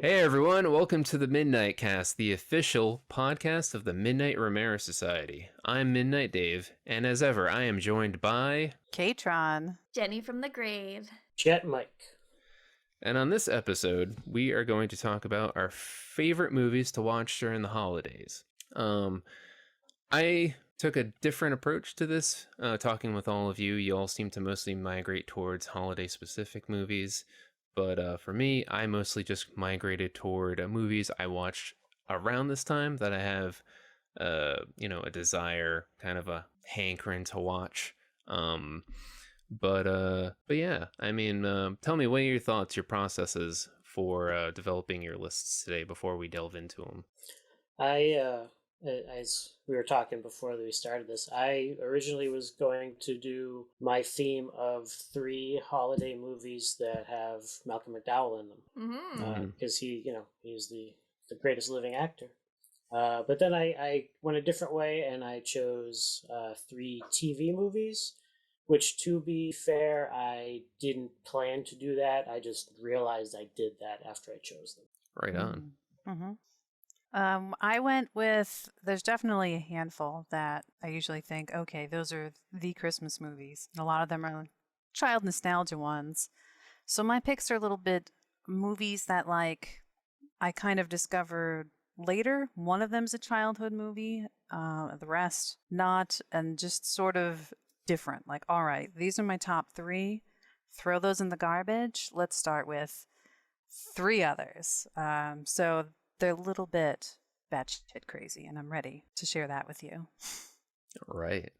Hey everyone, welcome to the Midnight Cast, the official podcast of the Midnite Romero Society. I'm Midnight Dave, and as ever, I am joined by K-Tron. Jenny from the grave. Jet Mike. And on this episode, we are going to talk about our favorite movies to watch during the holidays. I took a different approach to this, talking with all of you. You all seem to mostly migrate towards holiday-specific movies. But for me, I mostly just migrated toward movies I watched around this time that I have, a desire, kind of a hankering to watch. But yeah, I mean, tell me, what are your thoughts, your processes for developing your lists today before we delve into them? As we were talking before we started this, I originally was going to do my theme of 3 holiday movies that have Malcolm McDowell in them, because he's the greatest living actor. But then I went a different way, and I chose 3 TV movies, which, to be fair, I didn't plan to do that. I just realized I did that after I chose them. Right on. Mm-hmm. I went with, there's definitely a handful that I usually think, okay, those are the Christmas movies. And a lot of them are child nostalgia ones. So my picks are a little bit movies that, like, I kind of discovered later. One of them's a childhood movie, the rest not, and just sort of different. Like, all right, these are my top 3. Throw those in the garbage. Let's start with 3 others. So they're a little bit batshit crazy, and I'm ready to share that with you. Right.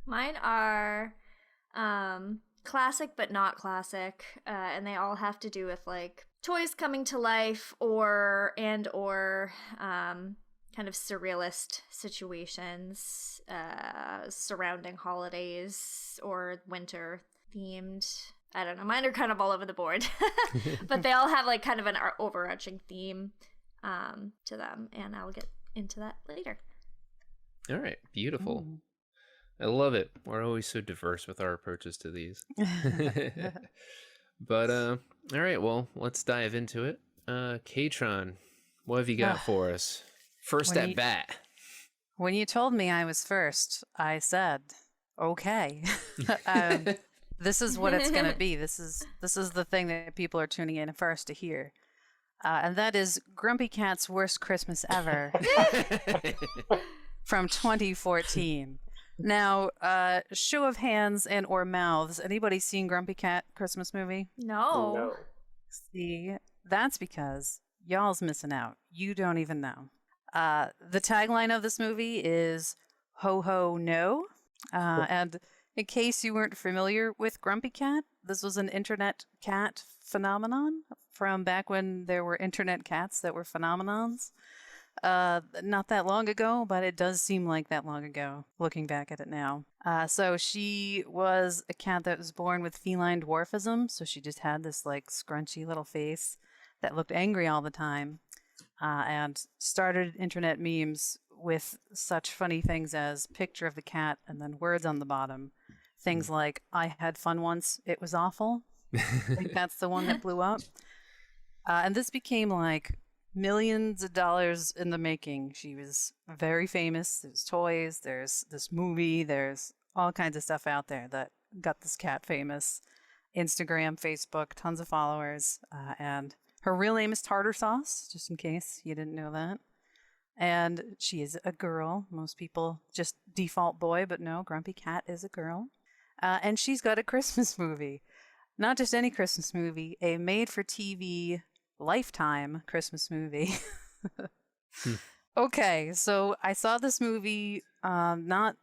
Mine are classic but not classic, and they all have to do with like toys coming to life or kind of surrealist situations surrounding holidays or winter themed. I don't know. Mine are kind of all over the board, but they all have like kind of an overarching theme to them, and I'll get into that later. All right. Beautiful. I love it. We're always so diverse with our approaches to these. But all right. Well, let's dive into it. K-Tron, what have you got for us? First at bat. When you told me I was first, I said, okay. This is what it's going to be. This is the thing that people are tuning in first to hear. And that is Grumpy Cat's Worst Christmas Ever from 2014. Now, show of hands and or mouths. Anybody seen Grumpy Cat Christmas movie? No. See, that's because y'all's missing out. You don't even know. The tagline of this movie is Ho Ho No. And in case you weren't familiar with Grumpy Cat, this was an internet cat phenomenon from back when there were internet cats that were phenomenons. Not that long ago, but it does seem like that long ago, looking back at it now. So she was a cat that was born with feline dwarfism, so she just had this like scrunchy little face that looked angry all the time, and started internet memes with such funny things as picture of the cat and then words on the bottom. Things like, I had fun once, it was awful. I think that's the one that blew up. And this became like millions of dollars in the making. She was very famous. There's toys, there's this movie, there's all kinds of stuff out there that got this cat famous. Instagram, Facebook, tons of followers. And her real name is Tartar Sauce, just in case you didn't know that. And she is a girl. Most people just default boy, but no, Grumpy Cat is a girl. And she's got a Christmas movie. Not just any Christmas movie, a made-for-TV Lifetime Christmas movie. Okay, so I saw this movie not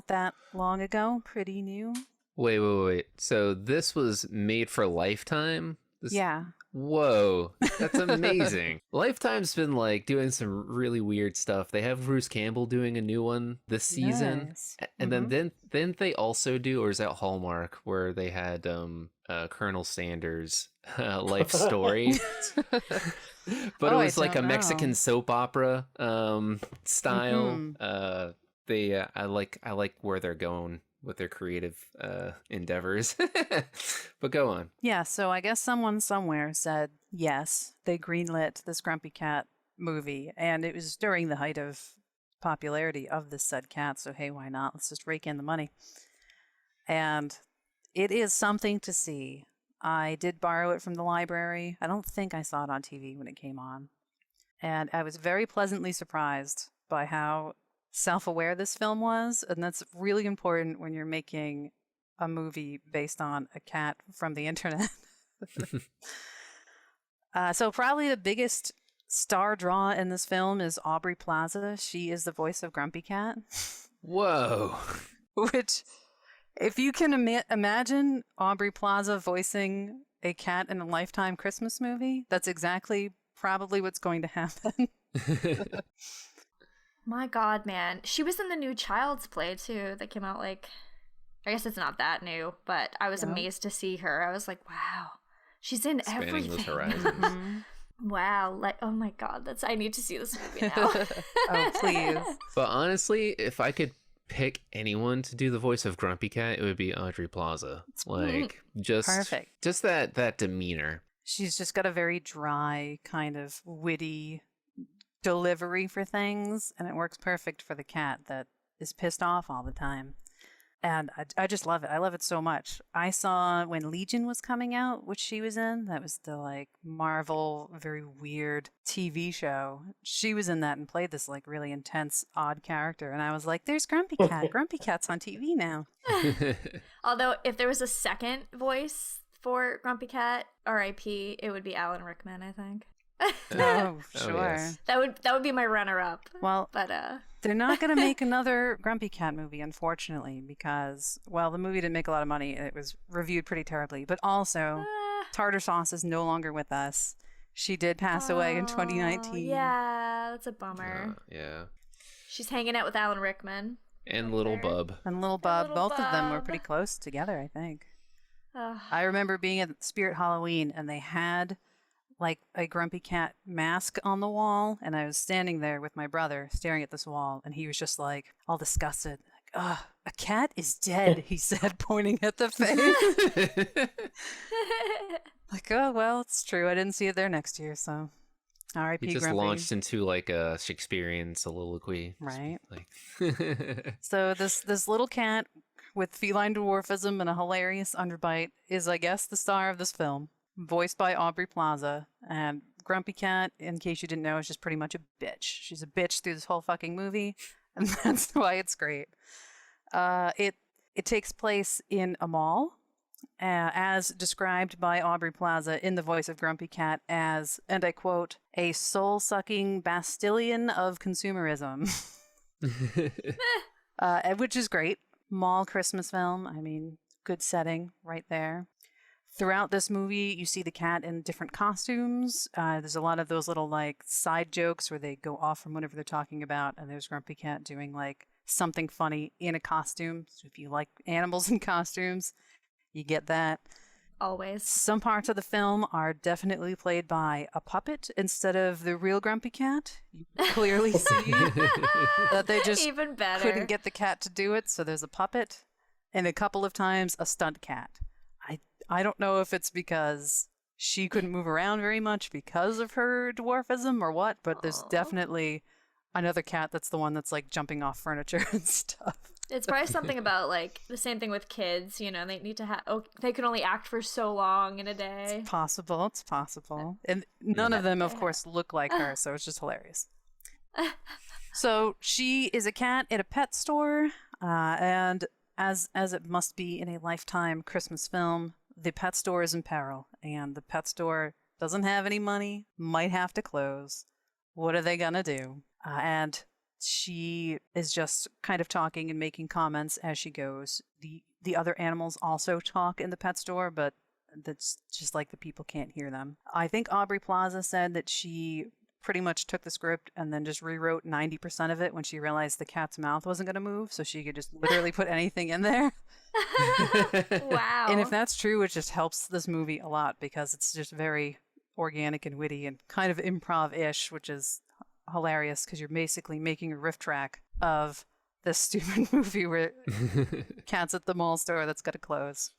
that long ago, pretty new. Wait. So this was made for Lifetime? Yeah. Whoa, that's amazing. Lifetime's been like doing some really weird stuff. They have Bruce Campbell doing a new one this season. Nice. And then they also do, or is that Hallmark, where they had Colonel Sanders' life story. But it was like a Mexican soap opera style. I like where they're going with their creative endeavors. But go on. Yeah, so I guess someone somewhere said yes, they greenlit this Grumpy Cat movie, and it was during the height of popularity of this said cat, so hey, why not? Let's just rake in the money. And it is something to see. I did borrow it from the library. I don't think I saw it on TV when it came on. And I was very pleasantly surprised by how self-aware this film was, and that's really important when you're making a movie based on a cat from the internet. So probably the biggest star draw in this film is Aubrey Plaza. She is the voice of Grumpy Cat. Whoa. Which, if you can imagine Aubrey Plaza voicing a cat in a Lifetime Christmas movie, that's exactly probably what's going to happen. My God, man. She was in the new Child's Play, too, that came out, like, I guess it's not that new, but I was amazed to see her. I was like, wow, she's in Spanning everything. those horizons. Wow, like, oh my God, I need to see this movie now. Oh, please. But honestly, if I could pick anyone to do the voice of Grumpy Cat, it would be Aubrey Plaza. Like, just Perfect. Just that demeanor. She's just got a very dry, kind of witty delivery for things, and it works perfect for the cat that is pissed off all the time. And I just love it. I love it so much. I saw when Legion was coming out, which she was in. That was the like Marvel, very weird TV show. She was in that and played this like really intense, odd character. And I was like, there's Grumpy Cat. Grumpy Cat's on TV now. Although, if there was a second voice for Grumpy Cat, R.I.P., it would be Alan Rickman, I think. Oh, sure. yes. That would be my runner-up. Well, But they're not going to make another Grumpy Cat movie, unfortunately, because, well, the movie didn't make a lot of money. It was reviewed pretty terribly. But also, Tartar Sauce is no longer with us. She did pass away in 2019. Yeah, that's a bummer. Yeah. She's hanging out with Alan Rickman. And Little Bub. And Little Bub, Little both of them were Bub. pretty close together, I think. Ugh. I remember being at Spirit Halloween, and they had like a Grumpy Cat mask on the wall, and I was standing there with my brother staring at this wall, and he was just like all disgusted. Like, ugh, a cat is dead, he said, pointing at the face. Like, oh, well, it's true. I didn't see it there next year, so R.I.P. He just Grumpy. launched into like a Shakespearean soliloquy. Right. Like So this little cat with feline dwarfism and a hilarious underbite is, I guess, the star of this film, voiced by Aubrey Plaza. And Grumpy Cat, in case you didn't know, is just pretty much a bitch. She's a bitch through this whole fucking movie, and that's why it's great. It takes place in a mall, as described by Aubrey Plaza in the voice of Grumpy Cat as, and I quote, a soul-sucking bastillion of consumerism. Which is great. Mall Christmas film. I mean, good setting right there. Throughout this movie, you see the cat in different costumes. There's a lot of those little like side jokes where they go off from whatever they're talking about, and there's Grumpy Cat doing like something funny in a costume. So if you like animals in costumes, you get that. Always. Some parts of the film are definitely played by a puppet instead of the real Grumpy Cat. You clearly see that they just Even better. couldn't get the cat to do it, so there's a puppet, and a couple of times a stunt cat. I don't know if it's because she couldn't move around very much because of her dwarfism or what, but there's definitely another cat that's the one that's like jumping off furniture and stuff. It's probably something about like the same thing with kids, you know, they need to they can only act for so long in a day. It's possible. And none of them, of course, look like her, so it's just hilarious. So she is a cat at a pet store, and as it must be in a Lifetime Christmas film, the pet store is in peril, and the pet store doesn't have any money, might have to close. What are they gonna do? And she is just kind of talking and making comments as she goes. The other animals also talk in the pet store, but that's just like the people can't hear them. I think Aubrey Plaza said that she pretty much took the script and then just rewrote 90% of it when she realized the cat's mouth wasn't going to move, so she could just literally put anything in there. Wow. And if that's true, it just helps this movie a lot because it's just very organic and witty and kind of improv-ish, which is hilarious because you're basically making a riff track of this stupid movie where cats at the mall store that's got to close.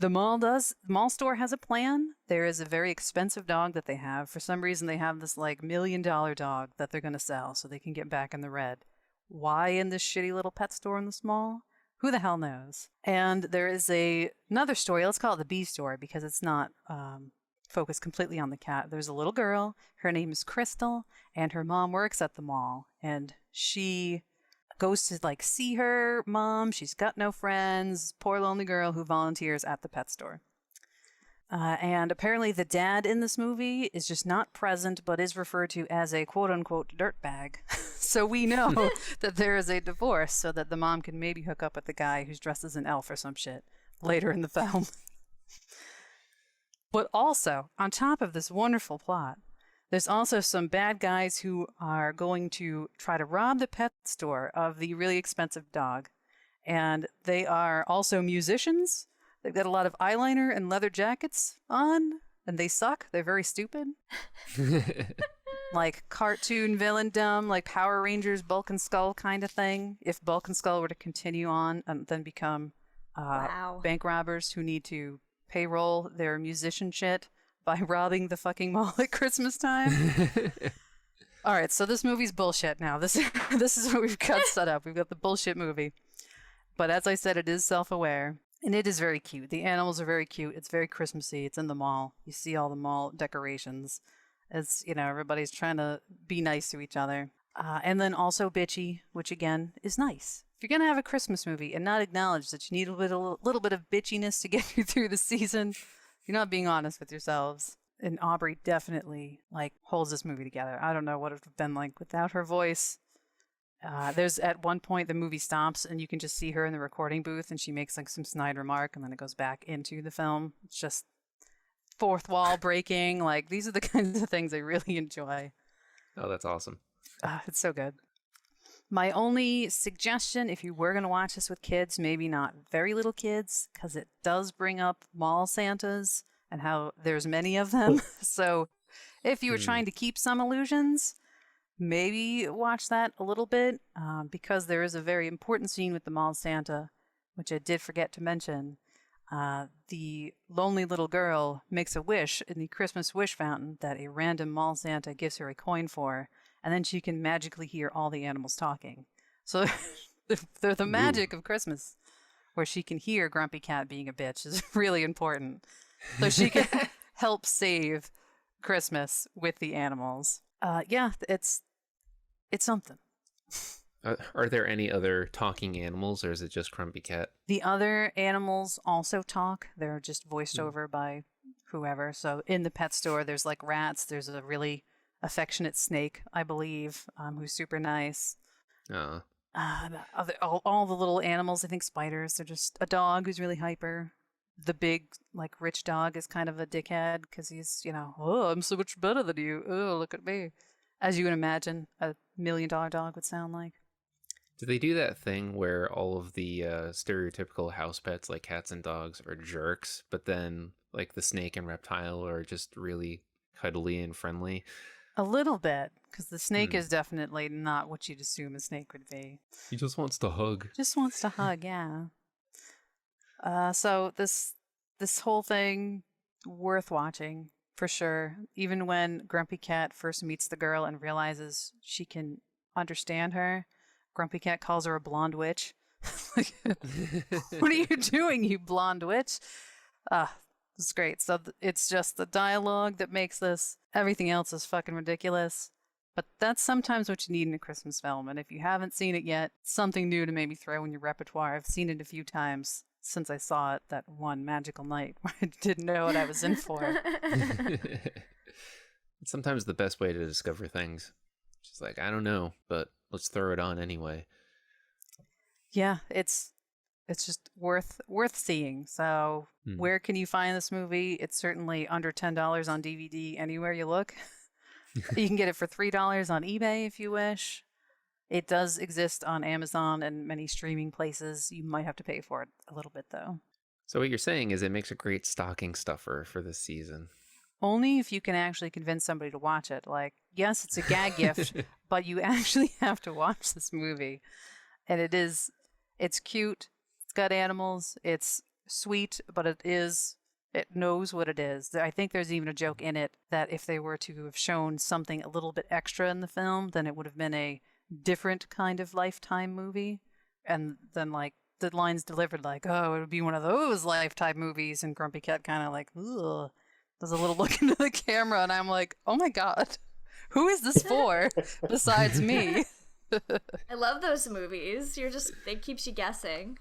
The mall store has a plan. There is a very expensive dog that they have. For some reason, they have this like $1 million dog that they're going to sell so they can get back in the red. Why in this shitty little pet store in the mall? Who the hell knows? And there is another story. Let's call it the B story because it's not focused completely on the cat. There's a little girl. Her name is Crystal, and her mom works at the mall. And she goes to like see her mom. She's got no friends. Poor lonely girl who volunteers at the pet store. And apparently the dad in this movie is just not present, but is referred to as a quote-unquote dirtbag. So we know that there is a divorce so that the mom can maybe hook up with the guy who's dressed as an elf or some shit later in the film. But also, on top of this wonderful plot, there's also some bad guys who are going to try to rob the pet store of the really expensive dog. And they are also musicians. They've got a lot of eyeliner and leather jackets on, and they suck. They're very stupid. Like cartoon villain dumb, like Power Rangers Bulk and Skull kind of thing. If Bulk and Skull were to continue on and then become bank robbers who need to payroll their musician shit by robbing the fucking mall at Christmas time. All right, so this movie's bullshit now. This is what we've got set up. We've got the bullshit movie. But as I said, it is self-aware. And it is very cute. The animals are very cute. It's very Christmassy. It's in the mall. You see all the mall decorations. It's, everybody's trying to be nice to each other. And then also bitchy, which again is nice. If you're going to have a Christmas movie and not acknowledge that you need a little bit of bitchiness to get you through the season, you're not being honest with yourselves. And Aubrey definitely holds this movie together. I don't know what it would have been like without her voice. There's at one point the movie stops and you can just see her in the recording booth and she makes some snide remark and then it goes back into the film. It's just fourth wall breaking. These are the kinds of things I really enjoy. Oh, that's awesome. It's so good. My only suggestion, if you were going to watch this with kids, maybe not very little kids, because it does bring up mall Santas and how there's many of them. So if you were trying to keep some illusions, maybe watch that a little bit, because there is a very important scene with the mall Santa, which I did forget to mention. The lonely little girl makes a wish in the Christmas wish fountain that a random mall Santa gives her a coin for, and then she can magically hear all the animals talking. So they're the magic of Christmas, where she can hear Grumpy Cat being a bitch is really important. So she can help save Christmas with the animals. Yeah, it's something. Are there any other talking animals, or is it just Grumpy Cat? The other animals also talk. They're just voiced over by whoever. So in the pet store, there's rats. There's a really affectionate snake, I believe, who's super nice. Oh. All the little animals, I think spiders. They're just a dog who's really hyper. The big, rich dog is kind of a dickhead because he's, oh, I'm so much better than you. Oh, look at me. As you would imagine a $1 million dog would sound like. Do they do that thing where all of the stereotypical house pets, like cats and dogs, are jerks, but then, the snake and reptile are just really cuddly and friendly? A little bit, because the snake is definitely not what you'd assume a snake would be. He just wants to hug. Just wants to hug, yeah. So this whole thing, worth watching, for sure. Even when Grumpy Cat first meets the girl and realizes she can understand her, Grumpy Cat calls her a blonde witch. What are you doing, you blonde witch? It's great. So it's just the dialogue that makes this. Everything else is fucking ridiculous. But that's sometimes what you need in a Christmas film. And if you haven't seen it yet, something new to maybe throw in your repertoire. I've seen it a few times since I saw it that one magical night where I didn't know what I was in for. It's sometimes the best way to discover things. Just I don't know, but let's throw it on anyway. Yeah, it's just worth seeing. So where can you find this movie? It's certainly under $10 on DVD anywhere you look. You can get it for $3 on eBay if you wish. It does exist on Amazon and many streaming places. You might have to pay for it a little bit, though. So what you're saying is it makes a great stocking stuffer for this season. Only if you can actually convince somebody to watch it. Yes, it's a gag gift, but you actually have to watch this movie. And it's cute. It's got animals. It's sweet, but it knows what it is. I think there's even a joke in it that if they were to have shown something a little bit extra in the film, then it would have been a different kind of Lifetime movie. And then, like, the lines delivered, like, oh, it would be one of those Lifetime movies. And Grumpy Cat kind of like, ugh, does a little look into the camera. And I'm like, oh my God, who is this for besides me? I love those movies. It keeps you guessing.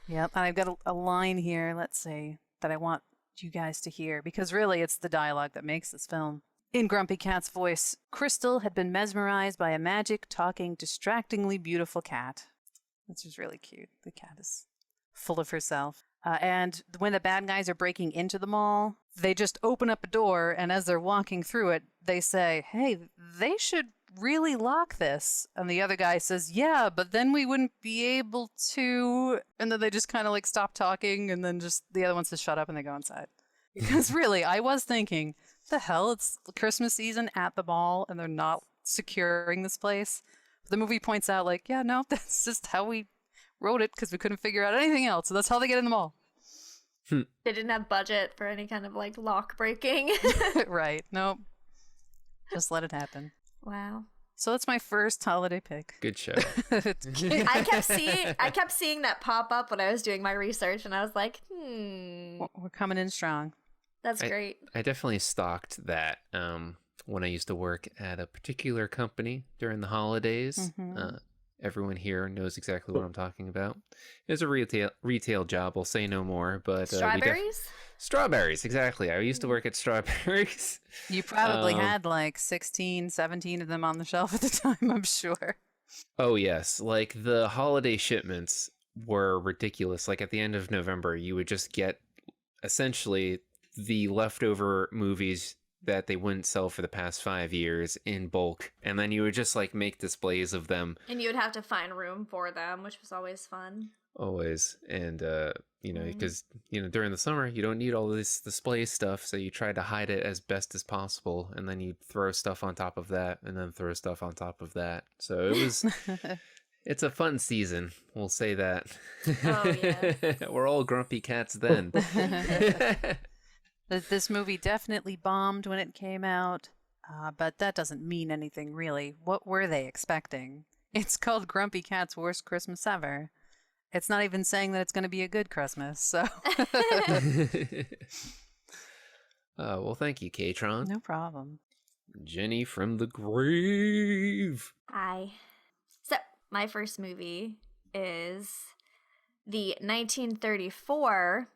Yep. And I've got a line here, let's see, that I want you guys to hear, because really it's the dialogue that makes this film. In Grumpy Cat's voice, Crystal had been mesmerized by a magic, talking, distractingly beautiful cat. Which is really cute. The cat is full of herself. And when the bad guys are breaking into the mall, they just open up a door, and as they're walking through it, they say, hey, they should really lock this. And the other guy says, yeah, but then we wouldn't be able to. And then they just kind of like stop talking, and then just the other one says, shut up, and they go inside. Because really, I was thinking, the hell, it's Christmas season at the mall, and they're not securing this place. The movie points out, like, yeah, no, that's just how we wrote it because we couldn't figure out anything else. So that's how they get in the mall. They didn't have budget for any kind of, like, lock breaking. Right. Nope. Just let it happen. Wow. So that's my first holiday pick. Good show. I kept seeing that pop up when I was doing my research, and I was like, We're coming in strong. That's great. I definitely stalked that when I used to work at a particular company during the holidays. Mm-hmm. Everyone here knows exactly what I'm talking about. It was a retail job. I'll say no more. But Strawberries? Strawberries, exactly. I used to work at Strawberries. You probably had like 16, 17 of them on the shelf at the time, I'm sure. Oh, yes. Like, the holiday shipments were ridiculous. Like, at the end of November, you would just get essentially the leftover movies that they wouldn't sell for the past 5 years in bulk, and then you would just like make displays of them, And you would have to find room for them, which was always fun. always. And because during the summer you don't need all this display stuff, so you try to hide it as best as possible, and then you throw stuff on top of that, and then throw stuff on top of that. So it was it's a fun season, we'll say that. Oh, yes. We're all grumpy cats then. This movie definitely bombed when it came out, but that doesn't mean anything really. What were they expecting? It's called Grumpy Cat's Worst Christmas Ever. It's not even saying that it's going to be a good Christmas, so. Well, thank you, K-Tron. No problem. Jenny from the grave. Hi. So, my first movie is the 1934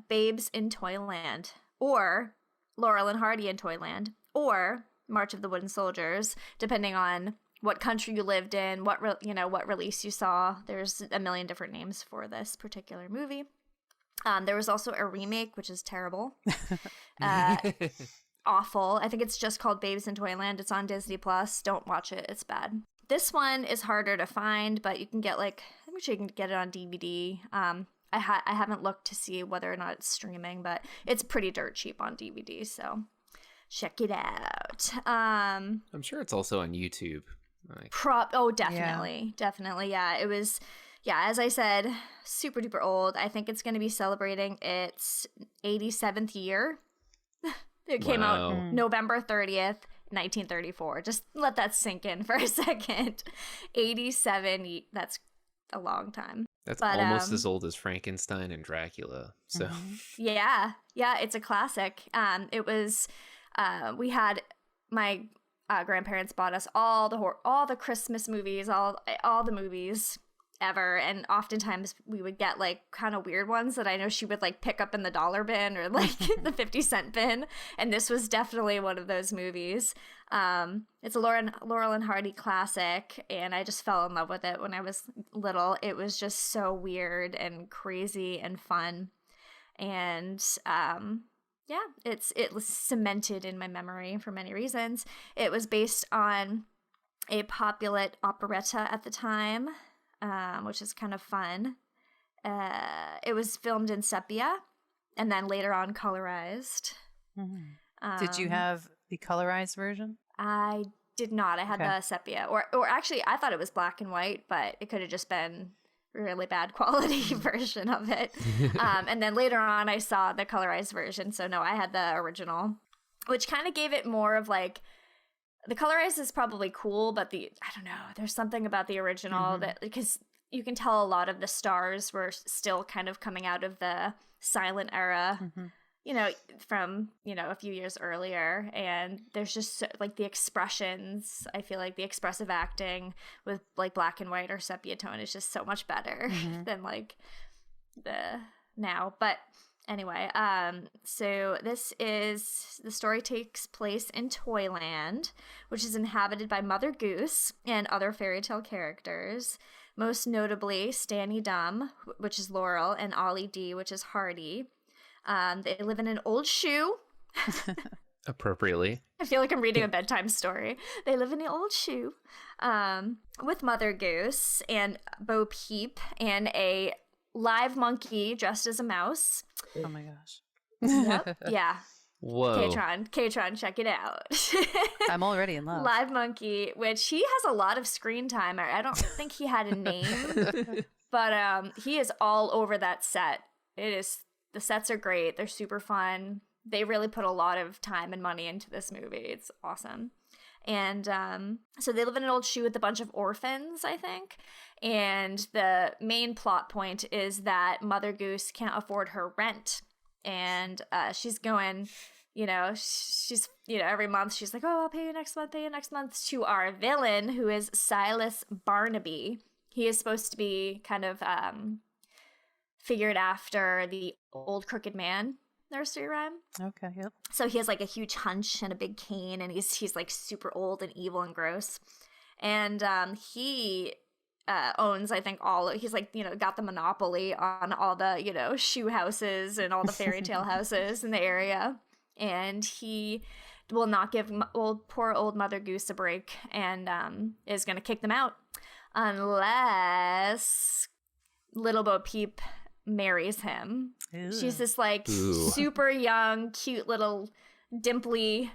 Babes in Toyland, or Laurel and Hardy in Toyland, or March of the Wooden Soldiers, depending on what country you lived in, what release you saw. There's a million different names for this particular movie. There was also a remake, which is terrible. Awful. I think it's just called Babes in Toyland. It's on Disney Plus. Don't watch it. It's bad. This one is harder to find, but you can get I'm sure you can get it on DVD. I haven't looked to see whether or not it's streaming, but it's pretty dirt cheap on DVD, so check it out. I'm sure it's also on YouTube. Definitely. Yeah, it was, as I said, super duper old. I think it's going to be celebrating its 87th year. It came out November 30th, 1934. Just let that sink in for a second. 87, that's a long time. That's almost as old as Frankenstein and Dracula. So yeah, it's a classic. It was we had my grandparents bought us all the Christmas movies, all the movies ever, and oftentimes we would get like kind of weird ones that I know she would like pick up in the dollar bin or like the 50-cent bin, and this was definitely one of those movies. It's a Laurel and Hardy classic, and I just fell in love with it when I was little. It was just so weird and crazy and fun, and it was cemented in my memory for many reasons. It was based on a popular operetta at the time, which is kind of fun. It was filmed in sepia and then later on colorized. Mm-hmm. Did you have the colorized version? I did not. I had Okay. the sepia, or actually, I thought it was black and white, but it could have just been a really bad quality version of it. And then later on, I saw the colorized version. So no, I had the original, which kind of gave it more of like, the colorized is probably cool, but I don't know, there's something about the original that, because you can tell a lot of the stars were still kind of coming out of the silent era, you know, from, you know, a few years earlier. And there's just like the expressions, I feel like the expressive acting with like black and white or sepia tone is just so much better than like the now. But anyway, so the story takes place in Toyland, which is inhabited by Mother Goose and other fairy tale characters, most notably Stanny Dumb, which is Laurel, and Ollie D, which is Hardy. They live in an old shoe. Appropriately. I feel like I'm reading a bedtime story. They live in an old shoe with Mother Goose and Bo Peep and a live monkey dressed as a mouse. Oh my gosh. Yep. Yeah. Whoa. K-Tron, check it out. I'm already in love. Live monkey, which he has a lot of screen time. I don't think he had a name, but he is all over that set. The sets are great. They're super fun. They really put a lot of time and money into this movie. It's awesome. And so they live in an old shoe with a bunch of orphans, I think. And the main plot point is that Mother Goose can't afford her rent. And she's going, she's, every month she's like, oh, I'll pay you next month, to our villain, who is Silas Barnaby. He is supposed to be kind of figured after the Old Crooked Man nursery rhyme. Okay, yep. So he has like a huge hunch and a big cane, and he's like super old and evil and gross. And he owns, I think, he's like, got the monopoly on all the, shoe houses and all the fairy tale houses in the area. And he will not give poor old Mother Goose a break, and is going to kick them out unless Little Bo Peep marries him. Ew. She's this like super young, cute little dimply,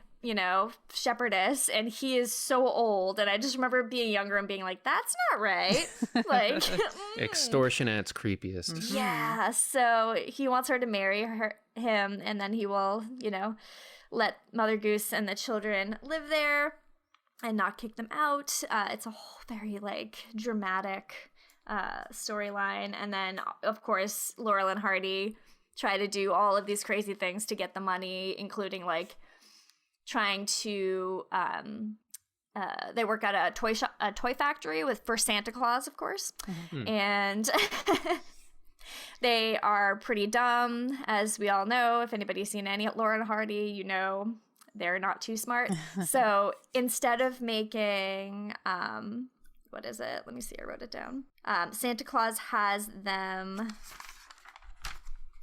shepherdess, and he is so old. And I just remember being younger and being like, that's not right. Like Extortion at its creepiest. Yeah. So he wants her to marry him, and then he will, let Mother Goose and the children live there and not kick them out. It's a whole very like dramatic storyline. And then of course Laurel and Hardy try to do all of these crazy things to get the money, including like trying to they work at a toy factory for Santa Claus, of course. And they are pretty dumb, as we all know. If anybody's seen any Laurel and Hardy, they're not too smart. So instead of making what is it? Let me see. I wrote it down. Santa Claus has them.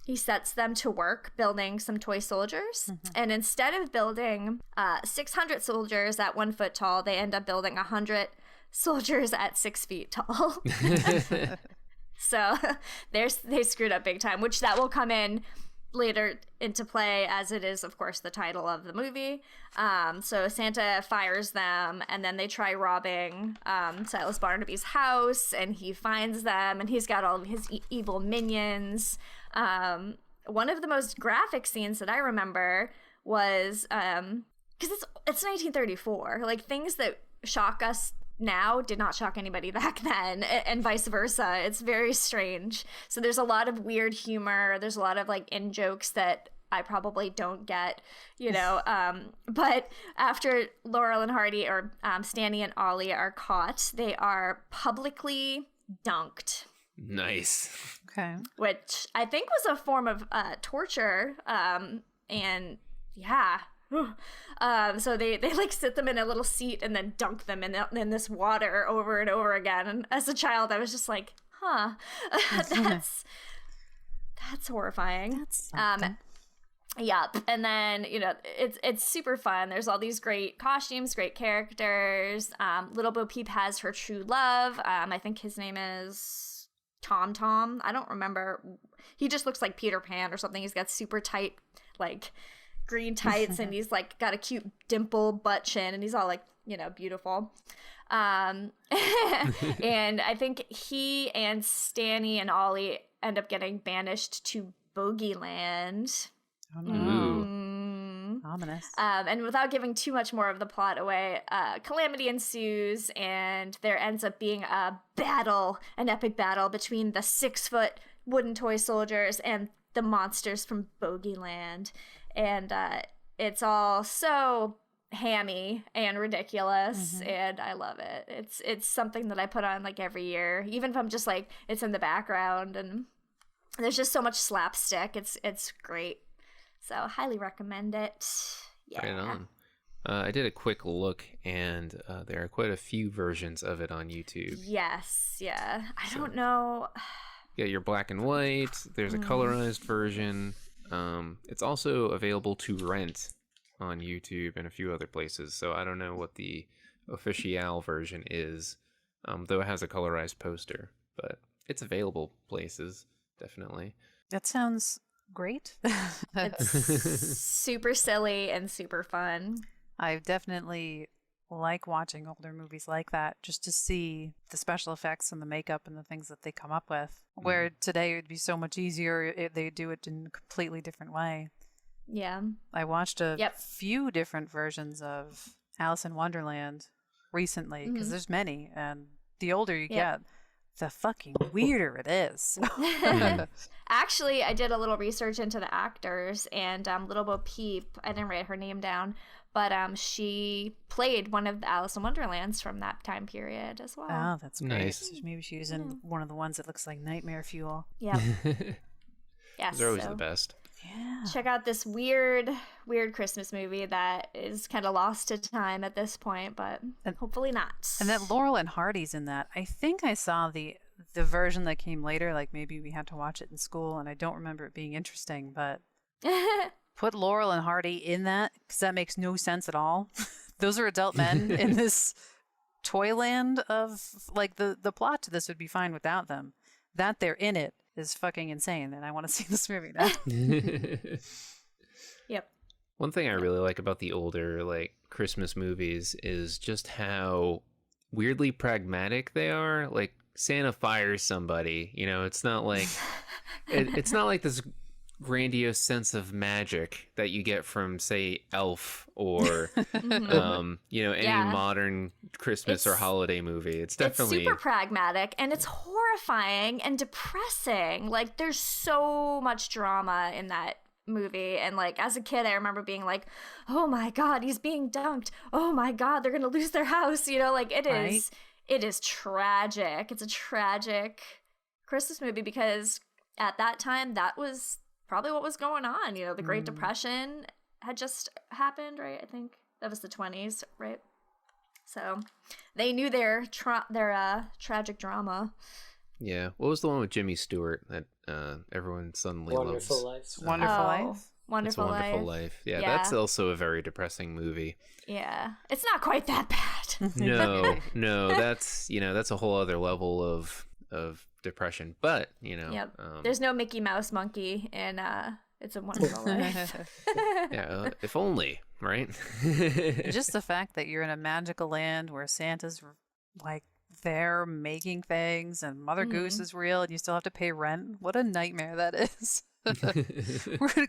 He sets them to work building some toy soldiers. And instead of building 600 soldiers at 1 foot tall, they end up building 100 soldiers at 6 feet tall. So they screwed up big time, which that will come in later into play, as it is, of course, the title of the movie. So Santa fires them, and then they try robbing Silas Barnaby's house, and he finds them, and he's got all of his evil minions. One of the most graphic scenes that I remember was because it's 1934, like things that shock us now did not shock anybody back then, and vice versa. It's very strange. So there's a lot of weird humor. There's a lot of like in jokes that I probably don't get, but after Laurel and Hardy, or Stanny and Ollie, are caught, they are publicly dunked. Nice. Okay. Which I think was a form of torture. And yeah. So they like sit them in a little seat and then dunk them in this water over and over again. And as a child, I was just like, huh, that's horrifying. That's something. Yeah. And then, it's super fun. There's all these great costumes, great characters. Little Bo Peep has her true love. I think his name is Tom. I don't remember. He just looks like Peter Pan or something. He's got super tight, like, green tights, and he's like got a cute dimple butt chin, and he's all like beautiful. And I think he and Stanny and Ollie end up getting banished to Bogeyland. Oh, no. Ominous. And without giving too much more of the plot away, calamity ensues, and there ends up being an epic battle between the 6-foot wooden toy soldiers and the monsters from Bogeyland. And it's all so hammy and ridiculous, and I love it. It's something that I put on like every year, even if I'm just like it's in the background, and there's just so much slapstick. It's great. So highly recommend it. Yeah. Right on. I did a quick look, and there are quite a few versions of it on YouTube. Yes, yeah. I don't know. You got your black and white. There's a colorized version. It's also available to rent on YouTube and a few other places. So I don't know what the official version is, though it has a colorized poster. But it's available places, definitely. That sounds great. It's super silly and super fun. I definitely like watching older movies like that, just to see the special effects and the makeup and the things that they come up with. Where today it would be so much easier if they do it in a completely different way. Yeah. I watched a few different versions of Alice in Wonderland recently, because there's many, and the older you get, the fucking weirder it is. Actually, I did a little research into the actors, and Little Bo Peep, I didn't write her name down, but she played one of the Alice in Wonderlands from that time period as well. Oh, that's great. Nice. So maybe she was in one of the ones that looks like nightmare fuel. Yeah. Yes. They're always the best. Yeah. Check out this weird Christmas movie that is kind of lost to time at this point, but hopefully not. And that Laurel and Hardy's in that. I think I saw the version that came later, like maybe we had to watch it in school, and I don't remember it being interesting, but put Laurel and Hardy in that, because that makes no sense at all. Those are adult men in this toyland of, like, the plot to this would be fine without them. That they're in it is fucking insane, and I want to see this movie now. Yep. One thing I really like about the older, like, Christmas movies is just how weirdly pragmatic they are. Like, Santa fires somebody, it's not like it's not like this grandiose sense of magic that you get from, say, Elf or any modern Christmas or holiday movie. It's definitely super pragmatic, and it's horrifying and depressing. Like, there's so much drama in that movie, and like as a kid I remember being like, oh my god, he's being dunked, oh my god, they're gonna lose their house, like it is tragic. It's a tragic Christmas movie, because at that time that was probably what was going on. The Great Depression had just happened, right? I think that was the 1920s, right? So they knew their tragic drama. Yeah. What was the one with Jimmy Stewart that everyone suddenly Wonderful loves? Life. Wonderful Life. Wonderful Life. Yeah, that's also a very depressing movie. Yeah, it's not quite that bad. No, that's that's a whole other level of depression. But there's no Mickey Mouse monkey in It's a Wonderful Life. Yeah, if only, right? Just the fact that you're in a magical land where Santa's like there making things and Mother Goose is real, and you still have to pay rent. What a nightmare that is.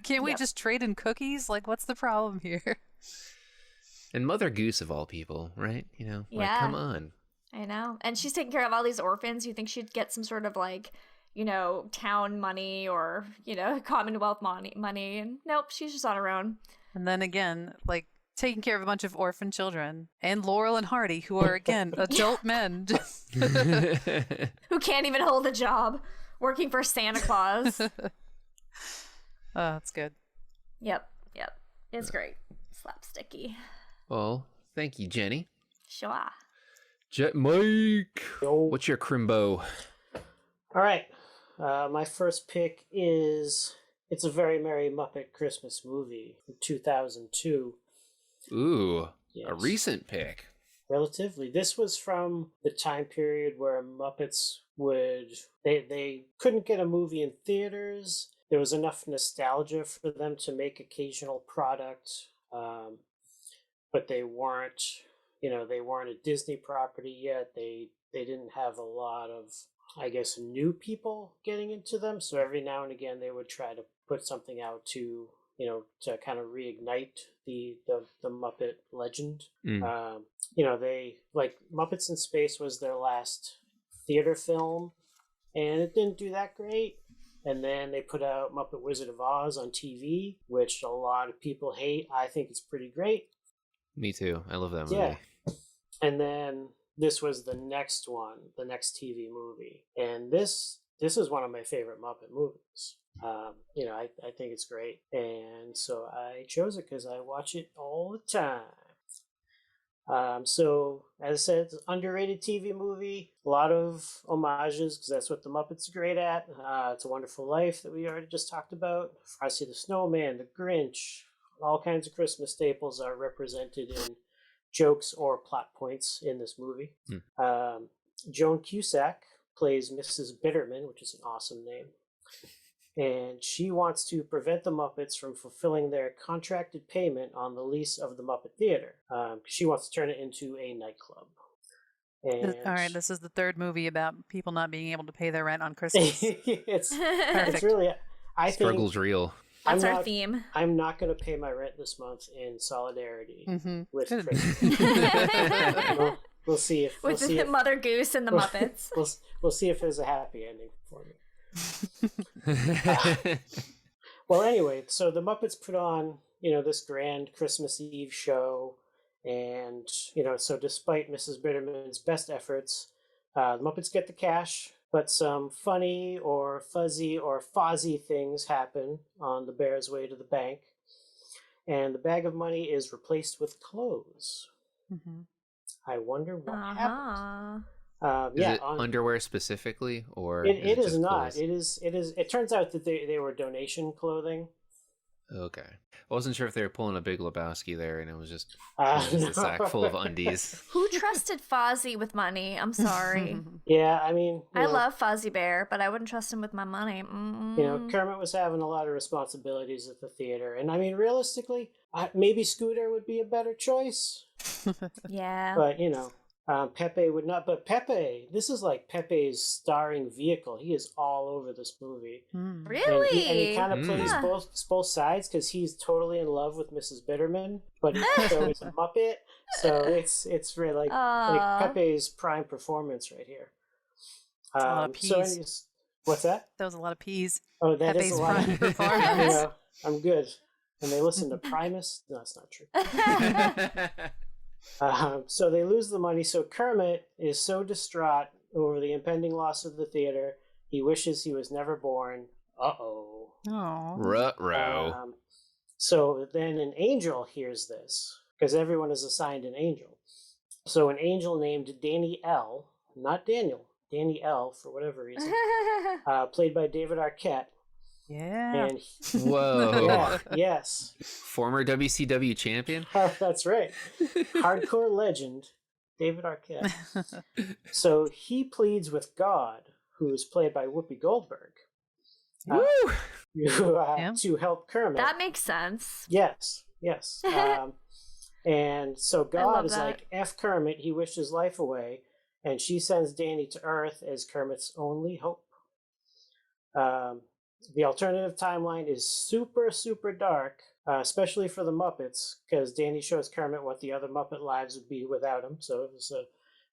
Can't we just trade in cookies? Like, what's the problem here? And Mother Goose of all people, right? Come on. I know. And she's taking care of all these orphans. You think she'd get some sort of like, town money or, Commonwealth money. And nope, she's just on her own. And then again, like taking care of a bunch of orphan children and Laurel and Hardy, who are again adult men. Who can't even hold a job working for Santa Claus. Oh, that's good. Yep. It's great. Slapsticky. Well, thank you, Jenny. Sure. Jet Mike, what's your crimbo? All right. My first pick is It's a Very Merry Muppet Christmas Movie from 2002. Ooh, yes. A recent pick. Relatively. This was from the time period where Muppets they couldn't get a movie in theaters. There was enough nostalgia for them to make occasional product, but they weren't they weren't a Disney property yet. They didn't have a lot of, I guess, new people getting into them. So every now and again, they would try to put something out to, to kind of reignite the Muppet legend. They, like, Muppets in Space was their last theater film, and it didn't do that great. And then they put out Muppet Wizard of Oz on TV, which a lot of people hate. I think it's pretty great. Me too. I love that movie. Yeah. And then this was the next one, the next TV movie. And this is one of my favorite Muppet movies. I think it's great. And so I chose it because I watch it all the time. So, as I said, it's an underrated TV movie. A lot of homages, because that's what the Muppets are great at. It's a Wonderful Life that we already just talked about. Frosty the Snowman, the Grinch, all kinds of Christmas staples are represented in jokes or plot points in this movie. Joan Cusack plays Mrs. Bitterman, which is an awesome name. And she wants to prevent the Muppets from fulfilling their contracted payment on the lease of the Muppet Theater. She wants to turn it into a nightclub. And All right, this is the third movie about people not being able to pay their rent on Christmas. it's really, I think, Struggle's real. That's our theme. I'm not going to pay my rent this month in solidarity with Good. Christmas. We'll see if with Mother Goose and the Muppets. We'll see if there's a happy ending for me. Well, anyway, so the Muppets put on, this grand Christmas Eve show, and, so despite Mrs. Bitterman's best efforts, the Muppets get the cash, but some funny or fuzzy or fozzy things happen on the bear's way to the bank, and the bag of money is replaced with clothes. I wonder what happened. Is it underwear specifically, or it is not? clothes? It is. It turns out that they were donation clothing. Okay, I wasn't sure if they were pulling a Big Lebowski there, and it was just No. a sack full of undies. Who trusted Fozzie with money? I'm sorry. Yeah, I mean, I love Fozzie Bear, but I wouldn't trust him with my money. Kermit was having a lot of responsibilities at the theater, and I mean, realistically, maybe Scooter would be a better choice. Yeah, But Pepe would not. But Pepe, this is like Pepe's starring vehicle. He is all over this movie. Really? And he kind of plays both sides because he's totally in love with Mrs. Bitterman, but so he's a Muppet. So it's really like Pepe's prime performance right here. a lot of peas. What's that? That was a lot of peas. Oh, that Pepe's is a lot. prime performance. I'm good. And they listen to Primus. No, it's not true. So they lose the money. So Kermit is so distraught over the impending loss of the theater, he wishes he was never born. Uh-oh. Oh. Ruh-roh. So then an angel hears this, because everyone is assigned an angel. So an angel named Danny L., not Daniel, Danny L., for whatever reason, played by David Arquette. Yeah. And Whoa. yes. Former WCW champion? That's right. Hardcore legend, David Arquette. So he pleads with God, who is played by Whoopi Goldberg, to help Kermit. that makes sense. Yes. And so God is that. like, F Kermit, he wished his life away, and she sends Danny to Earth as Kermit's only hope. The alternative timeline is super, super dark, especially for the Muppets, because Danny shows Kermit what the other Muppet lives would be without him. So it was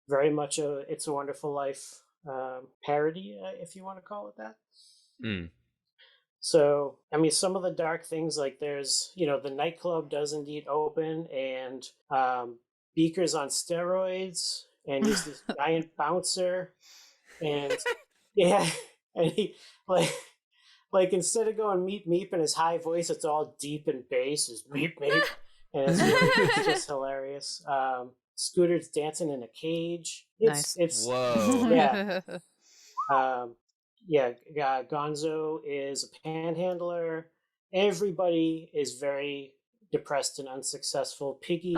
very much a It's a Wonderful Life parody, if you want to call it that. So, I mean, some of the dark things, like there's, the nightclub does indeed open, and Beaker's on steroids, and he's this giant bouncer, and and he like instead of going meep meep in his high voice, it's all deep and bass, is meep meep, and it's just hilarious. Scooter's dancing in a cage. It's Whoa. Gonzo is a panhandler. Everybody is very depressed and unsuccessful. Piggy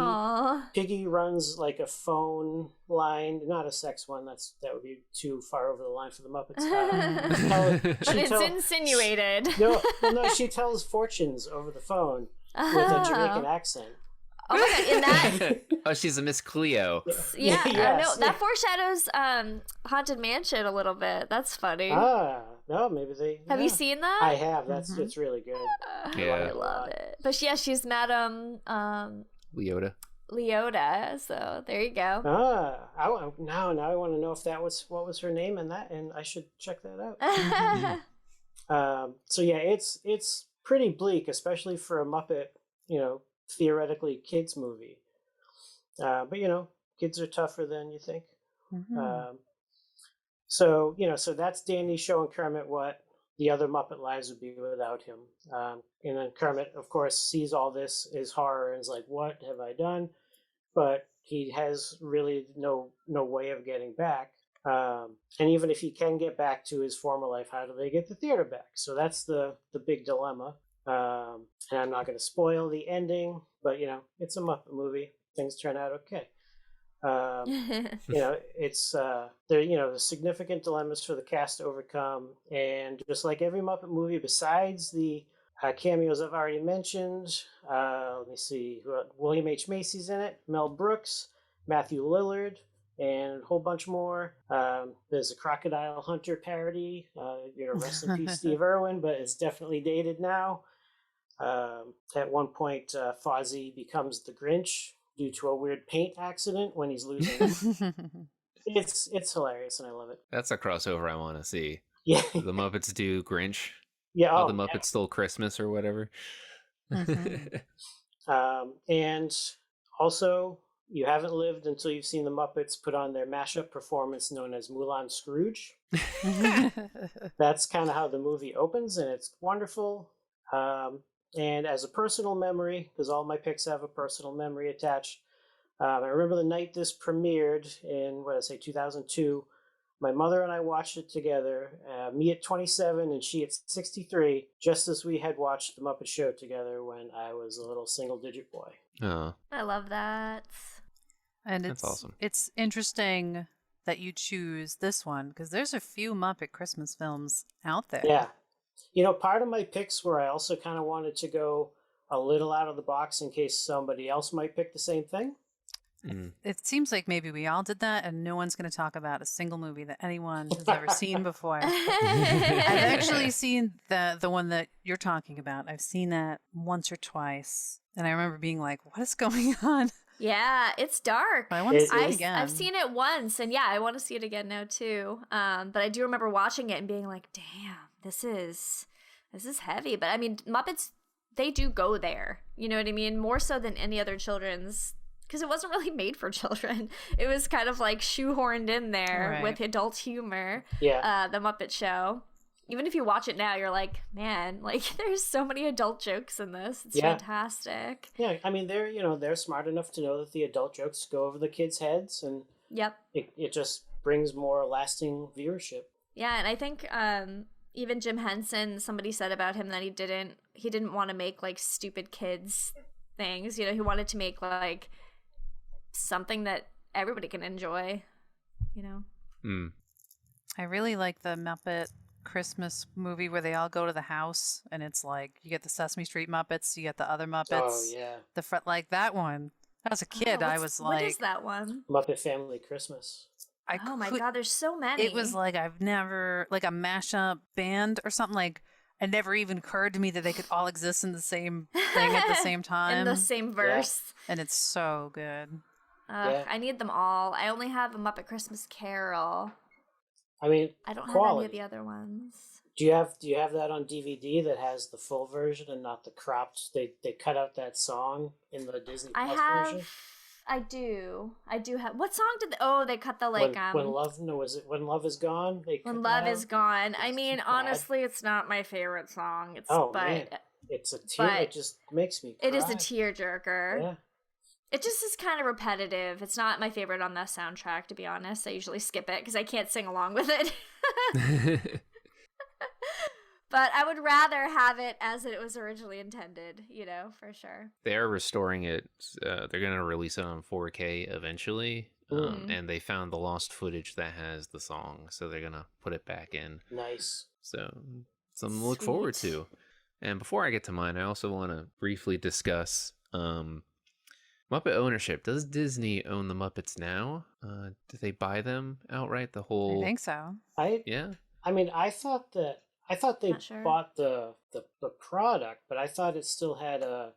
runs like a phone line, not a sex one. That would be too far over the line for the Muppets. But it's insinuated. No, she tells fortunes over the phone with a Jamaican accent. Oh my god, in that Oh, she's a Miss Cleo. yeah, Yes. no, that foreshadows Haunted Mansion a little bit. That's funny. No, maybe they. Have yeah. you seen that? I have. It's really good. Yeah. I love it. But yeah, she's Madame Leota. Leota. So there you go. Now I want to know if that was what was her name in that, and I should check that out. So yeah, it's pretty bleak, especially for a Muppet, theoretically kids movie. But kids are tougher than you think. Mm-hmm. So that's Danny showing Kermit what the other Muppet lives would be without him. And then Kermit, of course, sees all this as horror and is like, "What have I done?" But he has really no way of getting back. And even if he can get back to his former life, how do they get the theater back? So that's the big dilemma. And I'm not going to spoil the ending, but it's a Muppet movie. Things turn out okay. It's there's significant dilemmas for the cast to overcome, and just like every Muppet movie, besides the cameos I've already mentioned, let me see, William H. Macy's in it, Mel Brooks, Matthew Lillard, and a whole bunch more. There's a Crocodile Hunter parody, rest in peace Steve Irwin, but it's definitely dated now. At one point, Fozzie becomes the Grinch due to a weird paint accident when he's losing. It's hilarious, and I love it. That's a crossover I want to see. Yeah, The Muppets do Grinch. yeah. How the Muppets stole Christmas or whatever. And also, you haven't lived until you've seen the Muppets put on their mashup performance known as Moulin Scrooge. That's kind of how the movie opens, and it's wonderful. And as a personal memory, because all my picks have a personal memory attached, I remember the night this premiered in, 2002. My mother and I watched it together, me at 27 and she at 63, just as we had watched The Muppet Show together when I was a little single-digit boy. Oh, I love that. And that's awesome. It's interesting that you choose this one, because there's a few Muppet Christmas films out there. Yeah. Part of my picks were I also kind of wanted to go a little out of the box in case somebody else might pick the same thing. It seems like maybe we all did that, and no one's going to talk about a single movie that anyone has ever seen before. I've actually seen the one that you're talking about. I've seen that once or twice, and I remember being like, what is going on? Yeah, it's dark. I want to see it again. I've seen it once, and yeah, I want to see it again now too. But I do remember watching it and being like, damn, this is heavy. But I mean, Muppets, they do go there. You know what I mean? More so than any other children's, because it wasn't really made for children. It was kind of like shoehorned in there with adult humor. Yeah. The Muppet Show. Even if you watch it now, you're like, man, like there's so many adult jokes in this. It's fantastic. Yeah, I mean they're smart enough to know that the adult jokes go over the kids' heads, and it just brings more lasting viewership. Yeah, and I think even Jim Henson, somebody said about him that he didn't want to make like stupid kids things. He wanted to make like something that everybody can enjoy. I really like the Muppet Christmas movie where they all go to the house, and it's like you get the Sesame Street Muppets, you get the other Muppets. Oh yeah, the front, like that one. As a kid, I was like, "What is that one?" Muppet Family Christmas. Oh my god, there's so many. It was like I've never like a mashup band or something. Like it never even occurred to me that they could all exist in the same thing at the same time, in the same verse. And it's so good. I need them all. I only have a Muppet Christmas Carol. I mean, I don't quality. have any of the other ones. Do you have that on DVD that has the full version and not the cropped? They cut out that song in the Disney Plus version. I do have. What song did they cut the When Love Is Gone? When Love Is Gone. I mean, honestly, it's not my favorite song. Man. It's a tear. It just makes me cry. It is a tearjerker. Yeah. It just is kind of repetitive. It's not my favorite on the soundtrack, to be honest. I usually skip it because I can't sing along with it. But I would rather have it as it was originally intended, for sure. They are restoring it. They're going to release it on 4K eventually. And they found the lost footage that has the song. So they're going to put it back in. Nice. So something to look forward to. And before I get to mine, I also want to briefly discuss Muppet ownership. Does Disney own the Muppets now? Do they buy them outright? The I whole think so. yeah. I mean, I thought they Not sure. bought the product, but I thought it still had a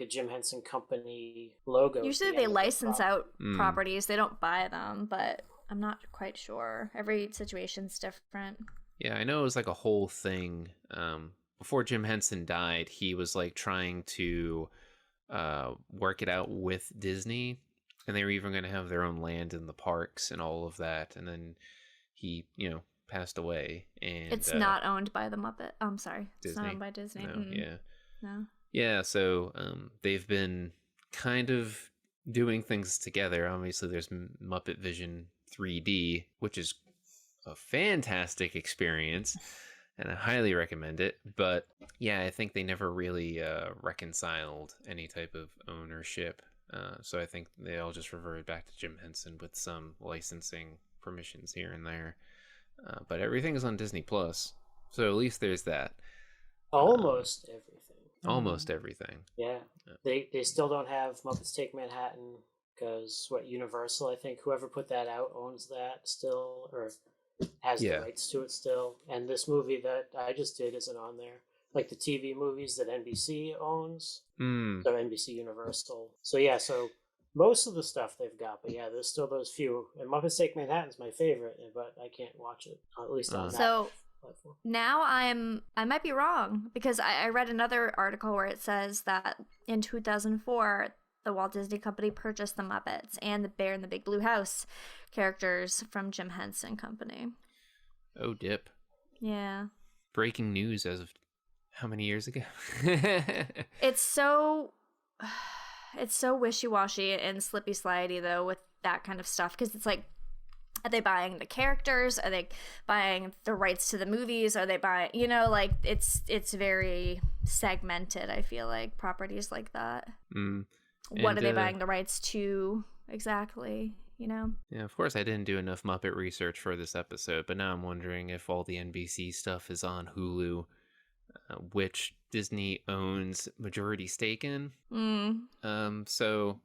Jim Henson Company logo. Usually they license out properties. They don't buy them, but I'm not quite sure. Every situation's different. Yeah, I know it was like a whole thing. Before Jim Henson died, he was like trying to work it out with Disney, and they were even going to have their own land in the parks and all of that. And then he, passed away. And it's not owned by the Muppet. I'm sorry, Disney? It's not owned by Disney. No, yeah, No. yeah. So they've been kind of doing things together. Obviously, there's Muppet Vision 3D, which is a fantastic experience, and I highly recommend it. But yeah, I think they never really reconciled any type of ownership. So I think they all just reverted back to Jim Henson with some licensing permissions here and there. But everything's on Disney Plus, so at least there's that. Almost everything. Almost everything. Yeah. They still don't have Muppets Take Manhattan because Universal, I think, whoever put that out owns that still, or has the rights to it still. And this movie that I just did isn't on there. Like the TV movies that NBC owns, so NBC Universal. So yeah, most of the stuff they've got, but yeah, there's still those few. And Muppets Take Manhattan's my favorite, but I can't watch it, at least on that platform. Now I might be wrong, because I read another article where it says that in 2004 the Walt Disney Company purchased the Muppets and the Bear in the Big Blue House characters from Jim Henson Company. Oh, dip. Yeah. Breaking news as of how many years ago? It's so wishy-washy and slippy-slidey, though, with that kind of stuff, because it's like, are they buying the characters? Are they buying the rights to the movies? Are they buying, it's very segmented, I feel like, properties like that. What are they buying the rights to exactly, Yeah, of course I didn't do enough Muppet research for this episode, but now I'm wondering if all the NBC stuff is on Hulu, which Disney owns majority stake in. So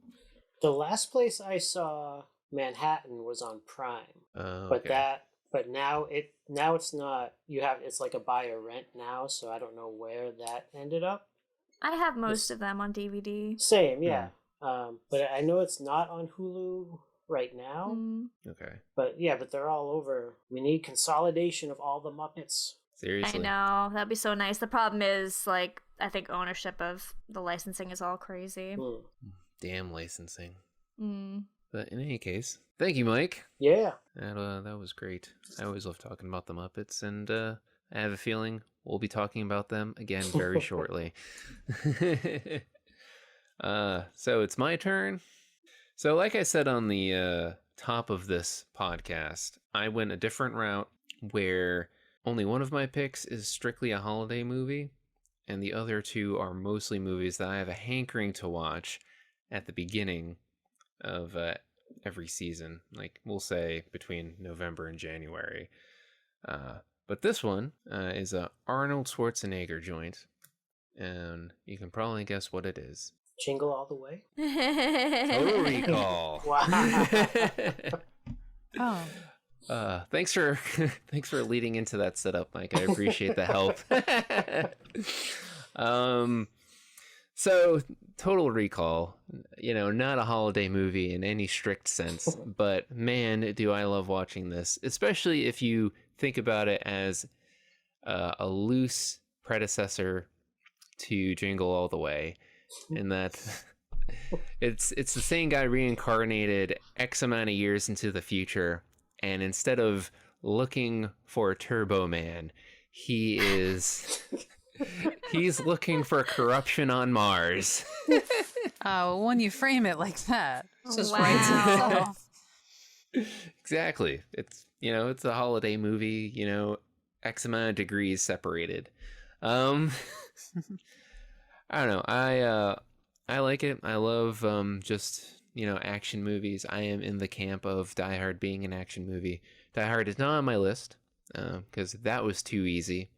the last place I saw Manhattan was on Prime. Okay. But now it's not. It's like a buy or rent now, so I don't know where that ended up. I have most of them on DVD. Same, yeah. But I know it's not on Hulu right now. Okay. But they're all over. We need consolidation of all the Muppets. Seriously. I know, that'd be so nice. The problem is, like, I think ownership of the licensing is all crazy. Damn licensing. But in any case, thank you, Mike. Yeah. That was great. I always love talking about the Muppets, and I have a feeling we'll be talking about them again very shortly. So it's my turn. So like I said on the top of this podcast, I went a different route where only one of my picks is strictly a holiday movie, and the other two are mostly movies that I have a hankering to watch at the beginning of every season, like we'll say between November and January. But this one is a Arnold Schwarzenegger joint, and you can probably guess what it is. Jingle All the Way? Total Recall. Wow. Thanks for leading into that setup, Mike. I appreciate the help. So Total Recall, not a holiday movie in any strict sense, but man, do I love watching this, especially if you think about it as a loose predecessor to Jingle All the Way, in that it's the same guy reincarnated X amount of years into the future, and instead of looking for a Turbo Man, he's looking for corruption on Mars. When you frame it like that, it's just right itself. Exactly. It's it's a holiday movie, X amount of degrees separated. I don't know. I like it. I love just action movies. I am in the camp of Die Hard being an action movie. Die Hard is not on my list because that was too easy.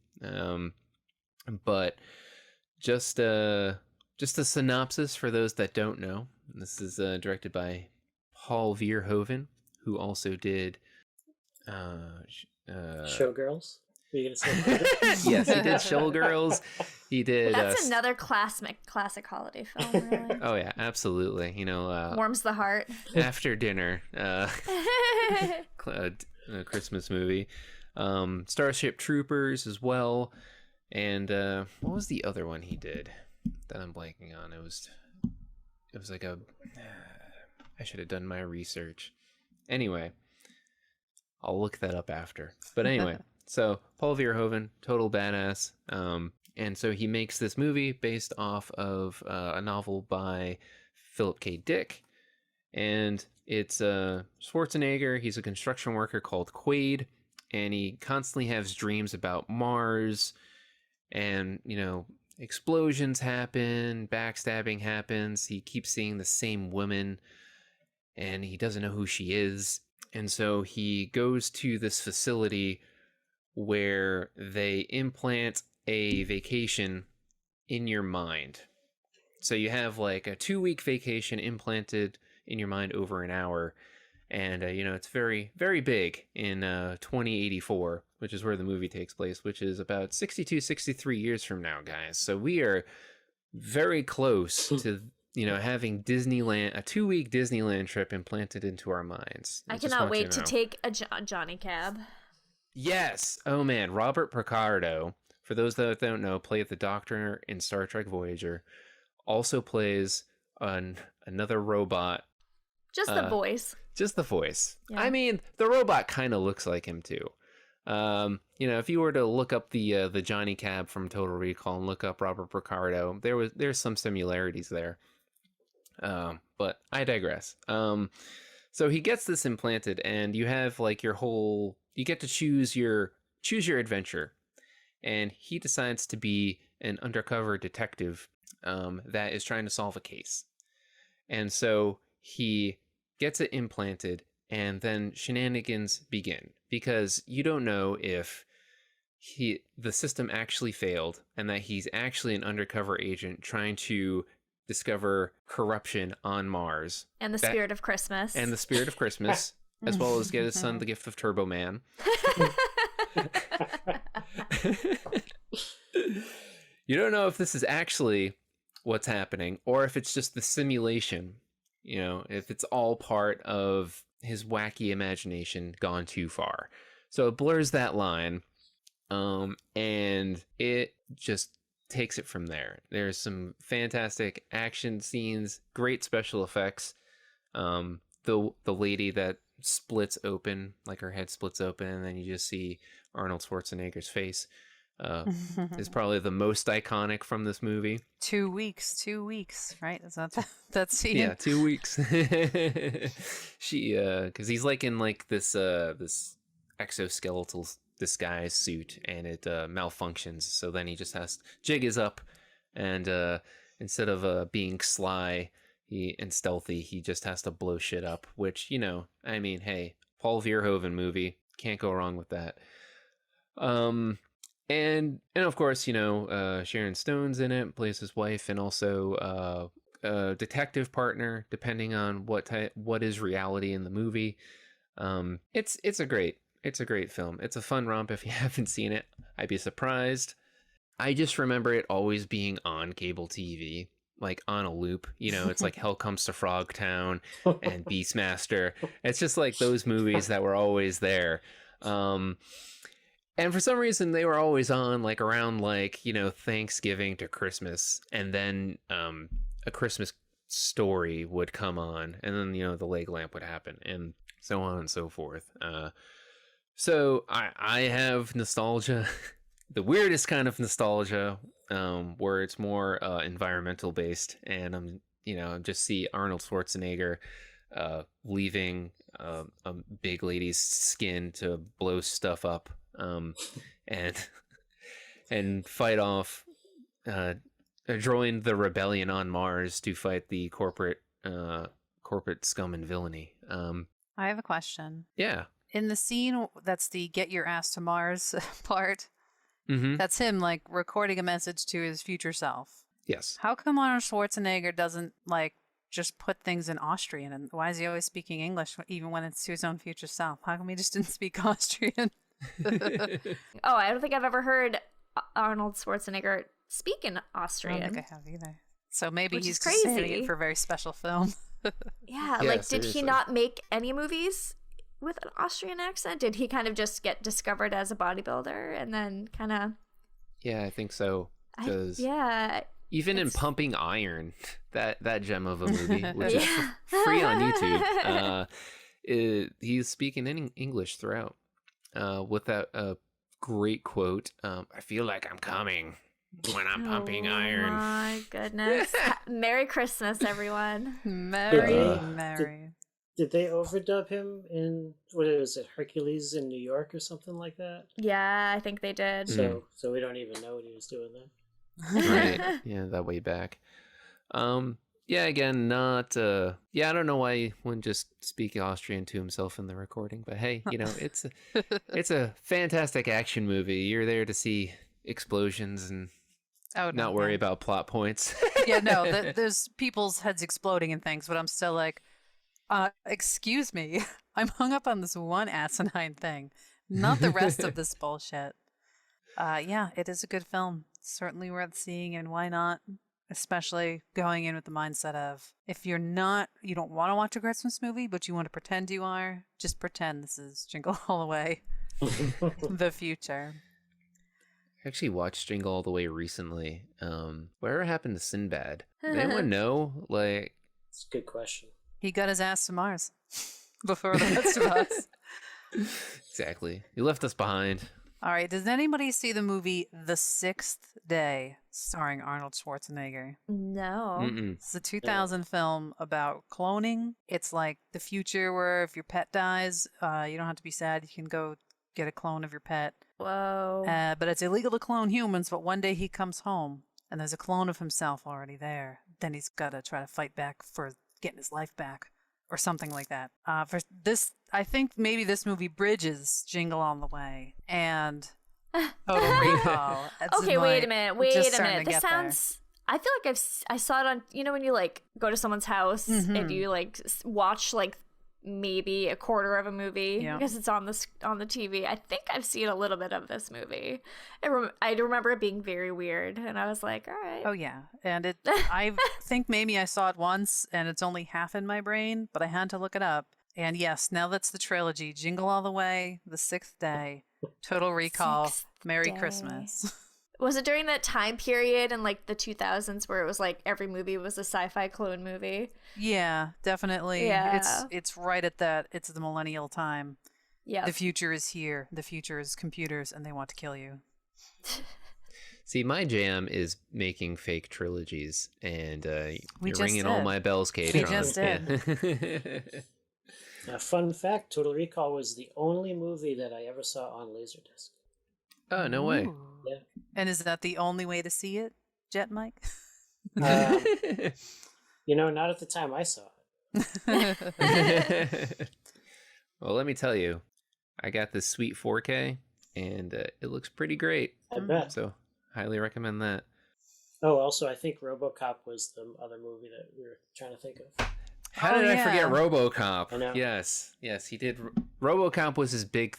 But just just a synopsis for those that don't know. This is directed by Paul Verhoeven, who also did Showgirls. Are you gonna say? Yes, he did Showgirls. He did. That's another classic holiday film, really. Oh yeah, absolutely. You know, warms the heart. After dinner, Christmas movie. Starship Troopers as well. And what was the other one he did that I'm blanking on? It was like a. I should have done my research. Anyway, I'll look that up after. But anyway. So, Paul Verhoeven, total badass. And so he makes this movie based off of a novel by Philip K. Dick. And it's Schwarzenegger. He's a construction worker called Quaid. And he constantly has dreams about Mars. And, you know, explosions happen, backstabbing happens. He keeps seeing the same woman. And he doesn't know who she is. And so he goes to this facility where they implant a vacation in your mind. So you have like a 2-week vacation implanted in your mind over an hour. And, you know, it's very, very big in 2084, which is where the movie takes place, which is about 62, 63 years from now, guys. So we are very close to, you know, having Disneyland, a 2-week Disneyland trip implanted into our minds. I cannot wait to take a Johnny Cab. Yes. Oh man, Robert Picardo, for those that don't know, played the Doctor in Star Trek Voyager. Also plays another robot. Just the voice. Just the voice. Yeah. I mean, the robot kind of looks like him too. You know, if you were to look up the Johnny Cab from Total Recall and look up Robert Picardo, there's some similarities there. But I digress. So he gets this implanted, and you have like you get to choose your adventure, and he decides to be an undercover detective that is trying to solve a case. And so he gets it implanted, and then shenanigans begin, because you don't know if the system actually failed and that he's actually an undercover agent trying to discover corruption on Mars. And the spirit of Christmas. And the spirit of Christmas. As well as get his son the gift of Turbo Man. You don't know if this is actually what's happening, or if it's just the simulation. You know, if it's all part of his wacky imagination gone too far. So it blurs that line, and it just takes it from there. There's some fantastic action scenes, great special effects. The lady that splits open, like her head splits open, and then you just see Arnold Schwarzenegger's face, is probably the most iconic from this movie. 2 2 weeks, right? Is that scene? Yeah, 2 weeks. She, because he's like in like this exoskeletal disguise suit, and it malfunctions. So then he just has jig is up, and instead of being sly and stealthy, he just has to blow shit up. Which, you know, I mean, hey, Paul Verhoeven movie, can't go wrong with that. And of course, you know, Sharon Stone's in it, plays his wife, and also a detective partner, depending on what is reality in the movie. It's a great film. It's a fun romp if you haven't seen it. I'd be surprised. I just remember it always being on cable TV, like on a loop. You know, it's like Hell Comes to Frogtown and Beastmaster. It's just like those movies that were always there. And for some reason, they were always on like around like, you know, Thanksgiving to Christmas. And then a Christmas Story would come on. And then, you know, the leg lamp would happen, and so on and so forth. So I have nostalgia, the weirdest kind of nostalgia, where it's more environmental based, and I'm just see Arnold Schwarzenegger leaving a big lady's skin to blow stuff up, and fight off, join the rebellion on Mars to fight the corporate scum and villainy. I have a question. Yeah. In the scene that's the get your ass to Mars part, Mm-hmm. that's him like recording a message to his future self. Yes. How come Arnold Schwarzenegger doesn't like just put things in Austrian? And why is he always speaking English even when it's to his own future self? How come he just didn't speak Austrian? Oh, I don't think I've ever heard Arnold Schwarzenegger speak in I Austrian. don't think I have either. So maybe Which he's is just saving crazy. it for a very special film. Yeah, Yeah, like, did seriously. he not make any movies with an Austrian accent? Did he kind of just get discovered as a bodybuilder and then kind of... Yeah, I think so. Because Yeah. even in it's- Pumping Iron, that gem of a movie, which is Yeah. free on YouTube, he's speaking in English throughout. With that great quote, I feel like I'm coming when I'm pumping iron. Oh my goodness. Merry Christmas, everyone. Mary. Did they overdub him in what was it, Hercules in New York or something like that? Yeah, I think they did. So we don't even know what he was doing then. Right. Yeah, that way back. Yeah, again, not I don't know why he wouldn't just speak Austrian to himself in the recording, but hey, it's a fantastic action movie. You're there to see explosions and not worry about plot points. Yeah, no, there's people's heads exploding and things, but I'm still like, excuse me, I'm hung up on this one asinine thing, not the rest of this bullshit. Yeah, it is a good film. Certainly worth seeing, and why not? Especially going in with the mindset of, if you don't want to watch a Christmas movie, but you want to pretend you are, just pretend this is Jingle All the Way, the future. I actually watched Jingle All the Way recently. Whatever happened to Sinbad? Did anyone know? Like, It's a good question. He got his ass to Mars before the rest of us. exactly. He left us behind. All right, does anybody see the movie The Sixth Day, starring Arnold Schwarzenegger? No. Mm-mm. It's a 2000 film about cloning. It's like the future where if your pet dies, you don't have to be sad. You can go get a clone of your pet. Whoa. But it's illegal to clone humans, but one day he comes home and there's a clone of himself already there. Then he's got to try to fight back for getting his life back or something like that. For this, I think maybe this movie bridges Jingle All the Way and Total Recall. Okay, wait a minute. just starting to This get there. sounds... I feel like I saw it on... You know when you, like, go to someone's house and you, like, watch, like, maybe a quarter of a movie because it's on the TV. I think I've seen a little bit of this movie. I remember it being very weird, and I was like, all right. Oh yeah, and I think maybe I saw it once, and it's only half in my brain, but I had to look it up. And yes, now that's the trilogy: Jingle All the Way, The Sixth Day, Total Recall, Sixth Merry Day. Christmas. Was it during that time period in like the 2000s where it was like every movie was a sci-fi clone movie? Yeah, definitely. Yeah. It's right at that. It's the millennial time. Yeah. The future is here. The future is computers, and they want to kill you. See, my jam is making fake trilogies, and We you're just ringing all did. my bells, K-Tron. just did. Fun fact, Total Recall was the only movie that I ever saw on Laserdisc. Oh, no way. Ooh. Yeah. And is that the only way to see it, Jet Mike? Not at the time I saw it. Well, let me tell you, I got this sweet 4K, and it looks pretty great. I bet. So, highly recommend that. Oh, also, I think RoboCop was the other movie that we were trying to think of. How Oh, did I yeah. forget RoboCop? I know. Yes, he did. RoboCop was his big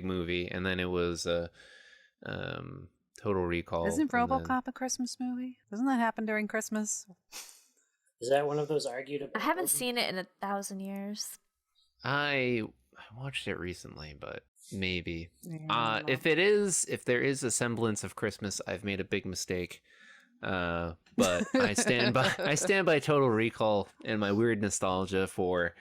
movie, and then it was Total Recall. Isn't and then- RoboCop a Christmas movie? Doesn't that happen during Christmas? Is that one of those argued about? I haven't seen it in 1,000 years. I watched it recently, but maybe. Yeah, If there is a semblance of Christmas, I've made a big mistake. But I stand by Total Recall and my weird nostalgia for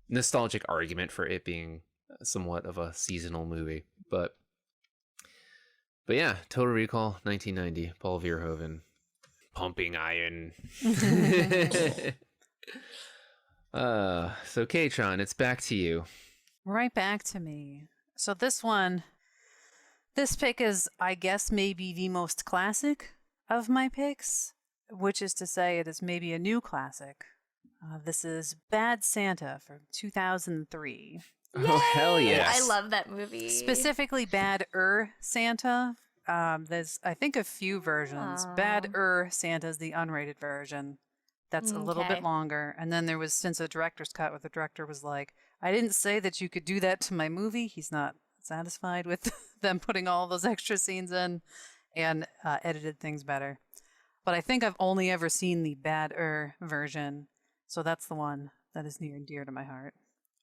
nostalgic argument for it being somewhat of a seasonal movie. But yeah, Total Recall, 1990, Paul Verhoeven, Pumping Iron. So K-Tron, it's back to you. Right back to me. So this pick is, I guess, maybe the most classic of my picks, which is to say it is maybe a new classic. This is Bad Santa from 2003. Oh, hell Yay! yes. I love that movie. Specifically Bad Santa There's, I think, a few versions. Oh. Bad Santa's the unrated version. That's a little bit Okay. longer. And then there was since a director's cut where the director was like, I didn't say that you could do that to my movie. He's not satisfied with them putting all those extra scenes in and edited things better. But I think I've only ever seen the Bad version. So that's the one that is near and dear to my heart.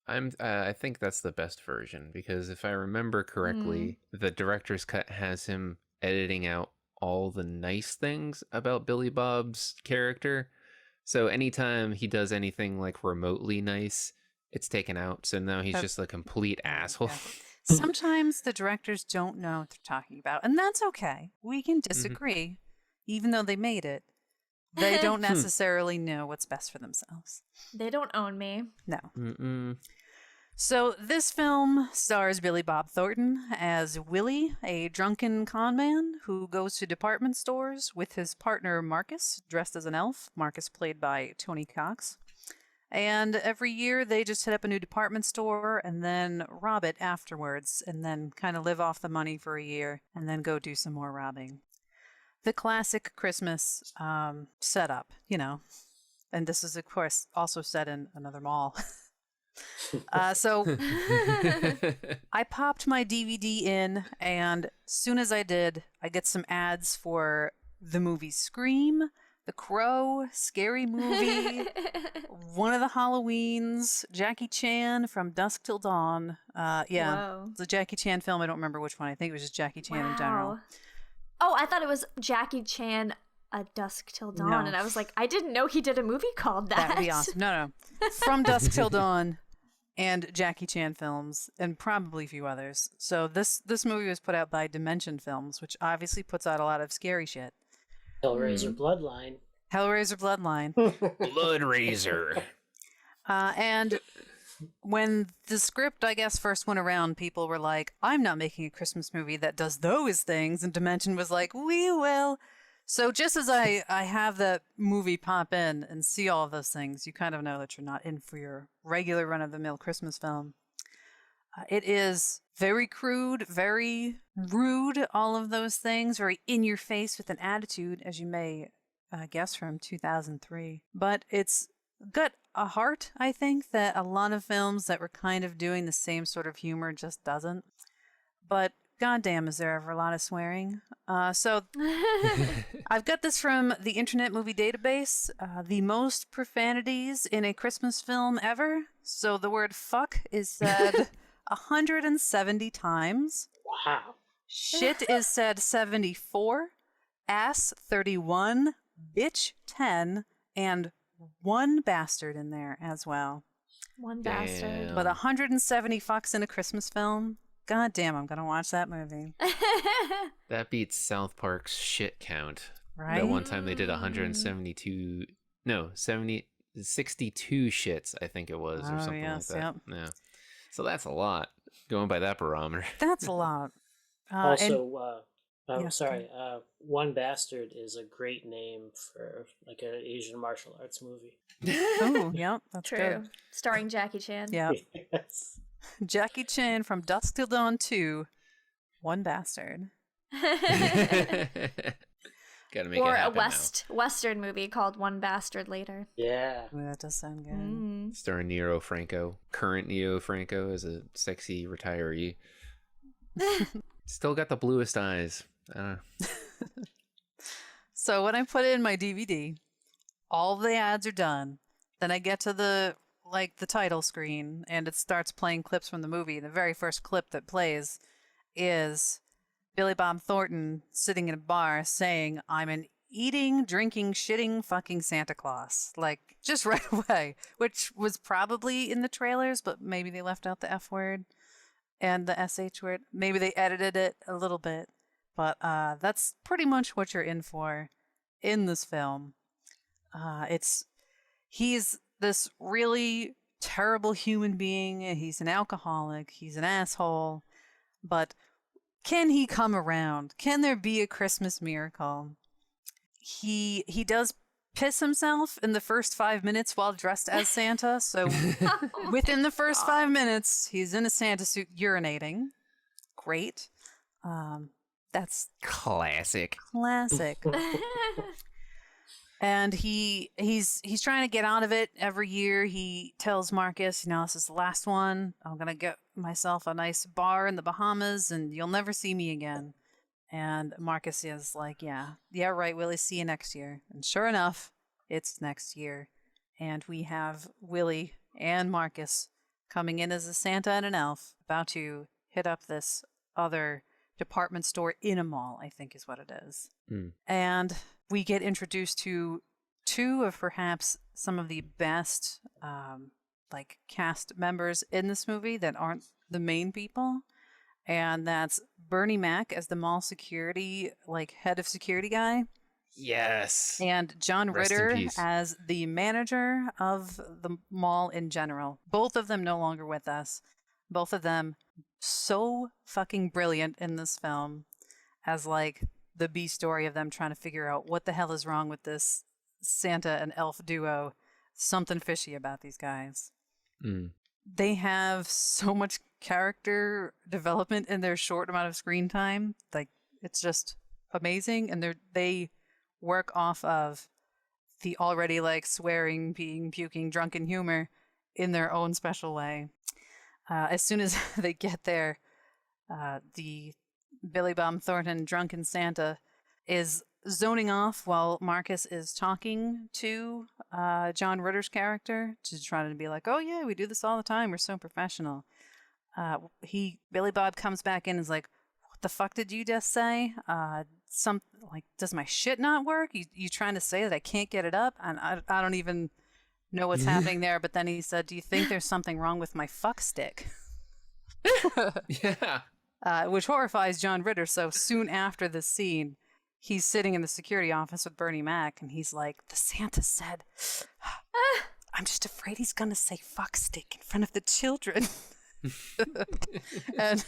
I think that's the best version because if I remember correctly, the director's cut has him editing out all the nice things about Billy Bob's character. So anytime he does anything like remotely nice, it's taken out. So now he's just a complete asshole. Yeah. Sometimes the directors don't know what they're talking about, and that's okay. We can disagree, even though they made it. They don't necessarily know what's best for themselves. They don't own me. No. Mm-mm. So this film stars Billy Bob Thornton as Willie, a drunken con man who goes to department stores with his partner Marcus, dressed as an elf. Marcus played by Tony Cox. And every year they just hit up a new department store and then rob it afterwards and then kind of live off the money for a year and then go do some more robbing. The classic Christmas setup, you know. And this is, of course, also set in another mall. So I popped my DVD in, and as soon as I did, I get some ads for the movie Scream, The Crow, Scary Movie, one of the Halloweens, Jackie Chan from Dusk Till Dawn. Whoa. It's a Jackie Chan film. I don't remember which one. I think it was just Jackie Chan in general. Oh, I thought it was Jackie Chan, A Dusk Till Dawn, No. and I was like, I didn't know he did a movie called that. That would be awesome. No. From Dusk Till Dawn and Jackie Chan films and probably a few others. So this movie was put out by Dimension Films, which obviously puts out a lot of scary shit. Hellraiser Bloodline. Hellraiser Bloodline. Bloodraiser. And when the script, I guess, first went around, people were like, I'm not making a Christmas movie that does those things. And Dimension was like, we will. So just as I have that movie pop in and see all of those things, you kind of know that you're not in for your regular run-of-the-mill Christmas film. It is very crude, very rude, all of those things, very in your face with an attitude, as you may guess from 2003. But it's got a heart, I think, that a lot of films that were kind of doing the same sort of humor just doesn't. But goddamn, is there ever a lot of swearing? So I've got this from the Internet Movie Database, the most profanities in a Christmas film ever. So the word fuck is said 170 times. Wow. Shit is said 74, ass 31, bitch 10, and one bastard in there as well. One bastard. Damn. But 170 fucks in a Christmas film? God damn, I'm gonna watch that movie. That beats South Park's shit count. Right? That one time they did 62 shits, I think it was, or Oh, something yes, like that. yep. Yeah. So that's a lot, going by that barometer. That's a lot. Also, yes, sorry, One Bastard is a great name for like an Asian martial arts movie. Oh, yep, that's True. good. Starring Jackie Chan. Yeah. Yes. Jackie Chan from Dusk Till Dawn 2, One Bastard. Gotta make Or it a happen Western movie called One Bastard Later. Yeah. Ooh, that does sound good. now. Starring Nero Franco, current Neo Franco as a sexy retiree. Still got the bluest eyes. So when I put in my DVD, all the ads are done. Then I get to the title screen and it starts playing clips from the movie. The very first clip that plays is Billy Bob Thornton sitting in a bar saying, I'm an eating, drinking, shitting, fucking Santa Claus. Like, just right away, which was probably in the trailers, but maybe they left out the F word and the SH word. Maybe they edited it a little bit, but that's pretty much what you're in for in this film. He's this really terrible human being. He's an alcoholic. He's an asshole. But can he come around? Can there be a Christmas miracle? He does piss himself in the first 5 minutes while dressed as Santa. So within the first 5 minutes, he's in a Santa suit urinating. Great. That's Classic. classic. And he's trying to get out of it every year. He tells Marcus, this is the last one. I'm going to get myself a nice bar in the Bahamas and you'll never see me again. And Marcus is like, yeah, right, Willie, see you next year. And sure enough, it's next year. And we have Willie and Marcus coming in as a Santa and an elf, about to hit up this other department store in a mall, I think is what it is. And we get introduced to two of perhaps some of the best cast members in this movie that aren't the main people. And that's Bernie Mac as the mall security, head of security guy. Yes. And John Rest in Ritter peace. as the manager of the mall in general. Both of them no longer with us. Both of them so fucking brilliant in this film as the B story of them trying to figure out what the hell is wrong with this Santa and elf duo. Something fishy about these guys. They have so much character development in their short amount of screen time. It's just amazing. And they work off of the already swearing, peeing, puking, drunken humor in their own special way. As soon as they get there, the Billy Bob Thornton drunken Santa is zoning off while Marcus is talking to John Ritter's character to try to be like, oh yeah, we do this all the time. We're so professional. Billy Bob comes back in and is like, what the fuck did you just say? Does my shit not work? You trying to say that I can't get it up? And I don't even know what's happening there. But then he said, do you think there's something wrong with my fuck stick? Yeah. Which horrifies John Ritter. So soon after this scene, he's sitting in the security office with Bernie Mac, and he's like, the Santa said, I'm just afraid he's going to say fuck stick in front of the children. And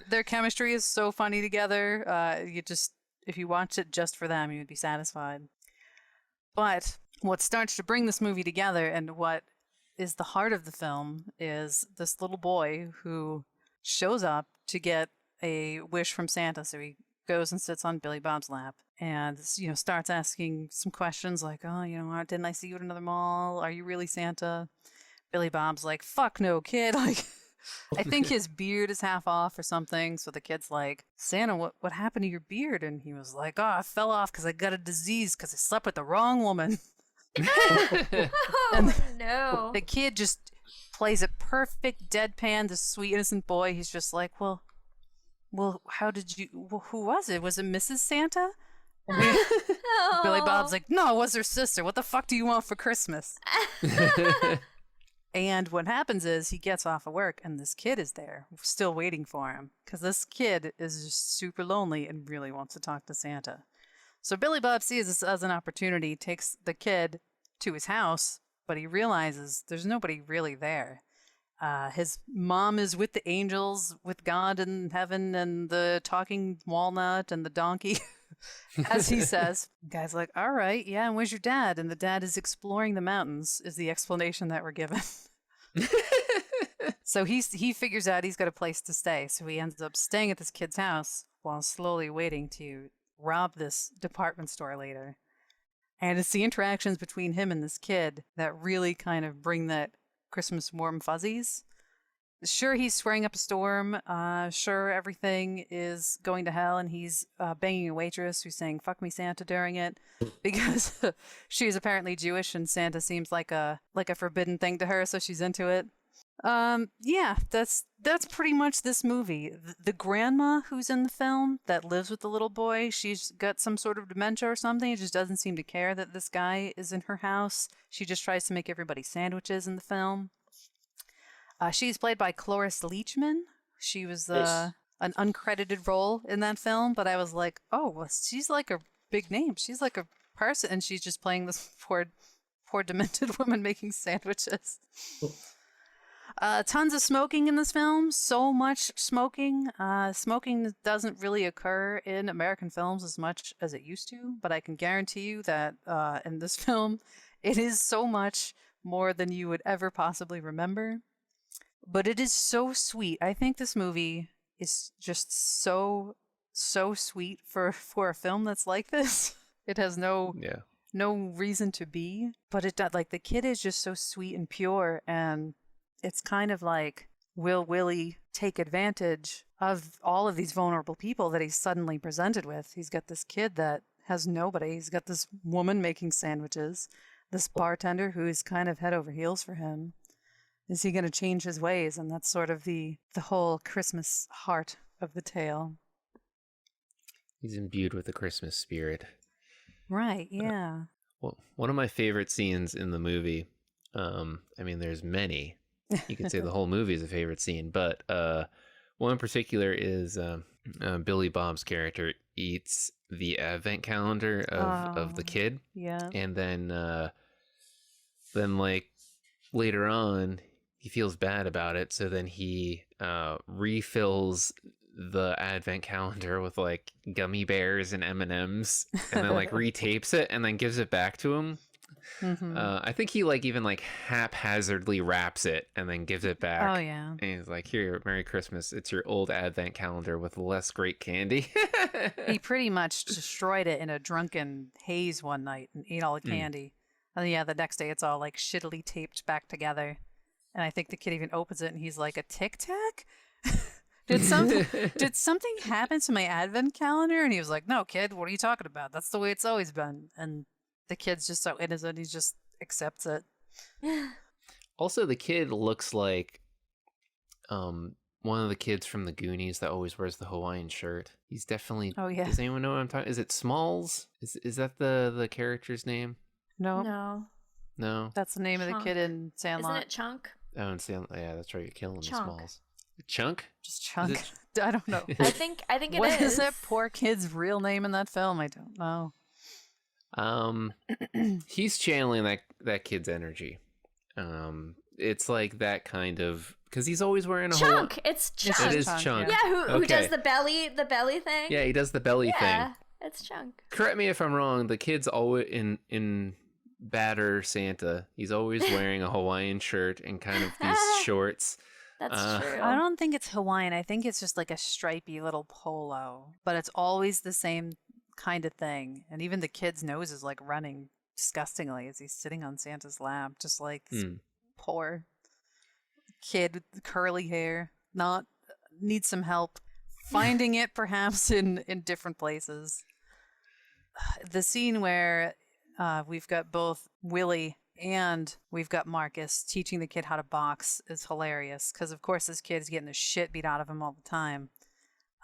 their chemistry is so funny together. If you watch it just for them, you would be satisfied. But what starts to bring this movie together and what is the heart of the film is this little boy who shows up to get a wish from Santa. So he goes and sits on Billy Bob's lap and, starts asking some questions like, oh, didn't I see you at another mall? Are you really Santa? Billy Bob's like, fuck no, kid. I think his beard is half off or something. So the kid's like, Santa, what happened to your beard? And he was like, oh, I fell off because I got a disease because I slept with the wrong woman. Oh, no. The kid just plays a perfect deadpan, this sweet innocent boy. He's just like, well, how did you? Well, who was it? Was it Mrs. Santa? Billy Bob's like, no, it was her sister. What the fuck do you want for Christmas? And what happens is he gets off of work and this kid is there, still waiting for him, because this kid is just super lonely and really wants to talk to Santa. So Billy Bob sees this as an opportunity, takes the kid to his house, but he realizes there's nobody really there. His mom is with the angels, with God in heaven, and the talking walnut and the donkey, as he says. The guy's like, all right, yeah, and where's your dad? And the dad is exploring the mountains, is the explanation that we're given. So he figures out he's got a place to stay. So he ends up staying at this kid's house while slowly waiting to rob this department store later. And it's the interactions between him and this kid that really kind of bring that Christmas warm fuzzies. Sure, he's swearing up a storm. Sure, everything is going to hell, and he's banging a waitress who's saying "fuck me, Santa" during it, because she's apparently Jewish, and Santa seems like a forbidden thing to her, so she's into it. Yeah, that's pretty much this movie. The grandma who's in the film that lives with the little boy, she's got some sort of dementia or something. It just doesn't seem to care that this guy is in her house. She just tries to make everybody sandwiches in the film. She's played by Cloris Leachman. She was an uncredited role in that film, but I was like, oh, well, she's like a big name. She's like a person, and she's just playing this poor demented woman making sandwiches. Tons of smoking in this film. So much smoking. Smoking doesn't really occur in American films as much as it used to, but I can guarantee you that in this film, it is so much more than you would ever possibly remember. But it is so sweet. I think this movie is just so so sweet for a film that's like this. It has no reason to be, but it does. Like, the kid is just so sweet and pure, and it's kind of like, will Willie take advantage of all of these vulnerable people that he's suddenly presented with? He's got this kid that has nobody. He's got this woman making sandwiches, this bartender who's kind of head over heels for him. Is he going to change his ways? And that's sort of the whole Christmas heart of the tale. He's imbued with the Christmas spirit. Right, yeah. Well, one of my favorite scenes in the movie, I mean, there's many. You could say the whole movie is a favorite scene, but one in particular is Billy Bob's character eats the advent calendar of the kid. Yeah. And then like later on, he feels bad about it. So then he refills the advent calendar with like gummy bears and M&Ms, and then like retapes it and then gives it back to him. Mm-hmm. I think he like even like haphazardly wraps it and then gives it back. Oh yeah. And he's like, "Here, Merry Christmas. It's your old advent calendar with less great candy." He pretty much destroyed it in a drunken haze one night and ate all the candy. And yeah, the next day it's all like shittily taped back together. And I think the kid even opens it and he's like, "A Tic Tac? Did something happen to my advent calendar?" And he was like, "No, kid, what are you talking about? That's the way it's always been." And the kid's just so innocent, he just accepts it. Also, the kid looks like one of the kids from the Goonies that always wears the Hawaiian shirt. He's definitely... Oh, yeah. Does anyone know what I'm talking... Is it Smalls? Is that the character's name? No. That's the name of the kid in Sandlot. Isn't it Chunk? Oh, in Sandlot. Yeah, that's right. You're killing Chunk. the Smalls. Chunk? Just Chunk. I don't know. I think it is. What is that poor kid's real name in that film? I don't know. He's channeling that kid's energy. It's like that kind of, because he's always wearing a Chunk. It's Chunk. It is Chunk. Yeah, who does the belly thing? Yeah, he does the belly thing. Yeah, it's Chunk. Correct me if I'm wrong. The kid's always in Batter Santa. He's always wearing a Hawaiian shirt and kind of these shorts. That's true. I don't think it's Hawaiian. I think it's just like a stripy little polo, but it's always the same kind of thing. And even the kid's nose is like running disgustingly as he's sitting on Santa's lap, just like this poor kid with the curly hair. Needs some help finding it, perhaps in different places. The scene where we've got both Willie and we've got Marcus teaching the kid how to box is hilarious, because of course this kid's getting the shit beat out of him all the time.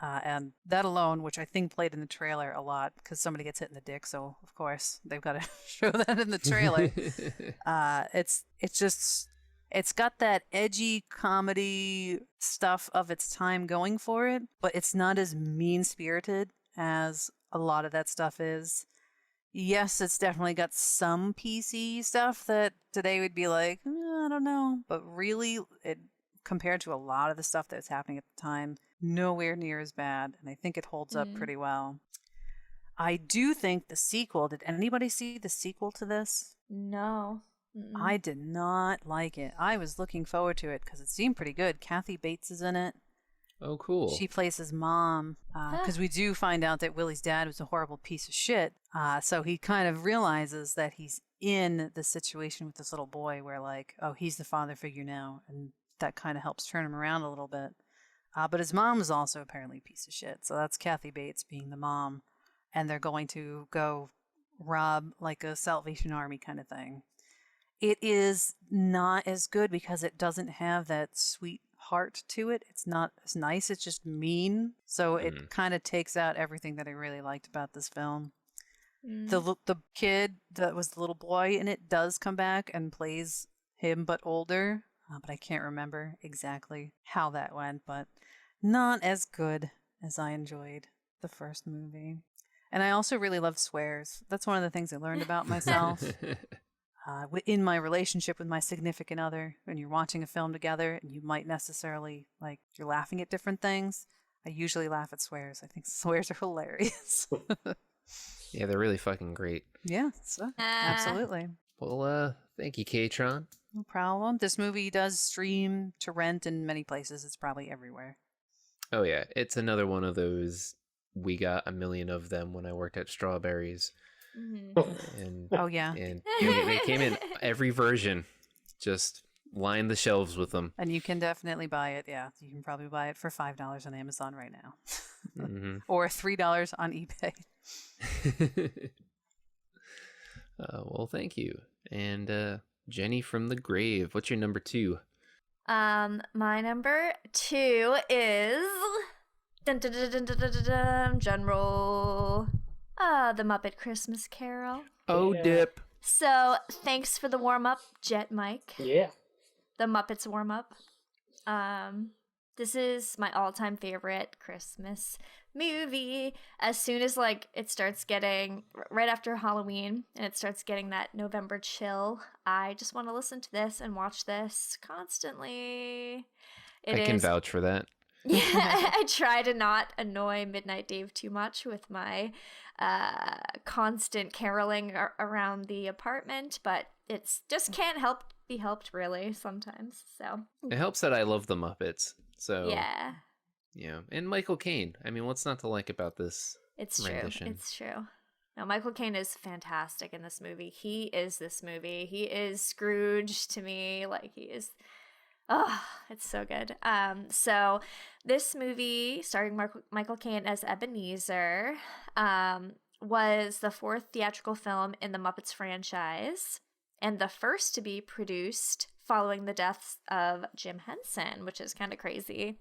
And that alone, which I think played in the trailer a lot, because somebody gets hit in the dick, so of course they've got to show that in the trailer. It's got that edgy comedy stuff of its time going for it, but it's not as mean-spirited as a lot of that stuff is. Yes, it's definitely got some PC stuff that today would be like, I don't know. But really, compared to a lot of the stuff that was happening at the time, nowhere near as bad. And I think it holds up pretty well. I do think the sequel, did anybody see the sequel to this? No. Mm-mm. I did not like it. I was looking forward to it because it seemed pretty good. Kathy Bates is in it. Oh, cool. She plays his mom, because we do find out that Willie's dad was a horrible piece of shit. So he kind of realizes that he's in the situation with this little boy where, like, oh, he's the father figure now. And that kind of helps turn him around a little bit. But his mom is also apparently a piece of shit. So that's Kathy Bates being the mom. And they're going to go rob, like, a Salvation Army kind of thing. It is not as good because it doesn't have that sweet heart to it. It's not as nice. It's just mean. So it kind of takes out everything that I really liked about this film. The kid that was the little boy in it does come back and plays him, but older. But I can't remember exactly how that went. But not as good as I enjoyed the first movie. And I also really love swears. That's one of the things I learned about myself. In my relationship with my significant other, when you're watching a film together and you might necessarily, like, you're laughing at different things, I usually laugh at swears. I think swears are hilarious. Yeah, they're really fucking great. Yeah, so, absolutely. Well, thank you, K-Tron. No problem. This movie does stream to rent in many places. It's probably everywhere. Oh, yeah. It's another one of those we got a million of them when I worked at Strawberries. And Oh yeah. and they came in every version. Just line the shelves with them. And you can definitely buy it. Yeah, you can probably buy it for $5 on Amazon right now, or $3 on eBay. Well, thank you. And Jenny from the grave, what's your number 2? My number 2 is General The Muppet Christmas Carol. Oh, Yeah. dip. So, thanks for the warm-up, Jet Mike. Yeah. The Muppets warm-up. This is my all-time favorite Christmas movie. As soon as it starts getting right after Halloween and it starts getting that November chill, I just want to listen to this and watch this constantly. I can vouch for that. Yeah, I try to not annoy Midnight Dave too much with my constant caroling around the apartment, but it's just can't be helped really sometimes. So it helps that I love the Muppets. So yeah. Yeah, and Michael Caine. I mean, what's not to like about this rendition? It's true. No, Michael Caine is fantastic in this movie. He is this movie. He is Scrooge to me. He is... Oh, it's so good. So this movie, starring Michael Caine as Ebenezer, was the 4th theatrical film in the Muppets franchise, and the first to be produced following the deaths of Jim Henson, which is kind of crazy.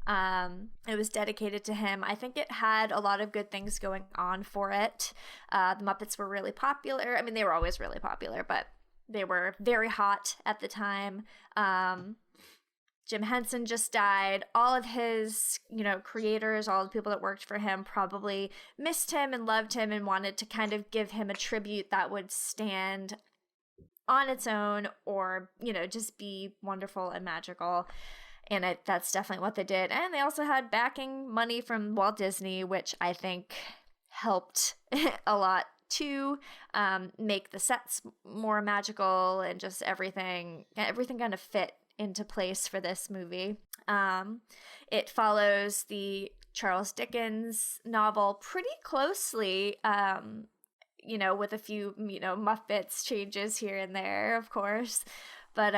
It was dedicated to him. I think it had a lot of good things going on for it. The Muppets were really popular. I mean, they were always really popular, but they were very hot at the time. Jim Henson just died. All of his, creators, all the people that worked for him probably missed him and loved him and wanted to kind of give him a tribute that would stand on its own or, just be wonderful and magical. And that's definitely what they did. And they also had backing money from Walt Disney, which I think helped a lot to make the sets more magical and just everything kind of fit into place for this movie. It follows the Charles Dickens novel pretty closely, with a few, Muppets changes here and there, of course. But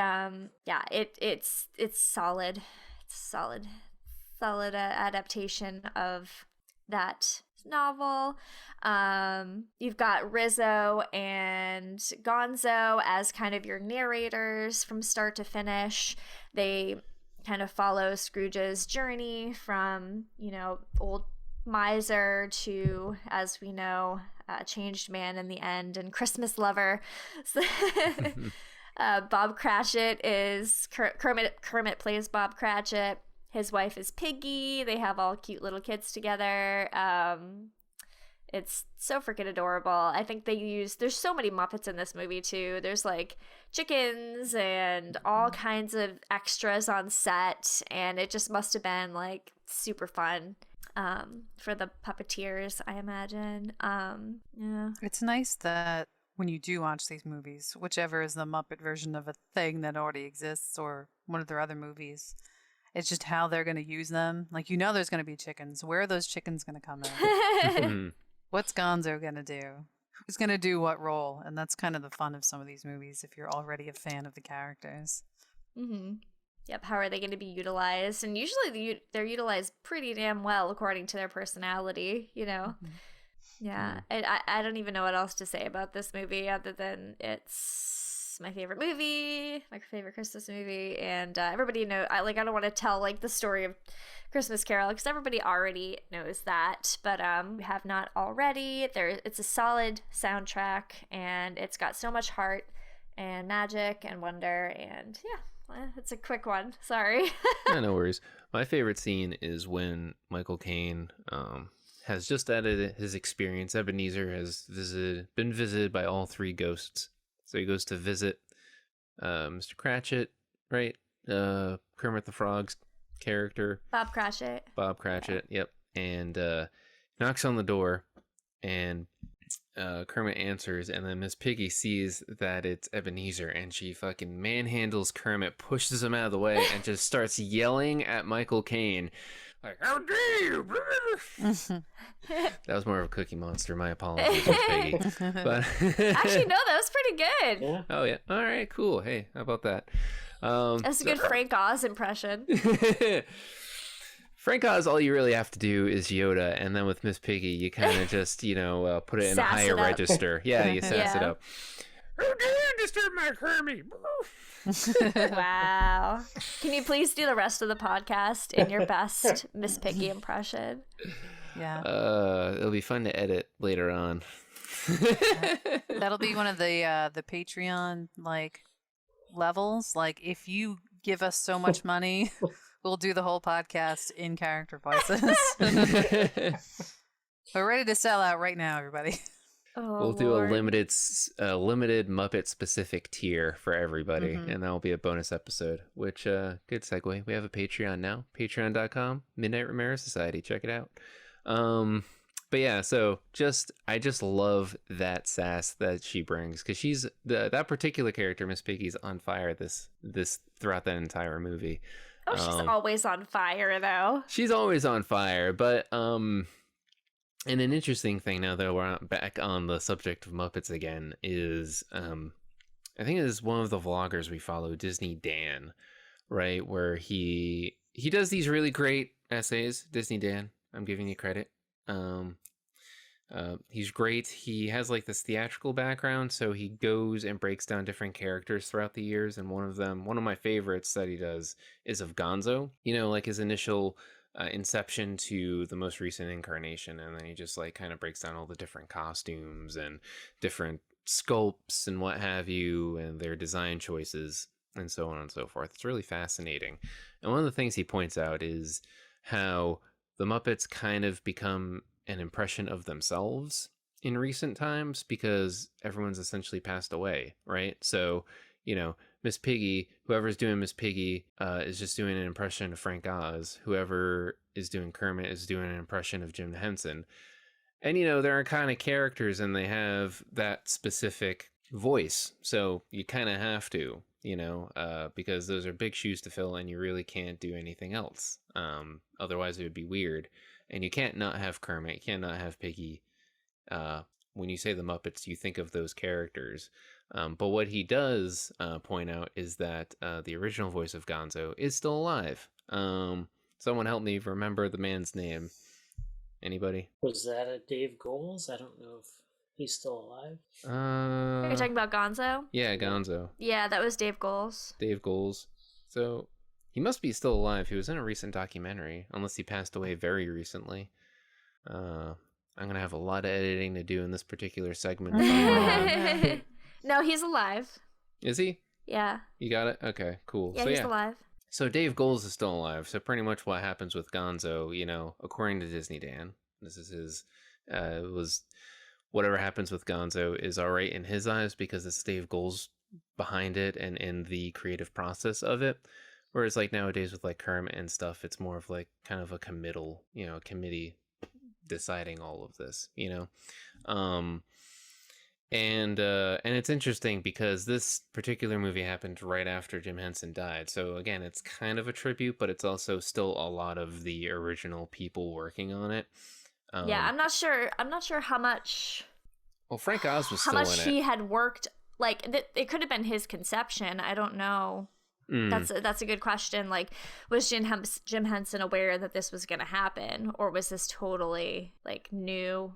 yeah, it's solid. It's a solid adaptation of that novel. You've got Rizzo and Gonzo as kind of your narrators from start to finish. They kind of follow Scrooge's journey from, old miser to, as we know, changed man in the end and Christmas lover. So Bob Cratchit is Kermit plays Bob Cratchit. His wife is Piggy. They have all cute little kids together. It's so freaking adorable. I think there's so many Muppets in this movie too. There's chickens and all kinds of extras on set, and it just must have been super fun for the puppeteers, I imagine. Yeah. It's nice that when you do watch these movies, whichever is the Muppet version of a thing that already exists or one of their other movies, it's just how they're going to use them. There's going to be chickens. Where are those chickens going to come in? What's Gonzo going to do? Who's going to do what role? And that's kind of the fun of some of these movies if you're already a fan of the characters. Mm-hmm. Yep, how are they going to be utilized? And usually they're utilized pretty damn well according to their personality, Mm-hmm. Yeah, I don't even know what else to say about this movie other than it's my favorite movie, my favorite Christmas movie, and everybody know. I don't want to tell the story of Christmas Carol because everybody already knows that, but we have not already. It's a solid soundtrack, and it's got so much heart and magic and wonder, and yeah, it's a quick one. Sorry. Yeah, no worries. My favorite scene is when Michael Caine has just added his experience. Ebenezer has been visited by all 3 ghosts. So he goes to visit Mr. Cratchit, right? Kermit the Frog's character. Bob Cratchit. Yep. And knocks on the door, and Kermit answers, and then Miss Piggy sees that it's Ebenezer, and she fucking manhandles Kermit, pushes him out of the way, and just starts yelling at Michael Caine, like, "How dare you!" That was more of a Cookie Monster. My apologies, Miss Piggy. But Actually, no, that was pretty good. Yeah. Oh yeah. All right. Cool. Hey, how about that? That's a good Frank Oz impression. Frank Oz, all you really have to do is Yoda, and then with Miss Piggy, you kind of just, put it in a Sass higher it up. register. Yeah, you sass it Yeah. up. How dare you disturb my Kermit? Wow. Can you please do the rest of the podcast in your best Miss Piggy impression? Yeah. It'll be fun to edit later on. That'll be one of the Patreon levels. Like, if you give us so much money, we'll do the whole podcast in character voices. We're ready to sell out right now, everybody. Oh, We'll do Lord. a limited Muppet specific tier for everybody, Mhm. and that'll be a bonus episode. Which good segue. We have a Patreon now. Patreon.com, Midnite Romero Society. Check it out. But yeah, so I just love that sass that she brings, because she's that particular character, Miss Piggy's on fire this throughout that entire movie. Oh, she's always on fire, though. She's always on fire, but and an interesting thing now that we're back on the subject of Muppets again is I think it is one of the vloggers we follow, Disney Dan, right, where he does these really great essays. Disney Dan, I'm giving you credit. He's great. He has like this theatrical background, so he goes and breaks down different characters throughout the years, and one of my favorites that he does is of Gonzo, like his initial inception to the most recent incarnation, and then he just like kind of breaks down all the different costumes and different sculpts and what have you, and their design choices and so on and so forth. It's really fascinating. And one of the things he points out is how the Muppets kind of become an impression of themselves in recent times, because everyone's essentially passed away, right? So, Miss Piggy, whoever's doing Miss Piggy is just doing an impression of Frank Oz. Whoever is doing Kermit is doing an impression of Jim Henson. And, there are kind of characters, and they have that specific voice. So you kind of have to, because those are big shoes to fill, and you really can't do anything else. Otherwise, it would be weird. And you can't not have Kermit. You can't not have Piggy. When you say the Muppets, you think of those characters. But what he does point out is that the original voice of Gonzo is still alive. Someone help me remember the man's name. Anybody? Was that a Dave Goles? I don't know if he's still alive. Are you talking about Gonzo? Yeah, Gonzo. Yeah, that was Dave Goles. Dave Goles. So he must be still alive. He was in a recent documentary, unless he passed away very recently. I'm going to have a lot of editing to do in this particular segment. If I'm wrong. No, he's alive. Is he? Yeah. You got it? Okay, cool. Yeah, So he's alive. So Dave Goles is still alive. So pretty much what happens with Gonzo, according to Disney Dan, this is his, was whatever happens with Gonzo is all right in his eyes, because it's Dave Goles behind it and in the creative process of it. Whereas like nowadays with like Kermit and stuff, it's more of like kind of a committal, committee deciding all of this, And it's interesting because this particular movie happened right after Jim Henson died. So again, it's kind of a tribute, but it's also still a lot of the original people working on it. Yeah, I'm not sure how much. Well, Frank Oz was how still much in he it. had worked. Like it could have been his conception. I don't know. That's a good question. Like, was Jim Henson aware that this was going to happen, or was this totally like new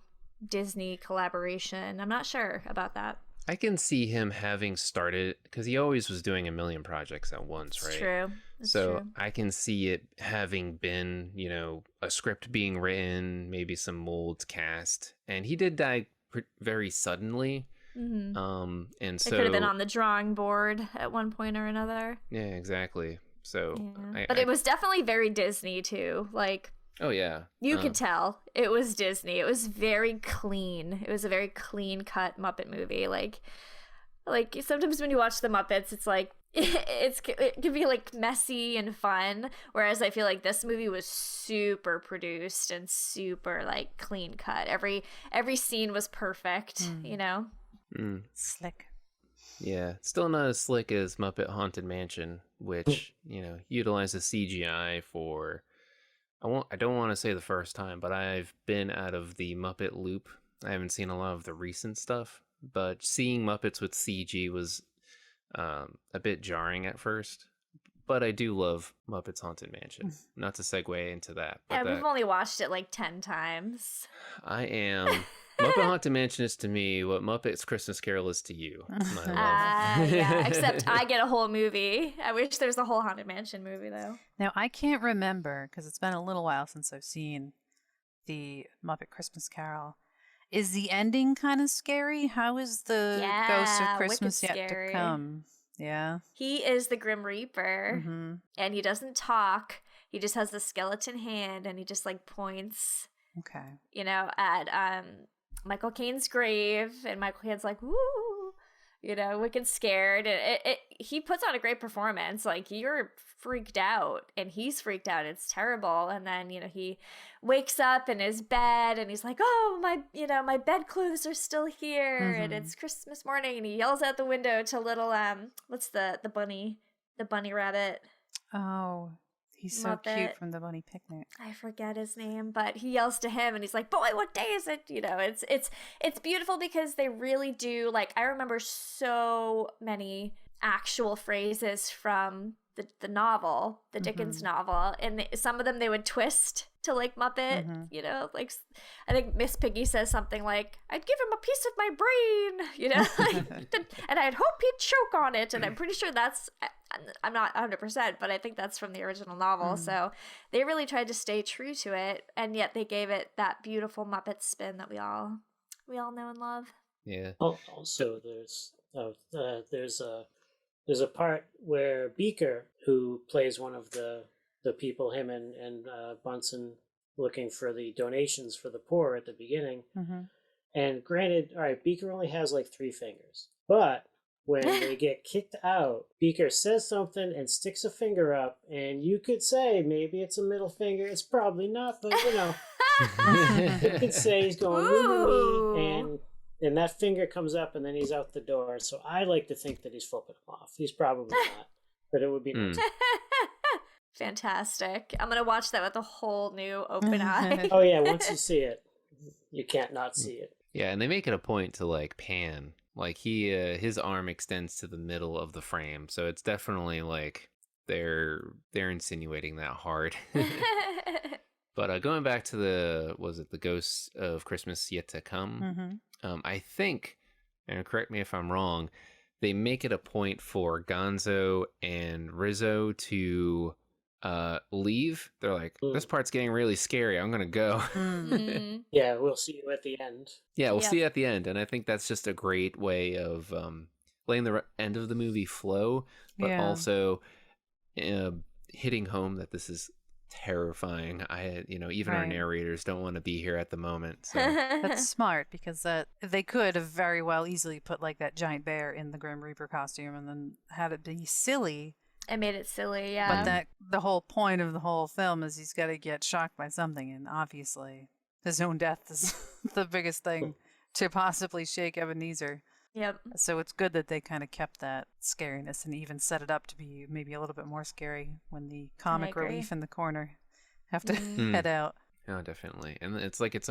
Disney collaboration? I'm not sure about that. I can see him having started, because he always was doing a million projects at once, right? It's true. It's so true. I can see it having been, a script being written, maybe some molds cast, and he did die very suddenly. Mm-hmm. And so it could have been on the drawing board at one point or another. Yeah, exactly. So, yeah. But it was definitely very Disney too. Like, oh yeah, you could tell it was Disney. It was very clean. It was a very clean cut Muppet movie. Like Like sometimes when you watch the Muppets, it's like it can be like messy and fun, whereas I feel like this movie was super produced and super like clean cut. Every scene was perfect, you know. Slick. Yeah, still not as slick as Muppet Haunted Mansion, which utilizes CGI for. I don't want to say the first time, but I've been out of the Muppet loop. I haven't seen a lot of the recent stuff, but seeing Muppets with CG was a bit jarring at first. But I do love Muppets Haunted Mansion. Not to segue into that. But Yeah, we've only watched it like 10 times. I am. Muppet Haunted Mansion is to me what Muppets Christmas Carol is to you. Yeah, except I get a whole movie. I wish there's a whole Haunted Mansion movie, though. Now, I can't remember, because it's been a little while since I've seen the Muppet Christmas Carol. Is the ending kind of scary? How is the Ghost of Christmas Yet to Come? Yeah. He is the Grim Reaper, and he doesn't talk. He just has the skeleton hand, and he just like points, at Michael Caine's grave, and Michael Caine's like, woo, wicked scared. And he puts on a great performance. Like, you're freaked out, and he's freaked out. It's terrible. And then, he wakes up in his bed, and he's like, oh, my bedclothes are still here, and it's Christmas morning, and he yells out the window to little, what's the bunny rabbit? Oh, he's so Muppet. cute from the Bunny Picnic. I forget his name, but he yells to him, and he's like, boy, what day is it? It's beautiful because they really do, like, I remember so many actual phrases from the novel, the Dickens novel, and some of them they would twist to like Muppet, like I think Miss Piggy says something like, I'd give him a piece of my brain, and I'd hope he'd choke on it, and I'm pretty sure that's, I'm not 100%, but I think that's from the original novel. So they really tried to stay true to it, and yet they gave it that beautiful Muppet spin that we all know and love. Yeah. Also, there's a part where Beaker, who plays one of the people, him and Bunsen, looking for the donations for the poor at the beginning. And granted, all right, Beaker only has like 3 fingers, but when they get kicked out, Beaker says something and sticks a finger up, and you could say maybe it's a middle finger. It's probably not, but you could say he's going woo, and that finger comes up, and then he's out the door. So I like to think that he's flipping him off. He's probably not, but it would be nice. Fantastic. I'm going to watch that with a whole new open eye. Oh, yeah. Once you see it, you can't not see it. Yeah, and they make it a point to, like, pan. Like, his arm extends to the middle of the frame. So it's definitely, like, they're insinuating that hard. But going back to the Ghosts of Christmas Yet to Come? I think, and correct me if I'm wrong, they make it a point for Gonzo and Rizzo to leave. They're like, this part's getting really scary. I'm going to go. Yeah, we'll see you at the end. Yeah, we'll see you at the end. And I think that's just a great way of letting the end of the movie flow, but also hitting home that this is terrifying. Even our narrators don't want to be here at the moment. So. That's smart, because they could have very well easily put like that giant bear in the Grim Reaper costume and then had it be silly. I made it silly, yeah. But the whole point of the whole film is he's got to get shocked by something, and obviously his own death is the biggest thing to possibly shake Ebenezer. Yep. So it's good that they kind of kept that scariness and even set it up to be maybe a little bit more scary when the comic relief in the corner have to head out. Oh, definitely. And it's like it's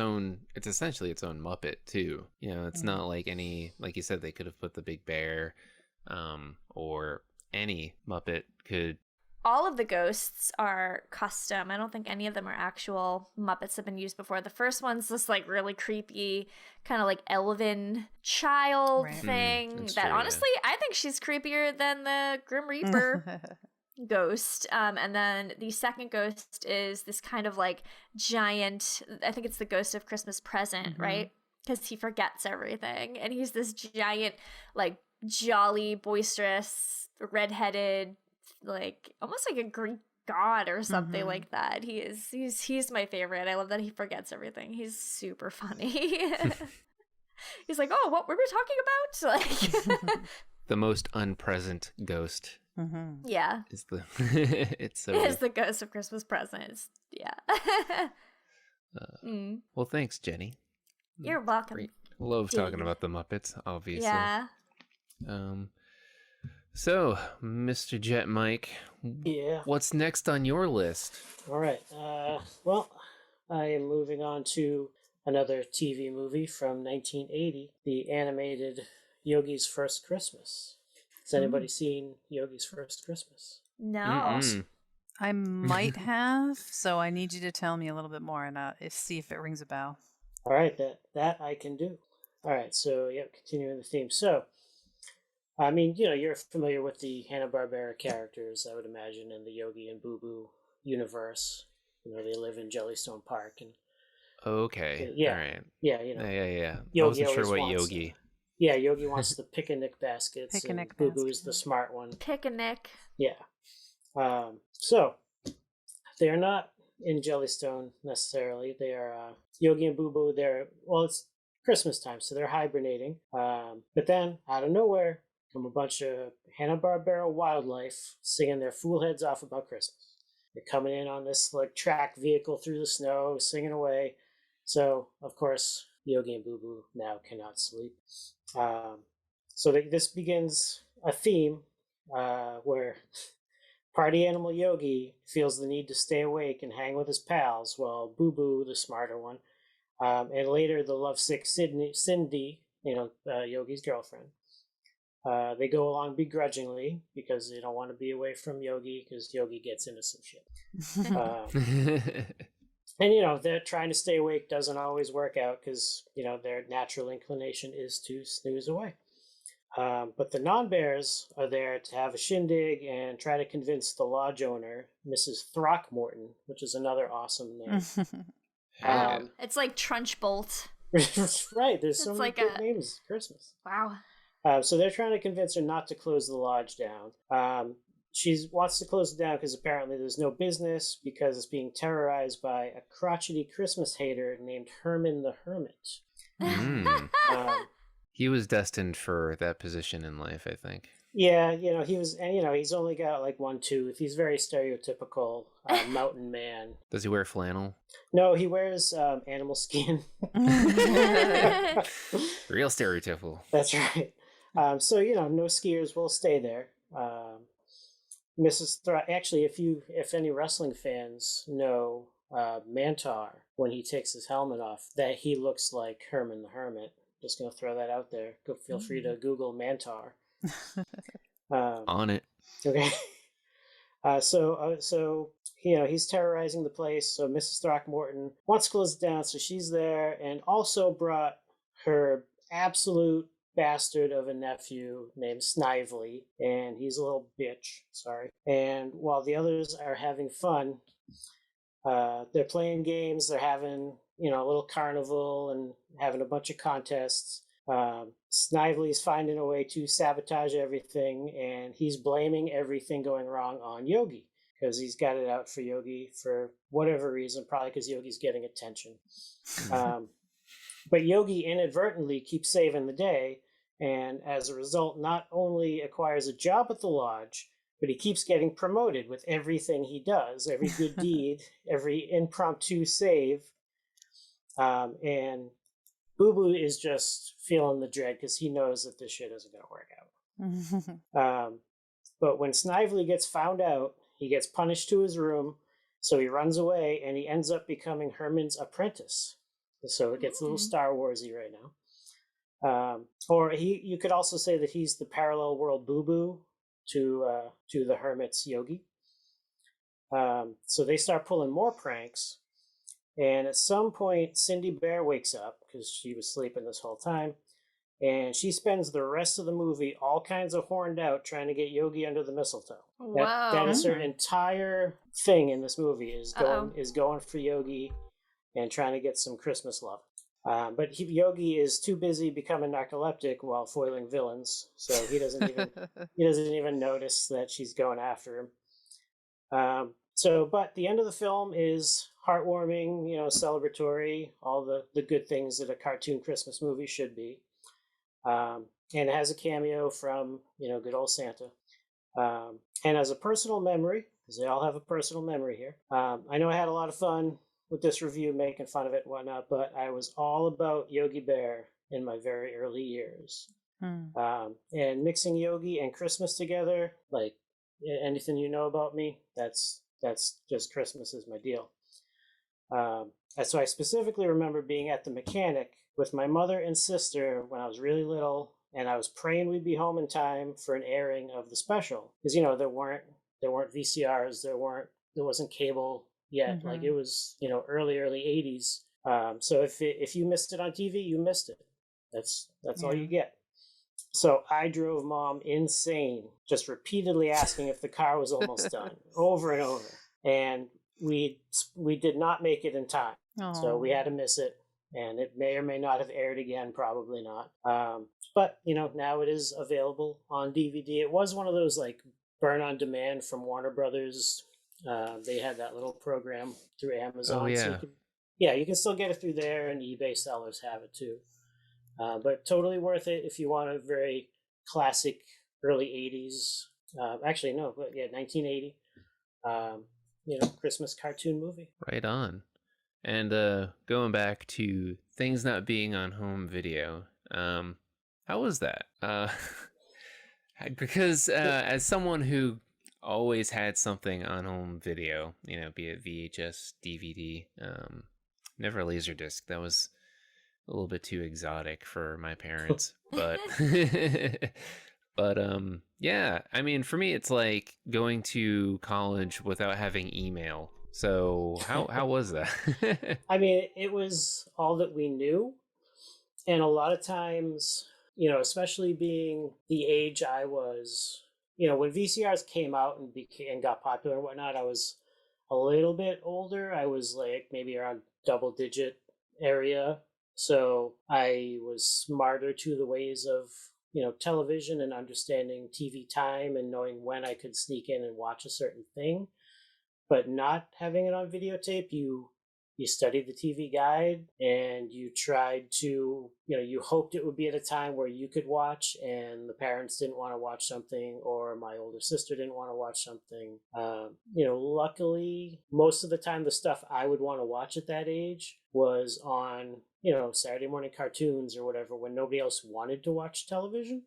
essentially its own Muppet too. It's not like like you said, they could have put the big bear, or any Muppet could. All of the ghosts are custom. I don't think any of them are actual Muppets that have been used before. The first one's this like really creepy kind of like elven child thing that honestly I think she's creepier than the Grim Reaper ghost. And then the second ghost is this kind of like giant, I think it's the Ghost of Christmas Present, right? Because he forgets everything. And he's this giant, like jolly, boisterous, redheaded, like almost like a Greek god or something like that. He's my favorite. I love that he forgets everything. He's super funny. He's like, oh, what were we talking about? Like, The most unpresent ghost yeah, is the. It's so. it's the ghost of Christmas presents. Yeah. Well, thanks, Jenny. You're welcome. Great. Love talking Dave. about the Muppets, obviously. Yeah. So, Mr. Jet Mike, Yeah. what's next on your list? All right. Well, I am moving on to another TV movie from 1980, the animated Yogi's First Christmas. Has anybody seen Yogi's First Christmas? No. Mm-mm. I might have, so I need you to tell me a little bit more and see if it rings a bell. All right, that I can do. All right, so yeah, continuing the theme. So, I mean, you're familiar with the Hanna-Barbera characters, I would imagine, in the Yogi and Boo Boo universe. They live in Jellystone Park, and Okay. yeah, All right. yeah, Yeah. I Yogi wasn't sure always what wants- Yogi. Yeah, Yogi wants the picnic baskets, Picnic and Boo Boo basket. is the smart one. Picnic. Yeah. So they're not in Jellystone necessarily. They are Yogi and Boo Boo. It's Christmas time, so they're hibernating. But then out of nowhere come a bunch of Hanna-Barbera wildlife singing their fool heads off about Christmas. They're coming in on this like track vehicle through the snow, singing away. So of course Yogi and Boo Boo now cannot sleep. So this begins a theme where party animal Yogi feels the need to stay awake and hang with his pals, while Boo Boo, the smarter one, and later the lovesick Cindy, Yogi's girlfriend, they go along begrudgingly because they don't want to be away from Yogi because Yogi gets into some shit. And they're trying to stay awake doesn't always work out because their natural inclination is to snooze away. But the non-bears are there to have a shindig and try to convince the lodge owner, Mrs. Throckmorton, which is another awesome name. It's like Trunchbolt. Right, there's so It's many like good names. Christmas. Wow. So they're trying to convince her not to close the lodge down. She wants to close it down because apparently there's no business because it's being terrorized by a crotchety Christmas hater named Herman the Hermit. He was destined for that position in life, I think. Yeah, he was, and he's only got like one tooth. He's very stereotypical mountain man. Does he wear flannel? No, he wears animal skin. Real stereotypical. That's right. So no skiers will stay there. Actually, if any wrestling fans know Mantar, when he takes his helmet off, that he looks like Herman the Hermit. Just gonna throw that out there. Feel free to Google Mantar. On it. Okay. So he's terrorizing the place. So Mrs. Throckmorton wants to close it down, so she's there, and also brought her absolute bastard of a nephew named Snively, and he's a little bitch. Sorry. And while the others are having fun, they're playing games. They're having a little carnival and having a bunch of contests. Snively's finding a way to sabotage everything, and he's blaming everything going wrong on Yogi because he's got it out for Yogi for whatever reason, probably because Yogi's getting attention. But Yogi inadvertently keeps saving the day, and as a result, not only acquires a job at the lodge, but he keeps getting promoted with everything he does, every good deed, every impromptu save. And Boo Boo is just feeling the dread because he knows that this shit isn't going to work out. But when Snively gets found out, he gets punished to his room, so he runs away and he ends up becoming Herman's apprentice. So it gets a little Star Warsy right now. Or you could also say that he's the parallel world Boo Boo to the Hermit's Yogi. So they start pulling more pranks. And at some point, Cindy Bear wakes up because she was sleeping this whole time. And she spends the rest of the movie all kinds of horned out trying to get Yogi under the mistletoe. Wow. That is her entire thing in this movie is going for Yogi and trying to get some Christmas love. But Yogi is too busy becoming narcoleptic while foiling villains, so he doesn't even notice that she's going after him. But the end of the film is heartwarming, celebratory, all the good things that a cartoon Christmas movie should be. And it has a cameo from, good old Santa. And as a personal memory, because they all have a personal memory here, I know I had a lot of fun with this review, making fun of it and whatnot, but I was all about Yogi Bear in my very early years. And mixing Yogi and Christmas together, like anything you know about me, that's just Christmas is my deal. So I specifically remember being at the mechanic with my mother and sister when I was really little, and I was praying we'd be home in time for an airing of the special, because there weren't VCRs, there wasn't cable yet. Like it was early 80s. So if you missed it on TV, you missed it. That's all you get. So I drove Mom insane, just repeatedly asking if the car was almost done, over and over. And we did not make it in time. So we had to miss it. And it may or may not have aired again, probably not. But, now it is available on DVD. It was one of those, like, burn on demand from Warner Brothers. They had that little program through Amazon. Oh, yeah. So you can still get it through there, and eBay sellers have it too. But totally worth it if you want a very classic early 80s. Actually, no, but yeah, 1980. Christmas cartoon movie. Right on. And going back to things not being on home video, how was that? Because as someone who always had something on home video, be it VHS, DVD, never Laserdisc. That was a little bit too exotic for my parents, but yeah, I mean, for me it's like going to college without having email. So how was that? I mean, it was all that we knew, and a lot of times, especially being the age I was, when VCRs came out and got popular and whatnot, I was a little bit older. I was like maybe around double digit area. So I was smarter to the ways of, television and understanding TV time and knowing when I could sneak in and watch a certain thing. But not having it on videotape, you studied the TV guide and you tried to, you hoped it would be at a time where you could watch and the parents didn't want to watch something, or my older sister didn't want to watch something. Luckily, most of the time the stuff I would want to watch at that age was on, Saturday morning cartoons or whatever, when nobody else wanted to watch television.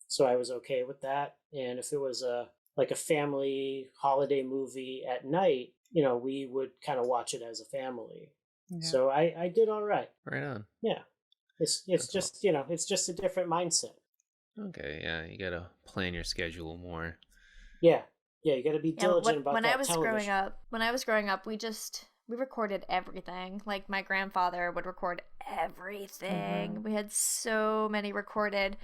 So I was okay with that. And if it was a family holiday movie at night, we would kind of watch it as a family. Yeah. So I did all right. Right on. Yeah. It's just, it's just a different mindset. Okay. Yeah. You got to plan your schedule more. Yeah. Yeah. You got to be diligent about when that I was television. When I was growing up, we recorded everything. Like my grandfather would record everything. We had so many recorded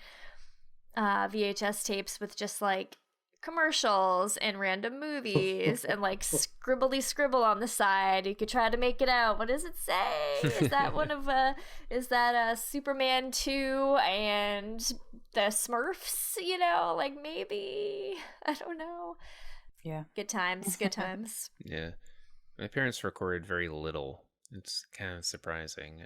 VHS tapes with just like commercials and random movies and like scribble on the side. You could try to make it out. What does it say? Is that is that Superman 2 and the Smurfs, like maybe, I don't know. Yeah. Good times. Yeah. My parents recorded very little. It's kind of surprising.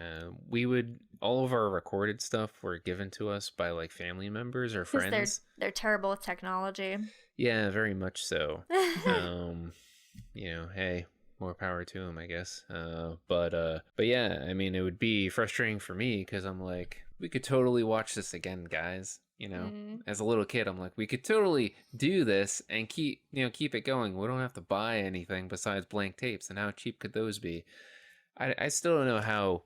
All of our recorded stuff were given to us by like family members or friends. They're terrible with technology. Yeah, very much so. Hey, more power to them, I guess. But yeah, I mean, it would be frustrating for me because I'm like, we could totally watch this again, guys. As a little kid, I'm like, we could totally do this and keep it going. We don't have to buy anything besides blank tapes. And how cheap could those be? I still don't know how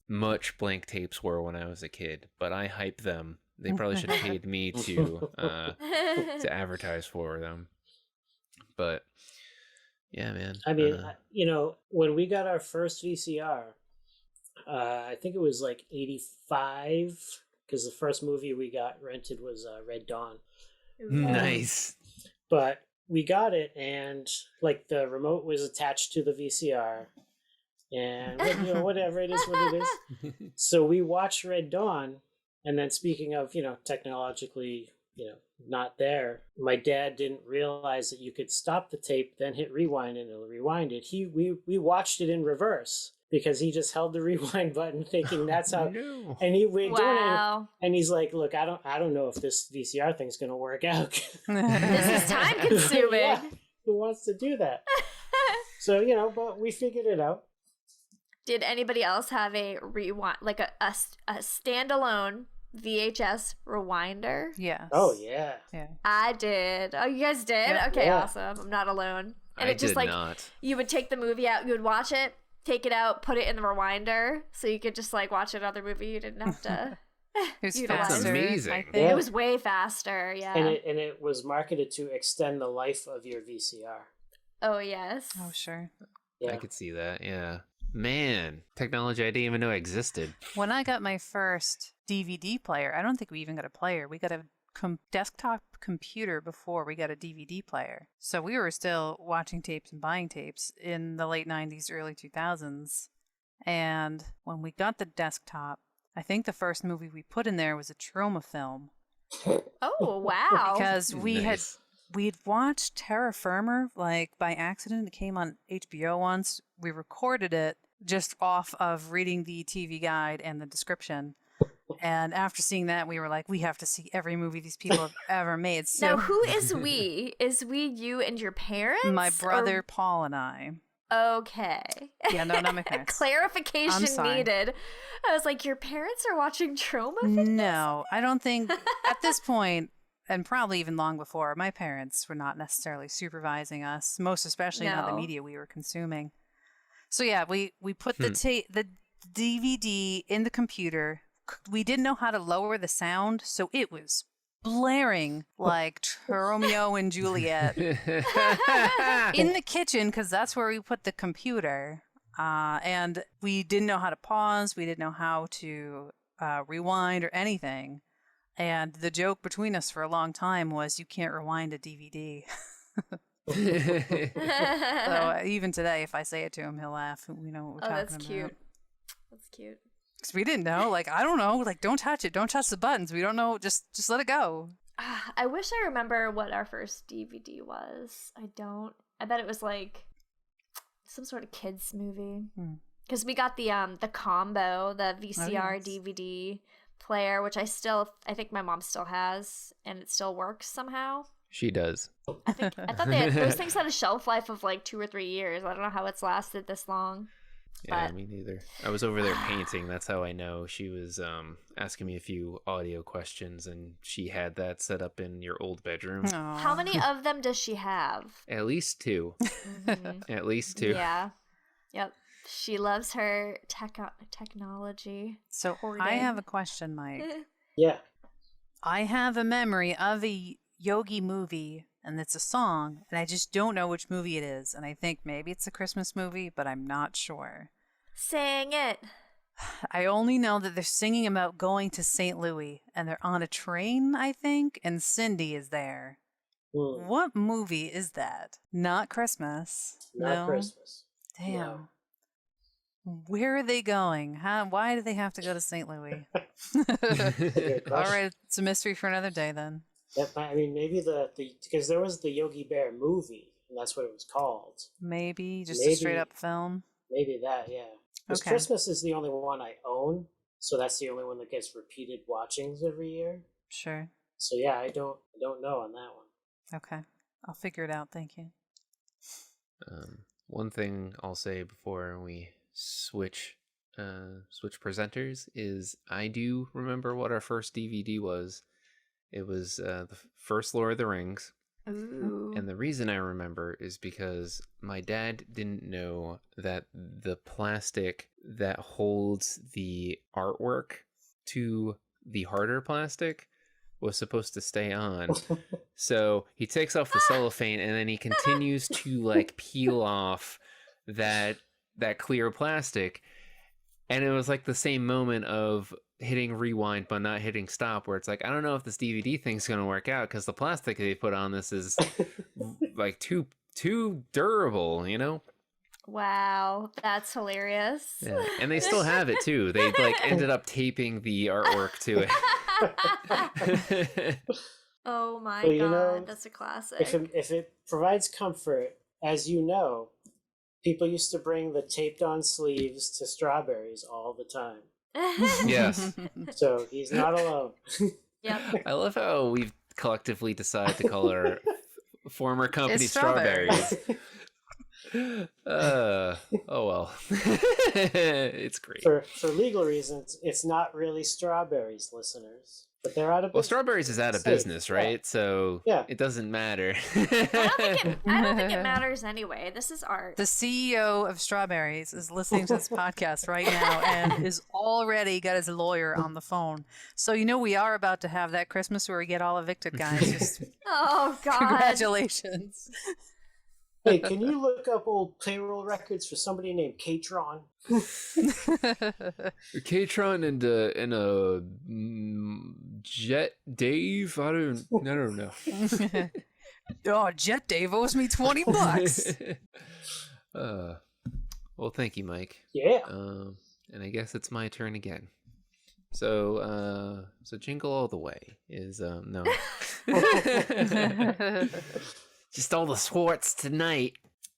much blank tapes were when I was a kid, but I hype them. They probably should have paid me to advertise for them. But yeah, man. I mean, when we got our first VCR, I think it was like 85, because the first movie we got rented was Red Dawn. Nice. But we got it, and like the remote was attached to the VCR, and whatever it is, what it is. So we watched Red Dawn, and then speaking of technologically not there. My dad didn't realize that you could stop the tape, then hit rewind, and it'll rewind it. We watched it in reverse because he just held the rewind button, thinking that's how. No. And we're doing Wow. it, and he's like, "Look, I don't know if this VCR thing's going to work out. This is time consuming. Yeah, who wants to do that?" So but we figured it out. Did anybody else have a rewind, like a standalone VHS rewinder? Yes. Oh yeah. Yeah. I did. Oh, you guys did? Yeah. Okay, Yeah. awesome. I'm not alone. And I it just did like not. you would take the movie out, you would watch it, take it out, put it in the rewinder, so you could just like watch another movie. You didn't have to. It was Utilize. faster, amazing. I think. Yeah. It was way faster. Yeah. And it was marketed to extend the life of your VCR. Oh yes. Oh, sure. Yeah. I could see that. Yeah. Man, technology I didn't even know existed. When I got my first DVD player, I don't think we even got a player. We got a desktop computer before we got a DVD player. So we were still watching tapes and buying tapes in the late 90s, early 2000s. And when we got the desktop, I think the first movie we put in there was a trauma film. Oh wow. Because Nice. we'd watched Terra Firma, like, by accident. It came on HBO once. We recorded it just off of reading the TV guide and the description. And after seeing that, we were like, we have to see every movie these people have ever made. So Now who is we? Is we you and your parents? my or- brother Paul and I. Okay. Yeah, no, not my parents. I'm Clarification sorry. needed. I was like, your parents are watching Trauma Fitness? No, I don't think at this point, and probably even long before, my parents were not necessarily supervising us, most especially not the No. media we were consuming. So yeah, we put the DVD in the computer. We didn't know how to lower the sound, so it was blaring like Romeo and Juliet in the kitchen, because that's where we put the computer. And we didn't know how to pause. We didn't know how to rewind or anything. And the joke between us for a long time was, you can't rewind a DVD. So even today, if I say it to him, he'll laugh. We know what we're Oh, talking that's about. cute. That's cute. Because we didn't know. Like, I don't know. Like, don't touch it. Don't touch the buttons. We don't know. Just let it go. I wish I remember what our first DVD was. I don't. I bet it was like some sort of kids movie. Because we got the combo, the VCR yes. DVD player, which I think my mom still has, and it still works somehow. She does. I thought those things had a shelf life of like 2 or 3 years. I don't know how it's lasted this long. Yeah, But- me neither. I was over there painting. That's how I know. She was asking me a few audio questions, and she had that set up in your old bedroom. Aw. How many of them does she have? At least 2. Mhm. At least 2. Yeah. Yep. She loves her technology. So I Hoarding. have a question, Mike. Yeah. I have a memory of a Yogi movie, and it's a song, and I just don't know which movie it is. And I think maybe it's a Christmas movie, but I'm not sure. Sing it. I only know that they're singing about going to St. Louis, and they're on a train, I think, and Cindy is there. Hmm. What movie is that? Not Christmas. Not No. Christmas. Damn. No. Where are they going? Why do they have to go to St. Louis? Good All question. right, it's a mystery for another day then. I mean, maybe the because there was the Yogi Bear movie, and that's what it was called. Maybe just a Maybe. straight up film. Maybe that, yeah. Because Okay. Christmas is the only one I own, so that's the only one that gets repeated watchings every year. Sure. So yeah, I don't know on that one. Okay. I'll figure it out. Thank you. One thing I'll say before we switch presenters is I do remember what our first DVD was. It was the first Lord of the Rings. Ooh. And the reason I remember is because my dad didn't know that the plastic that holds the artwork to the harder plastic was supposed to stay on. So he takes off the cellophane and then he continues to like peel off that clear plastic. And it was like the same moment of hitting rewind but not hitting stop, where it's like, I don't know if this DVD thing's gonna work out because the plastic they put on this is like too durable, you know? Wow, that's hilarious. Yeah. And they still have it too. They like ended up taping the artwork to it. Oh my Well, god, that's a classic. if it provides comfort, as you know, people used to bring the taped-on sleeves to Strawberries all the time. Yes. So he's not alone. Yep. I love how we've collectively decided to call our former company It's Strawberries. Oh well. It's great. For legal reasons, it's not really Strawberries, listeners. But they're out of business. Well, Strawberries is out of business, right? Yeah. So Yeah. it doesn't matter. I don't think it matters anyway. This is art. The CEO of Strawberries is listening to this podcast right now and is already got his lawyer on the phone. So we are about to have that Christmas where we get all evicted, guys. Just Oh god. congratulations. Hey, can you look up old payroll records for somebody named K-Tron? K-Tron and a Jet Dave. I don't know. Oh, Jet Dave owes me $20. Well, thank you, Mike. Yeah. And I guess it's my turn again. So Jingle All the Way is no. Just all the Swartz tonight.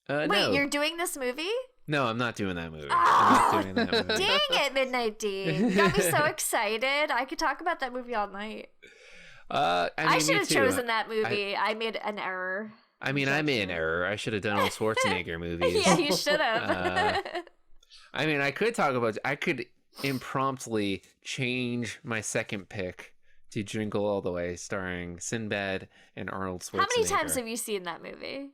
Wait, no. you're doing this movie? No, I'm not doing that movie. Oh, I'm not doing that movie. Dang it, Midnight D. You got me so excited. I could talk about that movie all night. I should have chosen that movie. I made an error. I mean, I made an error. I should have done all Schwarzenegger movies. Yeah, you should have. I mean, I could impromptu change my second pick to Jingle All the Way, starring Sinbad and Arnold Schwarzenegger. How many times have you seen that movie?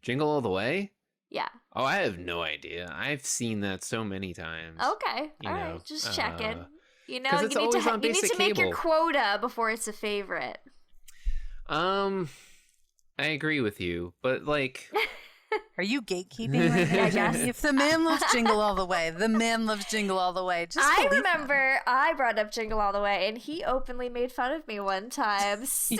Jingle All the Way? Yeah. Oh, I have no idea. I've seen that so many times. Okay. You All know, right. Just checking. You 'cause it's always on you need basic to make your cable. quota before it's a favorite. I agree with you, but like... Are you gatekeeping right now? I guess. If the man loves Jingle All the Way, the man loves Jingle All the Way. Just I believe him. remember I brought up Jingle All the Way, and he openly made fun of me one time. So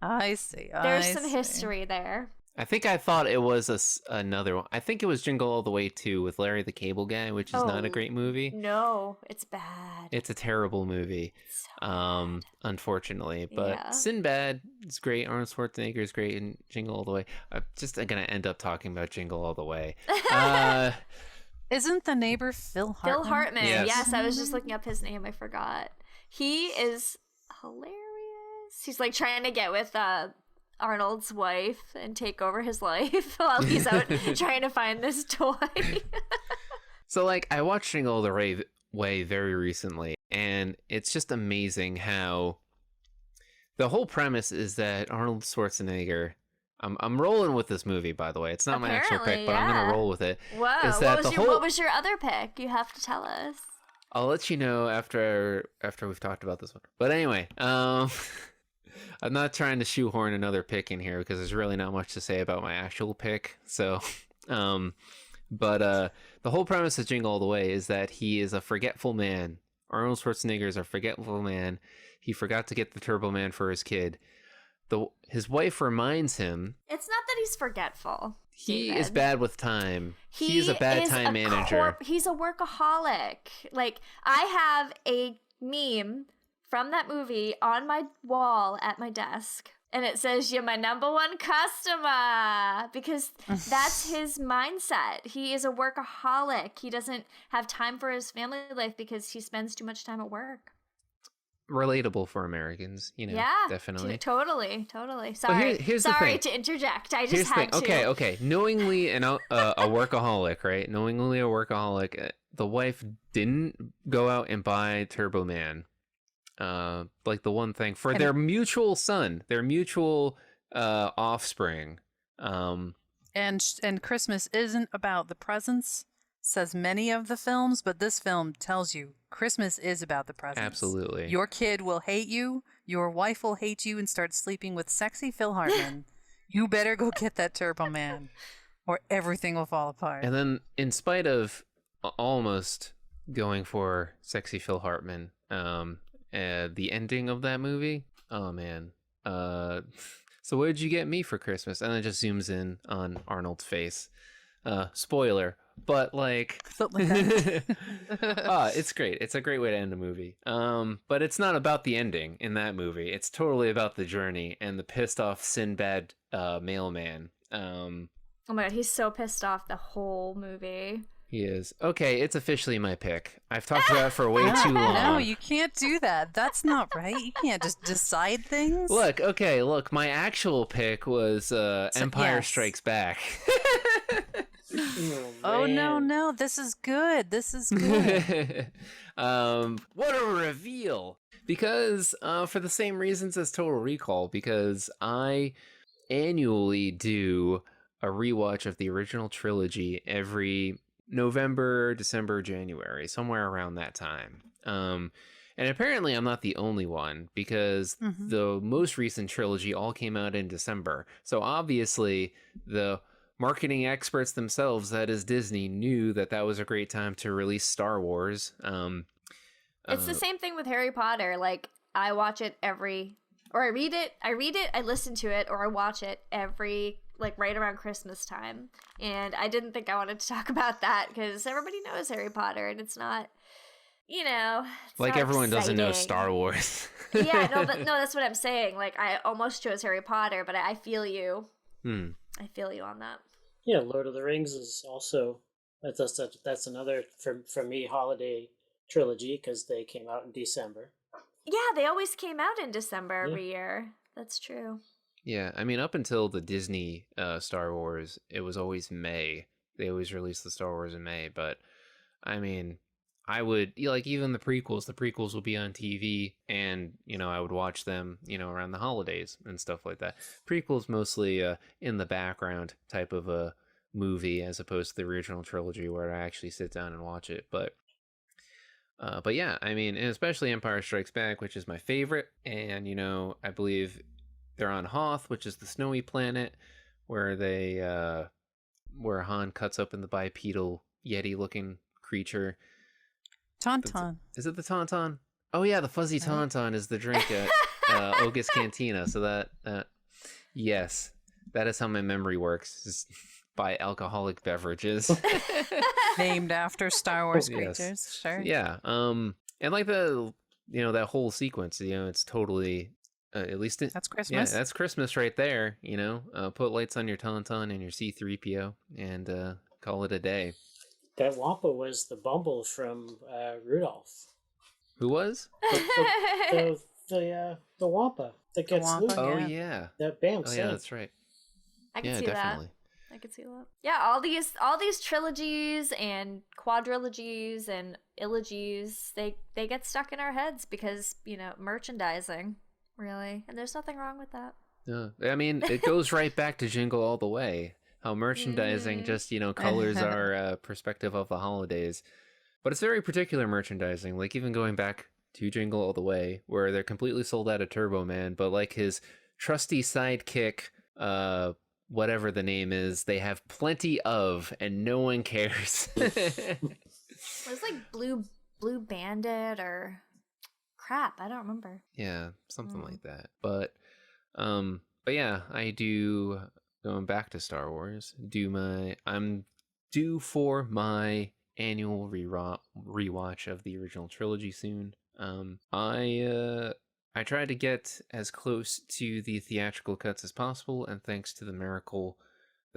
I see. there's some history there. I think I thought it was another one. I think it was Jingle All the Way 2 with Larry the Cable Guy, which is not a great movie. No, it's bad. It's a terrible movie, So unfortunately. But Yeah. Sinbad is great. Arnold Schwarzenegger is great in Jingle All the Way. I'm just going to end up talking about Jingle All the Way. Isn't the neighbor Phil Hartman? Phil Hartman. Yes. Yes, I was just looking up his name. I forgot. He is hilarious. He's like trying to get with Arnold's wife and take over his life while he's out trying to find this toy. So, like, I watched Jingle All the Way very recently, and it's just amazing how the whole premise is that Arnold Schwarzenegger. I'm rolling with this movie, by the way. It's not my actual pick, but I'm yeah. gonna roll with it. Whoa! Is that What was your other pick? You have to tell us. I'll let you know after we've talked about this one. But anyway, I'm not trying to shoehorn another pick in here because there's really not much to say about my actual pick. So, but the whole premise of Jingle All the Way is that he is a forgetful man. Arnold Schwarzenegger is a forgetful man. He forgot to get the Turbo Man for his kid. His wife reminds him. It's not that he's forgetful. He David. is bad with time. He is a bad time manager. He's a workaholic. Like, I have a meme from that movie on my wall at my desk. And it says, "You're my number one customer," because that's his mindset. He is a workaholic. He doesn't have time for his family life because he spends too much time at work. Relatable for Americans, Yeah, definitely. Totally. But Sorry, here's the sorry thing. to interject. I Here's just the had thing. to. Okay. Knowingly a workaholic, right? Knowingly a workaholic. The wife didn't go out and buy Turbo Man. Like the one thing for their mutual son, their mutual offspring. And Christmas isn't about the presents, says many of the films, but this film tells you Christmas is about the presents. Absolutely. Your kid will hate you, your wife will hate you and start sleeping with sexy Phil Hartman. You better go get that Turbo Man or everything will fall apart. And then, in spite of almost going for sexy Phil Hartman, the ending of that movie, oh man. So what did you get me for Christmas? And it just zooms in on Arnold's face. Spoiler, but like, Something like it's great. It's a great way to end a movie. But it's not about the ending in that movie. It's totally about the journey and the pissed off Sinbad mailman. Oh my god, he's so pissed off the whole movie. He is. Okay, it's officially my pick. I've talked about it for way too long. No, you can't do that. That's not right. You can't just decide things. Look, my actual pick was Empire yes. Strikes Back. Oh, no. This is good. What a reveal! Because for the same reasons as Total Recall, because I annually do a rewatch of the original trilogy every November, December, January, somewhere around that time. And apparently I'm not the only one, because the most recent trilogy all came out in December. So obviously the marketing experts themselves, that is Disney, knew that that was a great time to release Star Wars. It's the same thing with Harry Potter. Like, I watch it I read it, I listen to it, or I watch it every, like, right around Christmas time. And I didn't think I wanted to talk about that because everybody knows Harry Potter, and it's not, it's like, not everyone doesn't know exciting. Star Wars. Yeah, no, that's what I'm saying. Like, I almost chose Harry Potter, but I feel you. I feel you on that. Yeah, Lord of the Rings is also that's another for me holiday trilogy because they came out in December. Yeah, they always came out in December every year. That's true. Yeah, I mean, up until the Disney Star Wars, it was always May. They always released the Star Wars in May, but I mean, I would, like, even the prequels will be on TV, and, I would watch them, around the holidays and stuff like that. Prequels mostly in the background type of a movie, as opposed to the original trilogy where I actually sit down and watch it. But yeah, I mean, and especially Empire Strikes Back, which is my favorite, and, I believe they're on Hoth, which is the snowy planet, where where Han cuts open the bipedal Yeti-looking creature. Tauntaun. Is it the Tauntaun? Oh yeah, the fuzzy Tauntaun is the drink at Ogus Cantina. So that yes, that is how my memory works. Is by alcoholic beverages Named after Star Wars Yes. creatures. Sure. Yeah. And like the that whole sequence, it's totally at least That's Christmas. Yeah, that's Christmas right there. Put lights on your Tauntaun and your C-3PO and call it a day. That Wampa was the Bumble from Rudolph. Who was? The Wampa that gets Wampa, Luke. Oh yeah. yeah. That Bam Oh sang. yeah, that's right. I can Yeah, see definitely. that. I can see that. Yeah, all these trilogies and quadrilogies and illogies, they get stuck in our heads because, merchandising, really. And there's nothing wrong with that. Yeah. I mean, it goes right back to Jingle All the Way. How merchandising just, colors our perspective of the holidays. But it's very particular merchandising, like even going back to Jingle All the Way, where they're completely sold out of Turbo Man, but like his trusty sidekick, whatever the name is, they have plenty of, and no one cares. It was like Blue Bandit or crap, I don't remember. Yeah, something like that. But yeah, I do, going back to Star Wars, I'm due for my annual rewatch of the original trilogy soon. I tried to get as close to the theatrical cuts as possible, and thanks to the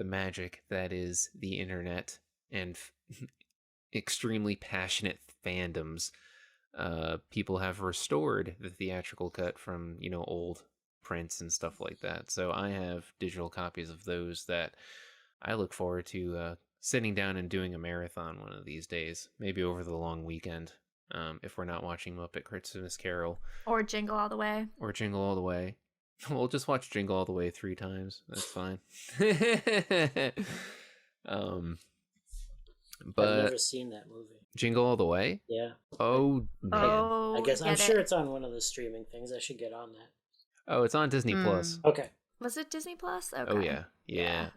magic that is the internet and extremely passionate fandoms, people have restored the theatrical cut from, old prints and stuff like that. So I have digital copies of those that I look forward to sitting down and doing a marathon one of these days, maybe over the long weekend, if we're not watching Muppet Christmas Carol. Or Jingle All the Way. Or Jingle All the Way. We'll just watch Jingle All the Way 3 times. That's fine. But I've never seen that movie. Jingle All the Way? Yeah. Oh, man. Oh, I guess I'm get sure it. it's on one of the streaming things. I should get on that. Oh, it's on Disney Plus. Okay. Was it Disney Plus? Okay. Oh, yeah. Yeah.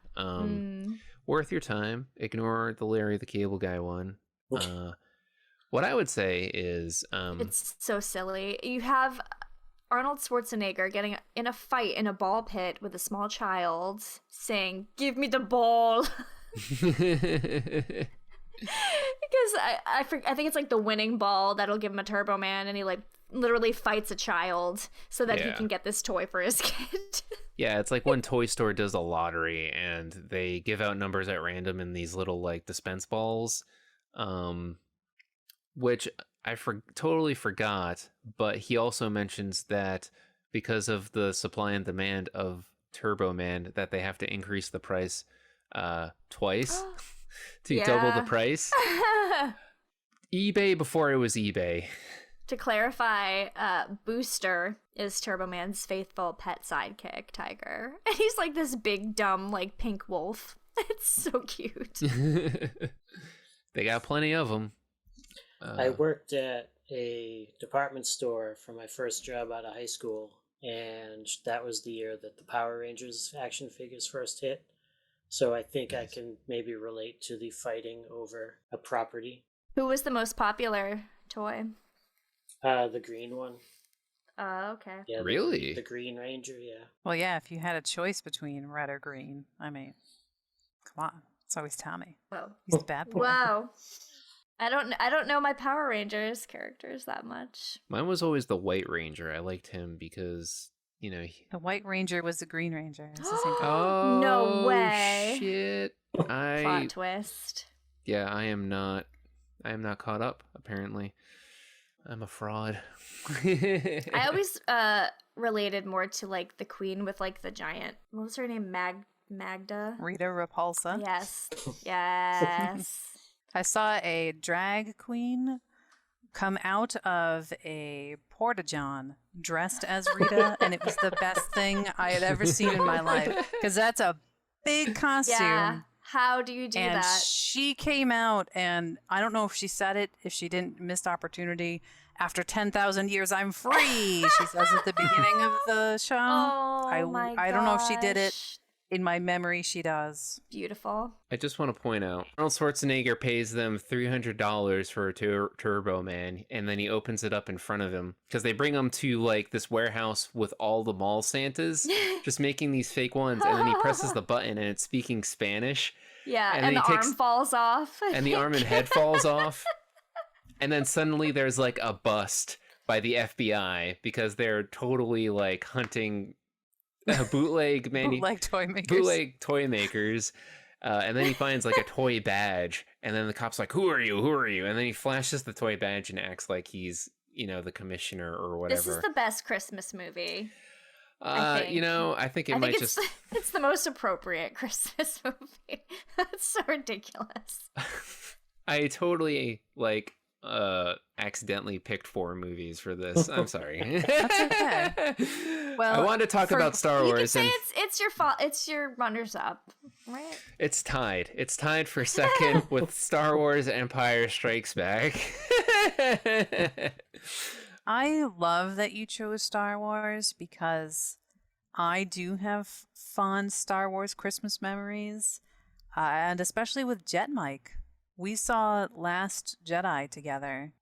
Worth your time. Ignore the Larry the Cable Guy one. What I would say is... it's so silly. You have Arnold Schwarzenegger getting in a fight in a ball pit with a small child saying, "Give me the ball." I think it's like the winning ball that'll give him a Turbo Man, and he like literally fights a child so that he can get this toy for his kid. Yeah, it's like when Toy Store does a lottery and they give out numbers at random in these little like dispense balls, which I totally forgot. But he also mentions that because of the supply and demand of Turbo Man, that they have to increase the price twice to double the price. eBay before it was eBay. To clarify, Booster is Turbo Man's faithful pet sidekick, Tiger. And he's like this big, dumb, like pink wolf. It's so cute. They got plenty of them. I worked at a department store for my first job out of high school, and that was the year that the Power Rangers action figures first hit. So I think I can maybe relate to the fighting over a property. Who was the most popular toy? The green one. Okay. Yeah, really? The Green Ranger, yeah. Well, yeah, if you had a choice between red or green, I mean, come on. It's always Tommy. Whoa. He's the bad boy. Wow. I don't know my Power Rangers characters that much. Mine was always the White Ranger. I liked him because, you know... The White Ranger was the Green Ranger. It's the same thing. Oh, no way. Shit. Plot twist. Yeah, I am not caught up, apparently. I'm a fraud. I always related more to like the queen with like the giant, what was her name? Magda? Rita Repulsa. Yes. Yes. I saw a drag queen come out of a porta-john dressed as Rita, and it was the best thing I had ever seen in my life, because that's a big costume. Yeah. How do you do and that? She came out, and I don't know if she said it, if she didn't, missed opportunity. After 10,000 years, I'm free, she says at the beginning of the show. Oh, my gosh. I don't know if she did it. In my memory, she does. Beautiful. I just want to point out, Arnold Schwarzenegger pays them $300 for a Turbo Man, and then he opens it up in front of him, because they bring him to like this warehouse with all the mall Santas, just making these fake ones, and then he presses the button and it's speaking Spanish. Yeah, and the arm falls off. And the arm and head falls off. And then suddenly there's like a bust by the FBI, because they're totally like hunting bootleg toy makers. And then he finds like a toy badge, and then the cop's like, who are you? And then he flashes the toy badge and acts like he's, you know, the commissioner or whatever. This is the best Christmas movie. You know, I think it's the most appropriate Christmas movie. That's so ridiculous. I totally like accidentally picked 4 movies for this. I'm sorry. That's okay. Well, I wanted to talk about Star Wars. You can say it's your fault. It's your runners up, right? It's tied. It's tied for second with Star Wars Empire Strikes Back. I love that you chose Star Wars, because I do have fond Star Wars Christmas memories, and especially with Jet Mike. We saw Last Jedi together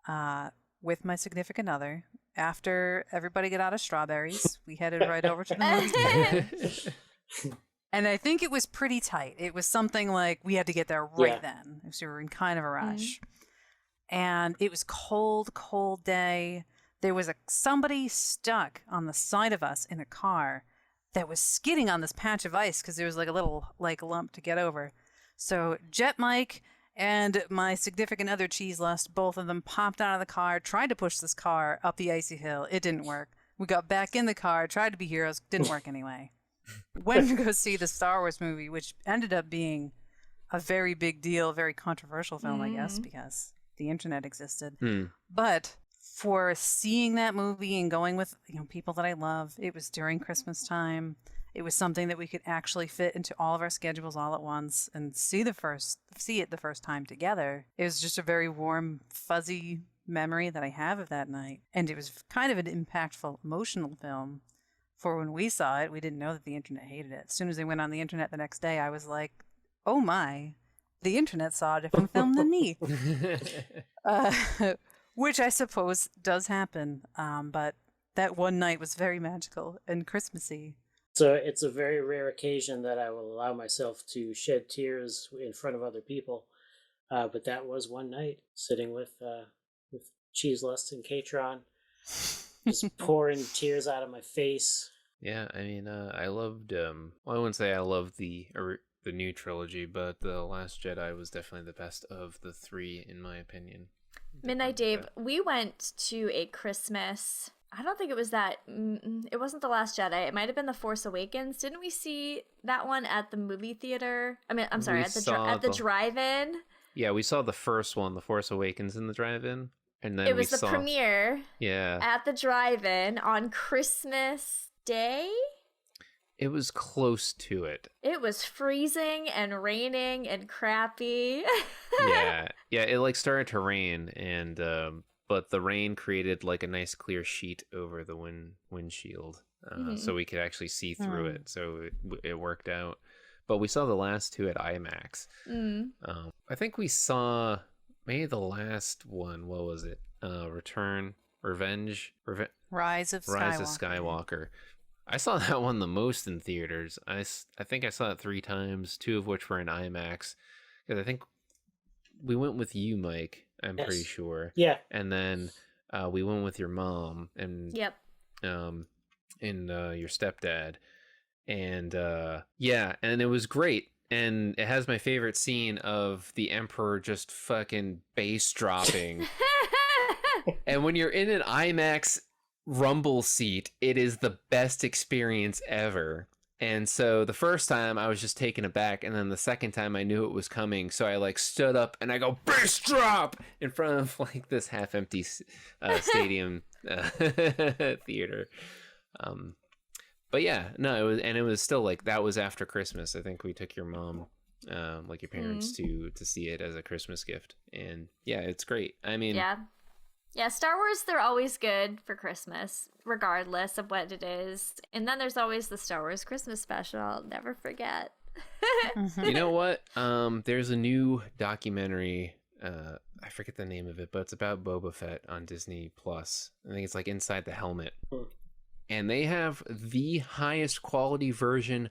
with my significant other. After everybody got out of strawberries, we headed right over to the movie. And I think it was pretty tight. It was something like we had to get there right then. So we were in kind of a rush. And it was cold day. There was somebody stuck on the side of us in a car that was skidding on this patch of ice, because there was like a little like lump to get over. So Jet Mike and my significant other Cheese Lust, both of them popped out of the car, tried to push this car up the icy hill. It didn't work. We got back in the car, tried to be heroes, didn't work anyway. Went to go see the Star Wars movie, which ended up being a very big deal, very controversial film, I guess, because the internet existed. But for seeing that movie and going with, you know, people that I love, it was during Christmas time. It was something that we could actually fit into all of our schedules all at once and see it the first time together. It was just a very warm, fuzzy memory that I have of that night. And it was kind of an impactful, emotional film. For when we saw it, we didn't know that the internet hated it. As soon as they went on the internet the next day, I was like, oh my, the internet saw a different film than me. Which I suppose does happen. But that one night was very magical and Christmassy. So it's a very rare occasion that I will allow myself to shed tears in front of other people. But that was one night sitting with Cheese Lust and K-Tron, just pouring tears out of my face. Yeah, I mean, I loved. Well, I wouldn't say I loved the new trilogy, but the Last Jedi was definitely the best of the three, in my opinion. Midnight Dave, we went to a Christmas. I don't think it was that. It wasn't The Last Jedi. It might have been The Force Awakens. Didn't we see that one at the movie theater? I mean, I'm sorry, at the drive-in. Yeah, we saw the first one, The Force Awakens, in the drive-in, and then it was the premiere. Yeah, at the drive-in on Christmas Day. It was close to it. It was freezing and raining and crappy. yeah, it like started to rain, and but the rain created like a nice clear sheet over the windshield, so we could actually see through it. So it worked out. But we saw the last two at IMAX. I think we saw maybe the last one. What was it? Rise of Skywalker. I saw that one the most in theaters. I think I saw it 3 times, 2 of which were in IMAX. Because I think we went with you, Mike. I'm pretty sure. Yeah. And then we went with your mom and yep. And your stepdad. And and it was great. And it has my favorite scene of the Emperor just fucking bass dropping. And when you're in an IMAX rumble seat, it is the best experience ever. And so the first time I was just taken aback, and then the second time I knew it was coming, so I like stood up and I go bass drop in front of like this half empty stadium theater. But yeah, no, it was still like that was after Christmas. I think we took your mom, like your parents, to see it as a Christmas gift, and yeah, it's great. I mean, yeah, Star Wars, they're always good for Christmas, regardless of what it is. And then there's always the Star Wars Christmas special. I'll never forget. You know what? There's a new documentary. I forget the name of it, but it's about Boba Fett on Disney Plus. I think it's like Inside the Helmet. And they have the highest quality version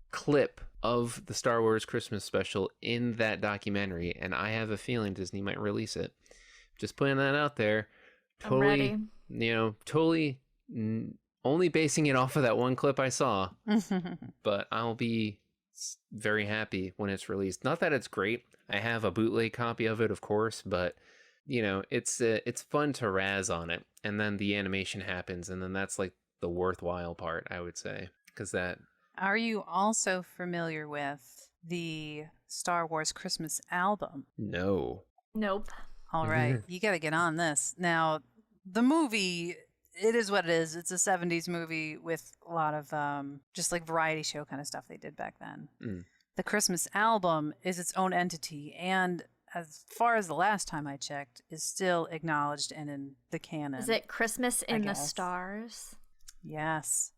clip of the Star Wars Christmas special in that documentary. And I have a feeling Disney might release it. Just putting that out there. Totally, only basing it off of that one clip I saw. But I'll be very happy when it's released. Not that it's great. I have a bootleg copy of it, of course, but it's fun to razz on it. And then the animation happens, and then that's like the worthwhile part, I would say. Are you also familiar with the Star Wars Christmas album? No. Nope. All right, you got to get on this. Now, the movie, it is what it is. It's a 70s movie with a lot of just like variety show kind of stuff they did back then. The Christmas album is its own entity, and as far as the last time I checked, is still acknowledged and in the canon. Is it Christmas in the Stars? Yes.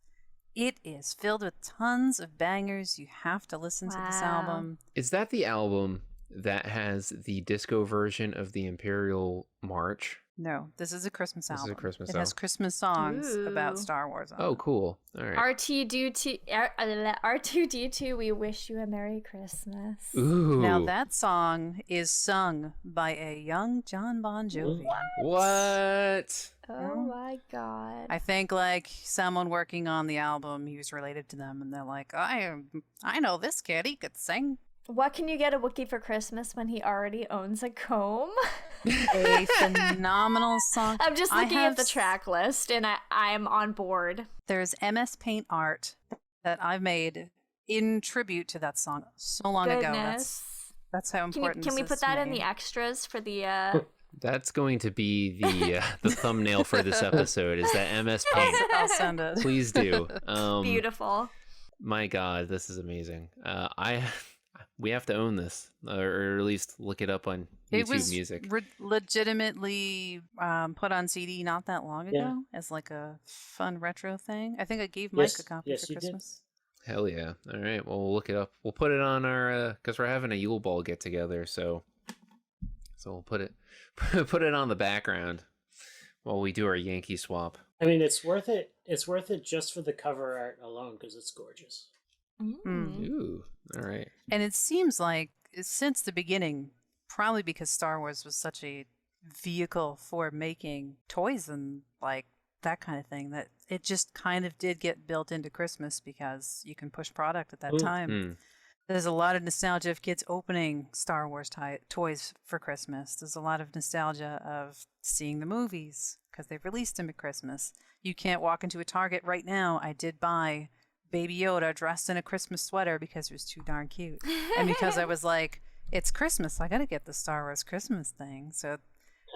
It is filled with tons of bangers. You have to listen to this album. Is that the album that has the disco version of the Imperial March? No, this is a Christmas album. This is a Christmas album. It has Christmas songs about Star Wars on it. Cool. All right. R2D2, we wish you a Merry Christmas. Ooh. Now that song is sung by a young John Bon Jovi. What? Oh my God. I think like someone working on the album, he was related to them, and they're like, I know this kid, he could sing. What can you get a Wookiee for Christmas when he already owns a comb? A phenomenal song. I'm just looking at the track list, and I'm on board. There's MS Paint art that I've made in tribute to that song so long ago. That's how important. Can we put that in the extras for the? That's going to be the thumbnail for this episode. Is that MS Paint? I'll send it. Please do. Beautiful. My God, this is amazing. We have to own this, or at least look it up on YouTube Music. It was legitimately put on CD not that long ago as like a fun retro thing. I think I gave Mike a copy for Christmas. Did. Hell yeah. All right, well, we'll look it up. We'll put it on our, because we're having a Yule Ball get together, so we'll put it on the background while we do our Yankee swap. I mean, it's worth it. It's worth it just for the cover art alone because it's gorgeous. Ooh, all right. And it seems like since the beginning, probably because Star Wars was such a vehicle for making toys and like that kind of thing, that it just kind of did get built into Christmas because you can push product at that time. There's a lot of nostalgia of kids opening Star Wars toys for Christmas. There's a lot of nostalgia of seeing the movies because they've released them at Christmas. You can't walk into a Target right now. I did buy Baby Yoda dressed in a Christmas sweater because it was too darn cute. And because I was like, it's Christmas, I gotta get the Star Wars Christmas thing. So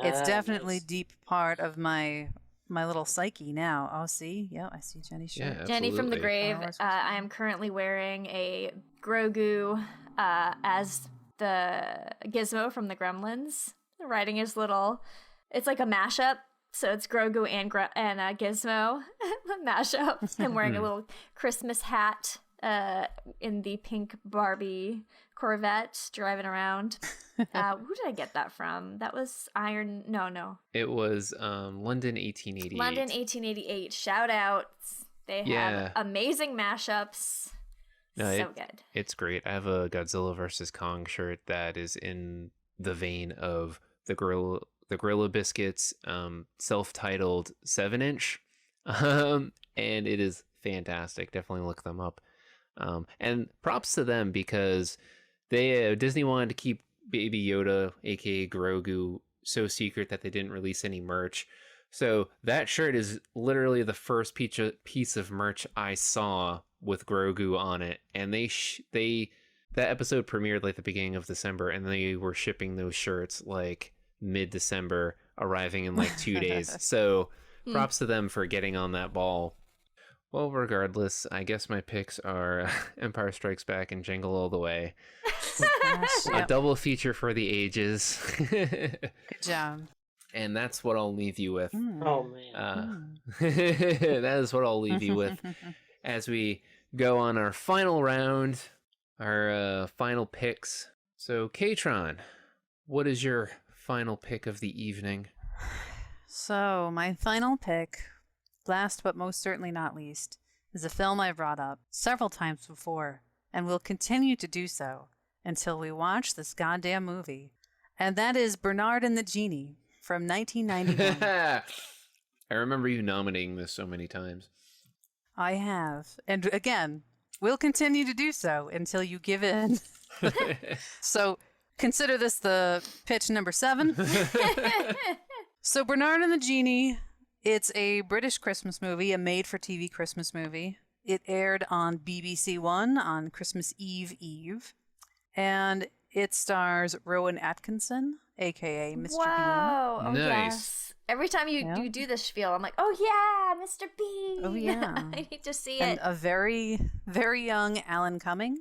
it's definitely nice. deep part of my little psyche now. Oh, see? Yeah, I see Jenny's shirt. Yeah, Jenny from the absolutely. grave. I am currently wearing a Grogu as the Gizmo from the Gremlins, riding his little. It's like a mashup, so it's Grogu and Gizmo mashup. I'm wearing a little Christmas hat in the pink Barbie Corvette, driving around. Who did I get that from? That was Iron. No. It was London 1888. London 1888. Shout out. They have amazing mashups. No, So good. It's great. I have a Godzilla versus Kong shirt that is in the vein of the Gorilla Biscuits self-titled 7-inch. And it is fantastic. Definitely look them up. And props to them because they Disney wanted to keep Baby Yoda, aka Grogu, so secret that they didn't release any merch. So that shirt is literally the first piece of merch I saw with Grogu on it, and that episode premiered like the beginning of December, and they were shipping those shirts like mid-December, arriving in like 2 days. So props to them for getting on that ball. Well, regardless, I guess my picks are Empire Strikes Back and Jingle All the Way. A double feature for the ages. Good job. And that's what I'll leave you with. Oh man. That is what I'll leave you with as we go on our final round, our final picks. So, K-Tron, what is your final pick of the evening? So, my final pick, last but most certainly not least, is a film I brought up several times before and will continue to do so until we watch this goddamn movie. And that is Bernard and the Genie from 1991. I remember you nominating this so many times. I have. And again, we'll continue to do so until you give in. So consider this the pitch number 7. So Bernard and the Genie, it's a British Christmas movie, a made-for-TV Christmas movie. It aired on BBC One on Christmas Eve. And it stars Rowan Atkinson, a.k.a. Mr. Whoa. Bean. Oh, Nice. Yes. Every time you do this spiel, I'm like, oh yeah, Mr. Bean. Oh, yeah. I need to see And it. a very, very young Alan Cumming.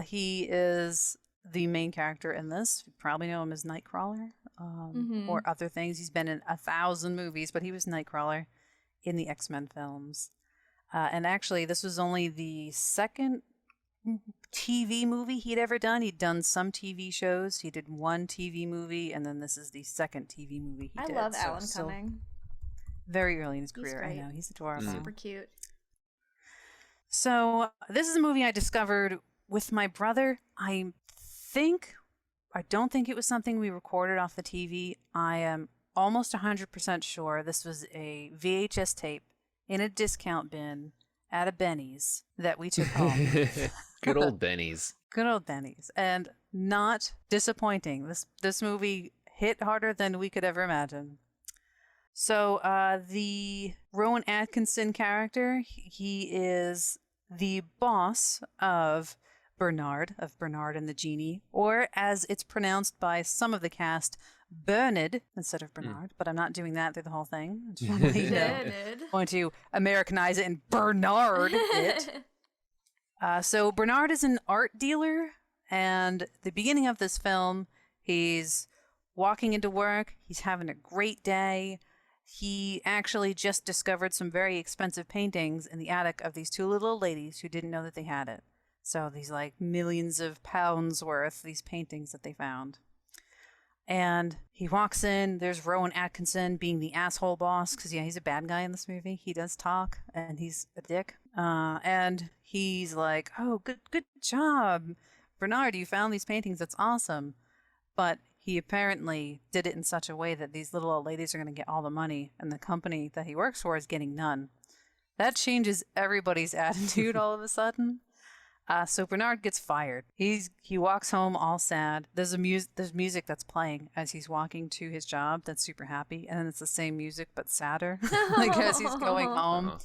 He is the main character in this. You probably know him as Nightcrawler or other things. He's been in 1,000 movies, but he was Nightcrawler in the X-Men films. And actually, this was only the second TV movie he'd ever done. He'd done some TV shows. He did one TV movie, and then this is the second TV movie he did. I love So Alan still Cumming. very early in his He's career. I great. know. He's adorable. Super cute. So this is a movie I discovered with my brother. I don't think it was something we recorded off the TV. I am almost 100% sure this was a VHS tape in a discount bin at a Benny's that we took home. Good old Benny's. Good old Benny's. And not disappointing. This movie hit harder than we could ever imagine. So the Rowan Atkinson character, he is the boss of Bernard and the Genie, or as it's pronounced by some of the cast, Bernard instead of Bernard, but I'm not doing that through the whole thing. I just want to let you know. I'm going to Americanize it and Bernard it. So Bernard is an art dealer, and the beginning of this film, he's walking into work, he's having a great day. He actually just discovered some very expensive paintings in the attic of these two little ladies who didn't know that they had it. So these like millions of pounds worth, these paintings that they found. And he walks in. There's Rowan Atkinson being the asshole boss because, he's a bad guy in this movie. He does talk, and he's a dick. And he's like, "Oh, good job, Bernard. You found these paintings. That's awesome." But he apparently did it in such a way that these little old ladies are going to get all the money, and the company that he works for is getting none. That changes everybody's attitude all of a sudden. So Bernard gets fired. He walks home all sad. There's music that's playing as he's walking to his job that's super happy, and then it's the same music but sadder, like as he's going home. Uh-huh.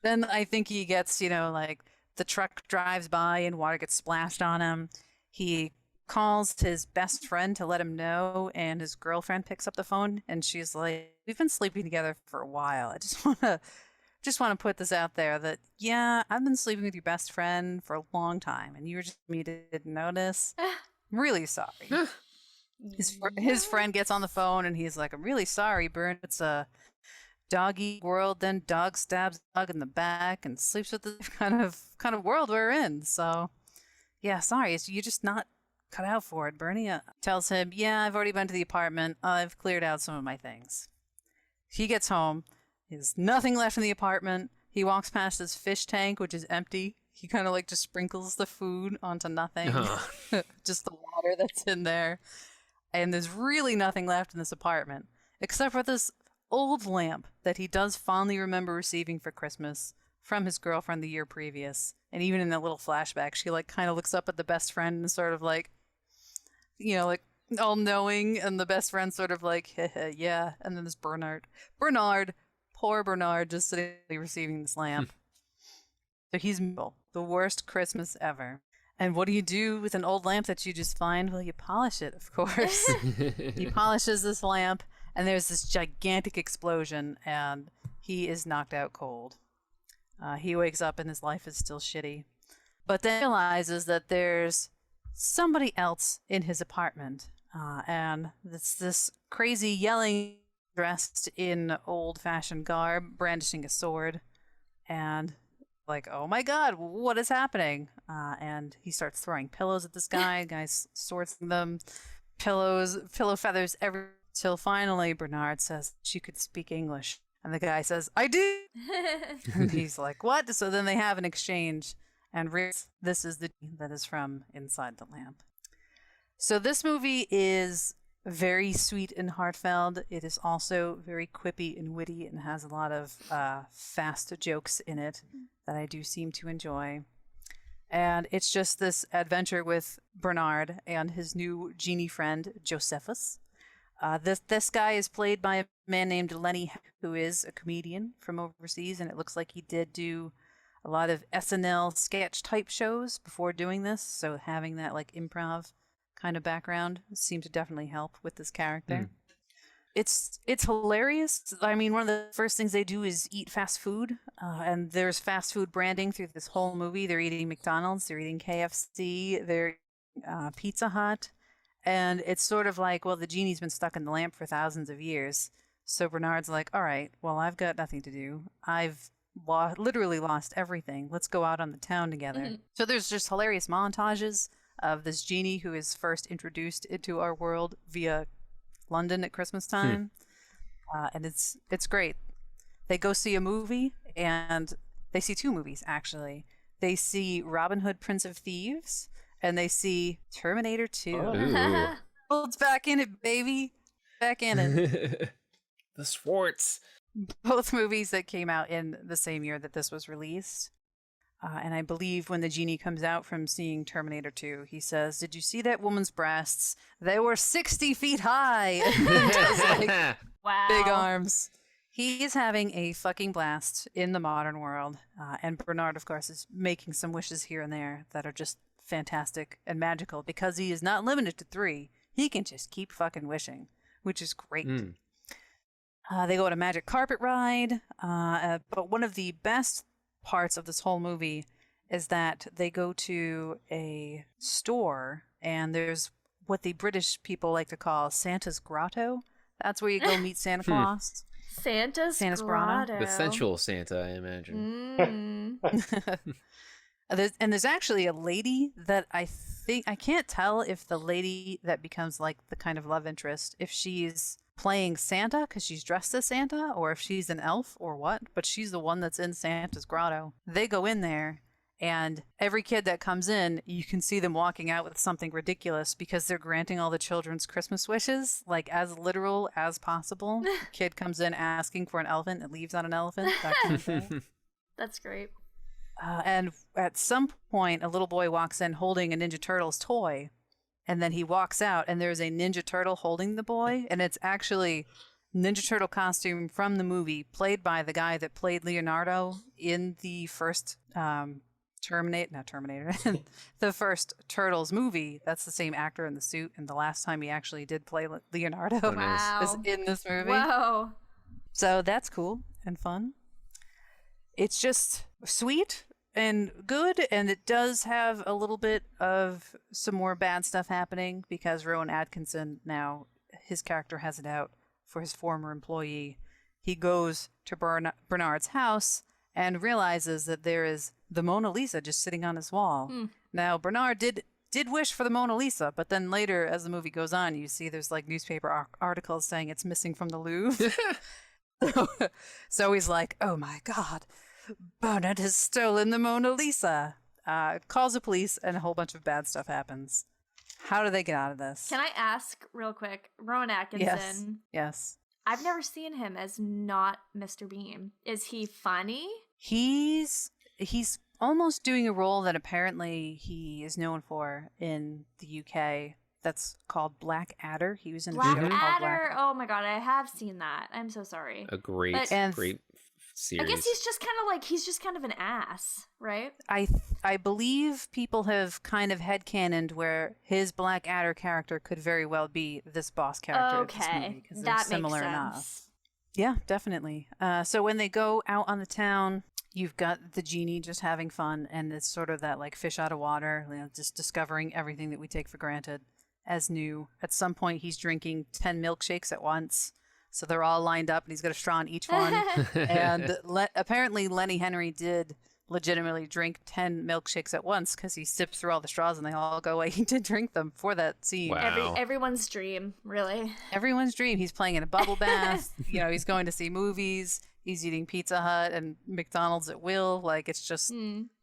Then I think he gets, like the truck drives by and water gets splashed on him. He calls his best friend to let him know, and his girlfriend picks up the phone, and she's like, "We've been sleeping together for a while. I just want to put this out there that, I've been sleeping with your best friend for a long time, and you didn't notice. I'm really sorry." His friend gets on the phone, and he's like, "I'm really sorry, Bern. It's a doggy world. Then dog stabs dog in the back and sleeps with the kind of world we're in. So, sorry. You're just not cut out for it." Bernie tells him, "I've already been to the apartment. I've cleared out some of my things." He gets home. There's nothing left in the apartment. He walks past this fish tank, which is empty. He kind of just sprinkles the food onto nothing. Just the water that's in there. And there's really nothing left in this apartment, except for this old lamp that he does fondly remember receiving for Christmas from his girlfriend the year previous. And even in that little flashback, she kind of looks up at the best friend and sort of all knowing, and the best friend sort of yeah. And then there's Bernard, poor Bernard, just sitting receiving this lamp. So he's the worst Christmas ever. And what do you do with an old lamp that you just find? Well, you polish it, of course. He polishes this lamp, and there's this gigantic explosion, and he is knocked out cold. He wakes up and his life is still shitty. But then realizes that there's somebody else in his apartment. And it's this crazy yelling, dressed in old-fashioned garb, brandishing a sword. And oh my god, what is happening? And he starts throwing pillows at this guy. The guy sorts them, pillow feathers, till finally Bernard says she could speak English. And the guy says, "I do." And he's like, "What?" So then they have an exchange, and this is the that is from inside the lamp. So this movie is very sweet and heartfelt. It is also very quippy and witty, and has a lot of fast jokes in it that I do seem to enjoy. And it's just this adventure with Bernard and his new genie friend, Josephus. This guy is played by a man named Lenny, who is a comedian from overseas, and it looks like he did do a lot of SNL sketch type shows before doing this, so having that improv kind of background seemed to definitely help with this character. It's hilarious. I mean, one of the first things they do is eat fast food, and there's fast food branding through this whole movie. They're eating McDonald's, they're eating KFC, they're Pizza Hut. And it's sort of well, the genie's been stuck in the lamp for thousands of years. So Bernard's like, "All right, well, I've got nothing to do. I've literally lost everything. Let's go out on the town together." Mm-hmm. So there's just hilarious montages of this genie who is first introduced into our world via London at Christmas time. And it's great. They go see a movie, and they see two movies, actually. They see Robin Hood, Prince of Thieves, and they see Terminator 2. Oh, it's back in it, baby. Back in it. The Swartz. Both movies that came out in the same year that this was released. And I believe when the genie comes out from seeing Terminator 2, he says, "Did you see that woman's breasts? They were 60 feet high." And does, wow. Big arms. He is having a fucking blast in the modern world. And Bernard, of course, is making some wishes here and there that are just fantastic and magical, because he is not limited to 3. He can just keep fucking wishing, which is great. They go on a magic carpet ride, but one of the best parts of this whole movie is that they go to a store, and there's what the British people like to call Santa's Grotto. That's where you go meet Santa Claus. Santa's Grotto. The sensual Santa, I imagine. There's actually a lady that I can't tell if the lady that becomes like the kind of love interest, if she's playing Santa because she's dressed as Santa, or if she's an elf or what, but she's the one that's in Santa's grotto. They go in there, and every kid that comes in, you can see them walking out with something ridiculous because they're granting all the children's Christmas wishes, like as literal as possible. Kid comes in asking for an elephant and leaves on an elephant. That kind of thing. That's great. And at some point, a little boy walks in holding a Ninja Turtles toy. And then he walks out, and there's a Ninja Turtle holding the boy. And it's actually Ninja Turtle costume from the movie, played by the guy that played Leonardo in the first the first Turtles movie. That's the same actor in the suit. And the last time he actually did play Leonardo was in this movie. Whoa. So that's cool and fun. It's just sweet and good, and it does have a little bit of some more bad stuff happening because Rowan Atkinson, now his character has it out for his former employee. He goes to Bernard's house and realizes that there is the Mona Lisa just sitting on his wall. Now, Bernard did wish for the Mona Lisa, but then later, as the movie goes on, you see there's like newspaper articles saying it's missing from the Louvre. So he's like, oh my God, Bernard has stolen the Mona Lisa. Calls the police, and a whole bunch of bad stuff happens. How do they get out of this? Can I ask real quick, Rowan Atkinson? Yes. I've never seen him as not Mr. Bean. Is he funny? He's almost doing a role that apparently he is known for in the UK. That's called Black Adder. He was in a show called Black Adder. Oh my God, I have seen that. I'm so sorry. A great series. I guess he's just kind of an ass, right? I believe people have kind of headcanoned where his Black Adder character could very well be this boss character. Okay, in this movie, 'cause they're that similar makes sense. enough. Yeah, definitely. So when they go out on the town, you've got the genie just having fun, and it's sort of that like fish out of water, just discovering everything that we take for granted as new. At some point, he's drinking 10 milkshakes at once. So they're all lined up, and he's got a straw in each one. And apparently Lenny Henry did legitimately drink 10 milkshakes at once because he sips through all the straws, and they all go away. He did drink them for that scene. Wow. Everyone's dream, really. Everyone's dream. He's playing in a bubble bath. He's going to see movies. He's eating Pizza Hut and McDonald's at will. Like, it's just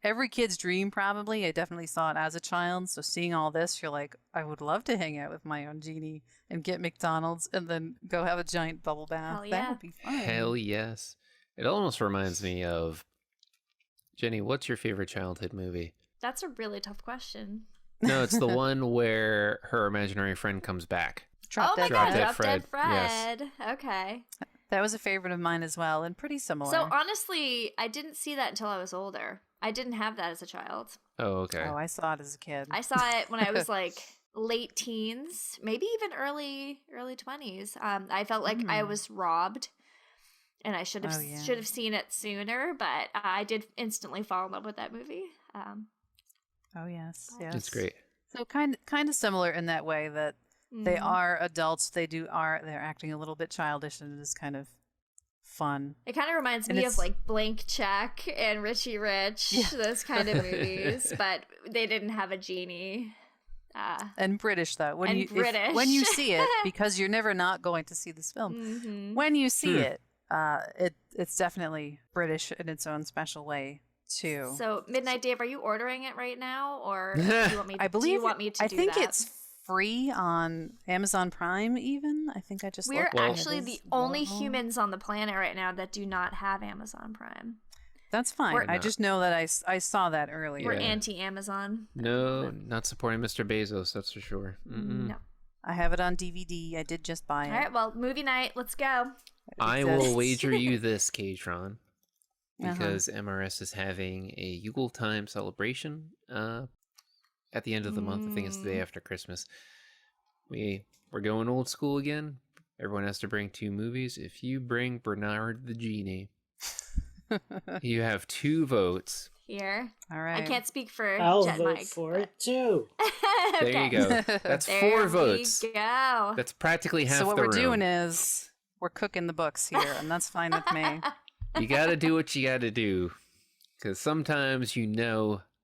every kid's dream, probably. I definitely saw it as a child. So seeing all this, you're like, I would love to hang out with my own genie and get McDonald's and then go have a giant bubble bath. Hell yeah. That would be fun. Hell yes. It almost reminds me of, Jenny, what's your favorite childhood movie? That's a really tough question. No, it's the one where her imaginary friend comes back. Oh my God, Drop Dead Dead Fred. Fred. Okay. That was a favorite of mine as well, and pretty similar. So honestly, I didn't see that until I was older. I didn't have that as a child. Oh, okay. Oh, I saw it as a kid. I saw it when I was like late teens, maybe even early 20s. I felt like I was robbed, and I should have seen it sooner. But I did instantly fall in love with that movie. Oh yes, It's great. So kind of similar in that way that they are adults. They're acting a little bit childish, and it is kind of fun. It kind of reminds me of like Blank Check and Richie Rich, those kind of movies, but they didn't have a genie. And British though. When you see it, because you're never not going to see this film. When you see it, it's definitely British in its own special way too. So Midnight Dave, are you ordering it right now, or do you want me? Do you want me to? I think it's free on Amazon Prime. Even I think I just we're actually the only humans on the planet right now that do not have Amazon Prime. That's fine. I just know that I saw that earlier. We're anti-Amazon. No, not supporting Mr. Bezos, that's for sure. No. I have it on DVD. I did just buy it. All right, well, movie night. Let's go. I will wager you this, K-Tron, because MRS is having a Yuletide celebration at the end of the month. I think it's the day after Christmas. We're going old school again. Everyone has to bring 2 movies. If you bring Bernard the Genie, you have 2 votes. Here. All right. I can't speak for I'll Jet vote Mike, for but... it too. Okay. There you go. That's there 4 votes. We go. That's practically half the room. room. So what we're doing is we're cooking the books here, and that's fine with me. You got to do what you got to do, because sometimes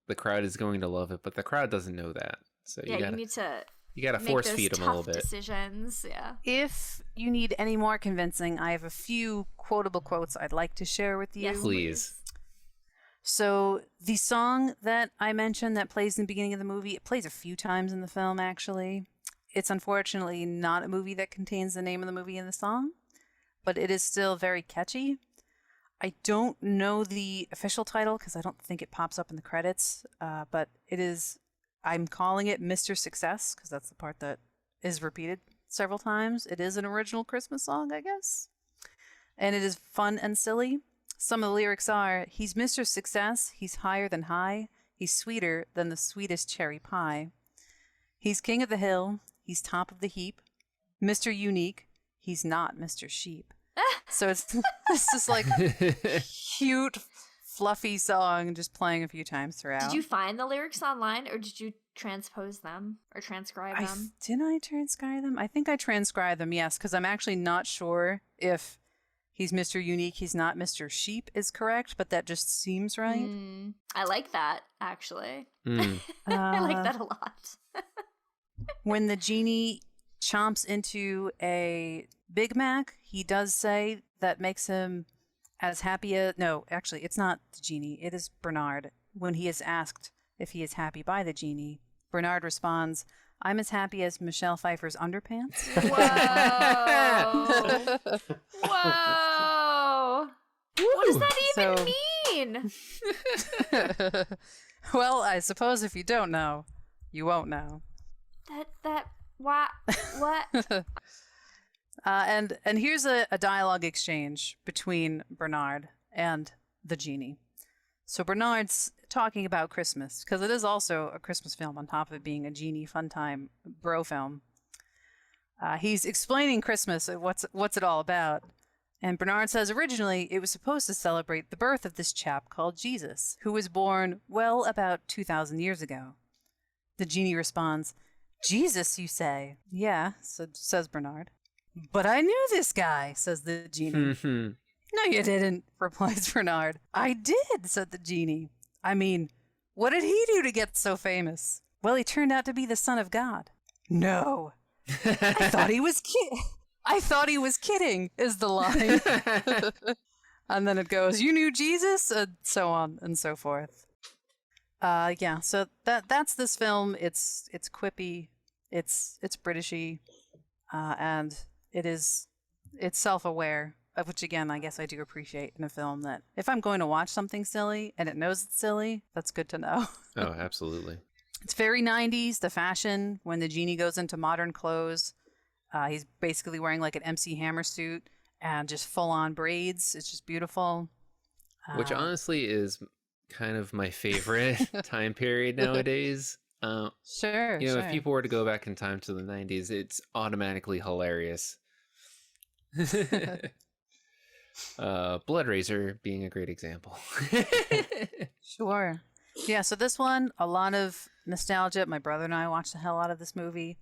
the crowd is going to love it, but the crowd doesn't know that. So you need to you gotta make force those feed them a tough little bit. decisions. Yeah. If you need any more convincing, I have a few quotable quotes I'd like to share with you. Yes, Please. So the song that I mentioned that plays in the beginning of the movie, it plays a few times in the film, actually. It's unfortunately not a movie that contains the name of the movie in the song, but it is still very catchy. I don't know the official title because I don't think it pops up in the credits, but it is, I'm calling it Mr. Success because that's the part that is repeated several times. It is an original Christmas song, I guess. And it is fun and silly. Some of the lyrics are, he's Mr. Success, he's higher than high, he's sweeter than the sweetest cherry pie. He's king of the hill, he's top of the heap. Mr. Unique, he's not Mr. Sheep. So it's just like cute, fluffy song just playing a few times throughout. Did you find the lyrics online, or did you transpose them or transcribe them? Didn't I transcribe them? I think I transcribed them, yes, because I'm actually not sure if he's Mr. Unique, he's not Mr. Sheep is correct, but that just seems right. I like that, actually. Mm. I like that a lot. When the genie chomps into a Big Mac, he does say that makes him as happy as... No, actually, it's not the genie. It is Bernard. When he is asked if he is happy by the genie, Bernard responds, I'm as happy as Michelle Pfeiffer's underpants. Whoa! Whoa! What does that even mean? Well, I suppose if you don't know, you won't know. What? And here's a dialogue exchange between Bernard and the genie. So Bernard's talking about Christmas, because it is also a Christmas film on top of it being a genie fun time bro film. He's explaining Christmas, what's it all about. And Bernard says originally it was supposed to celebrate the birth of this chap called Jesus, who was born, well, about 2,000 years ago. The genie responds, Jesus, you say? Yeah, says Bernard. But I knew this guy, says the genie. No, you didn't, replies Bernard. I did, said the genie. I mean, what did he do to get so famous? Well, he turned out to be the son of God. No. I thought he was kidding, is the line. And then it goes, you knew Jesus? And so on and so forth. Yeah, so that's this film. It's quippy, it's Britishy, and it's self-aware, of which again I guess I do appreciate in a film, that if I'm going to watch something silly and it knows it's silly, that's good to know. Oh, absolutely. It's very 90s, the fashion when the genie goes into modern clothes. He's basically wearing like an MC Hammer suit and just full-on braids. It's just beautiful. Which honestly is kind of my favorite time period nowadays. Sure. If people were to go back in time to the 90s, it's automatically hilarious. Blood Razor being a great example. Sure. Yeah, so this one, a lot of nostalgia. My brother and I watched the hell out of this movie.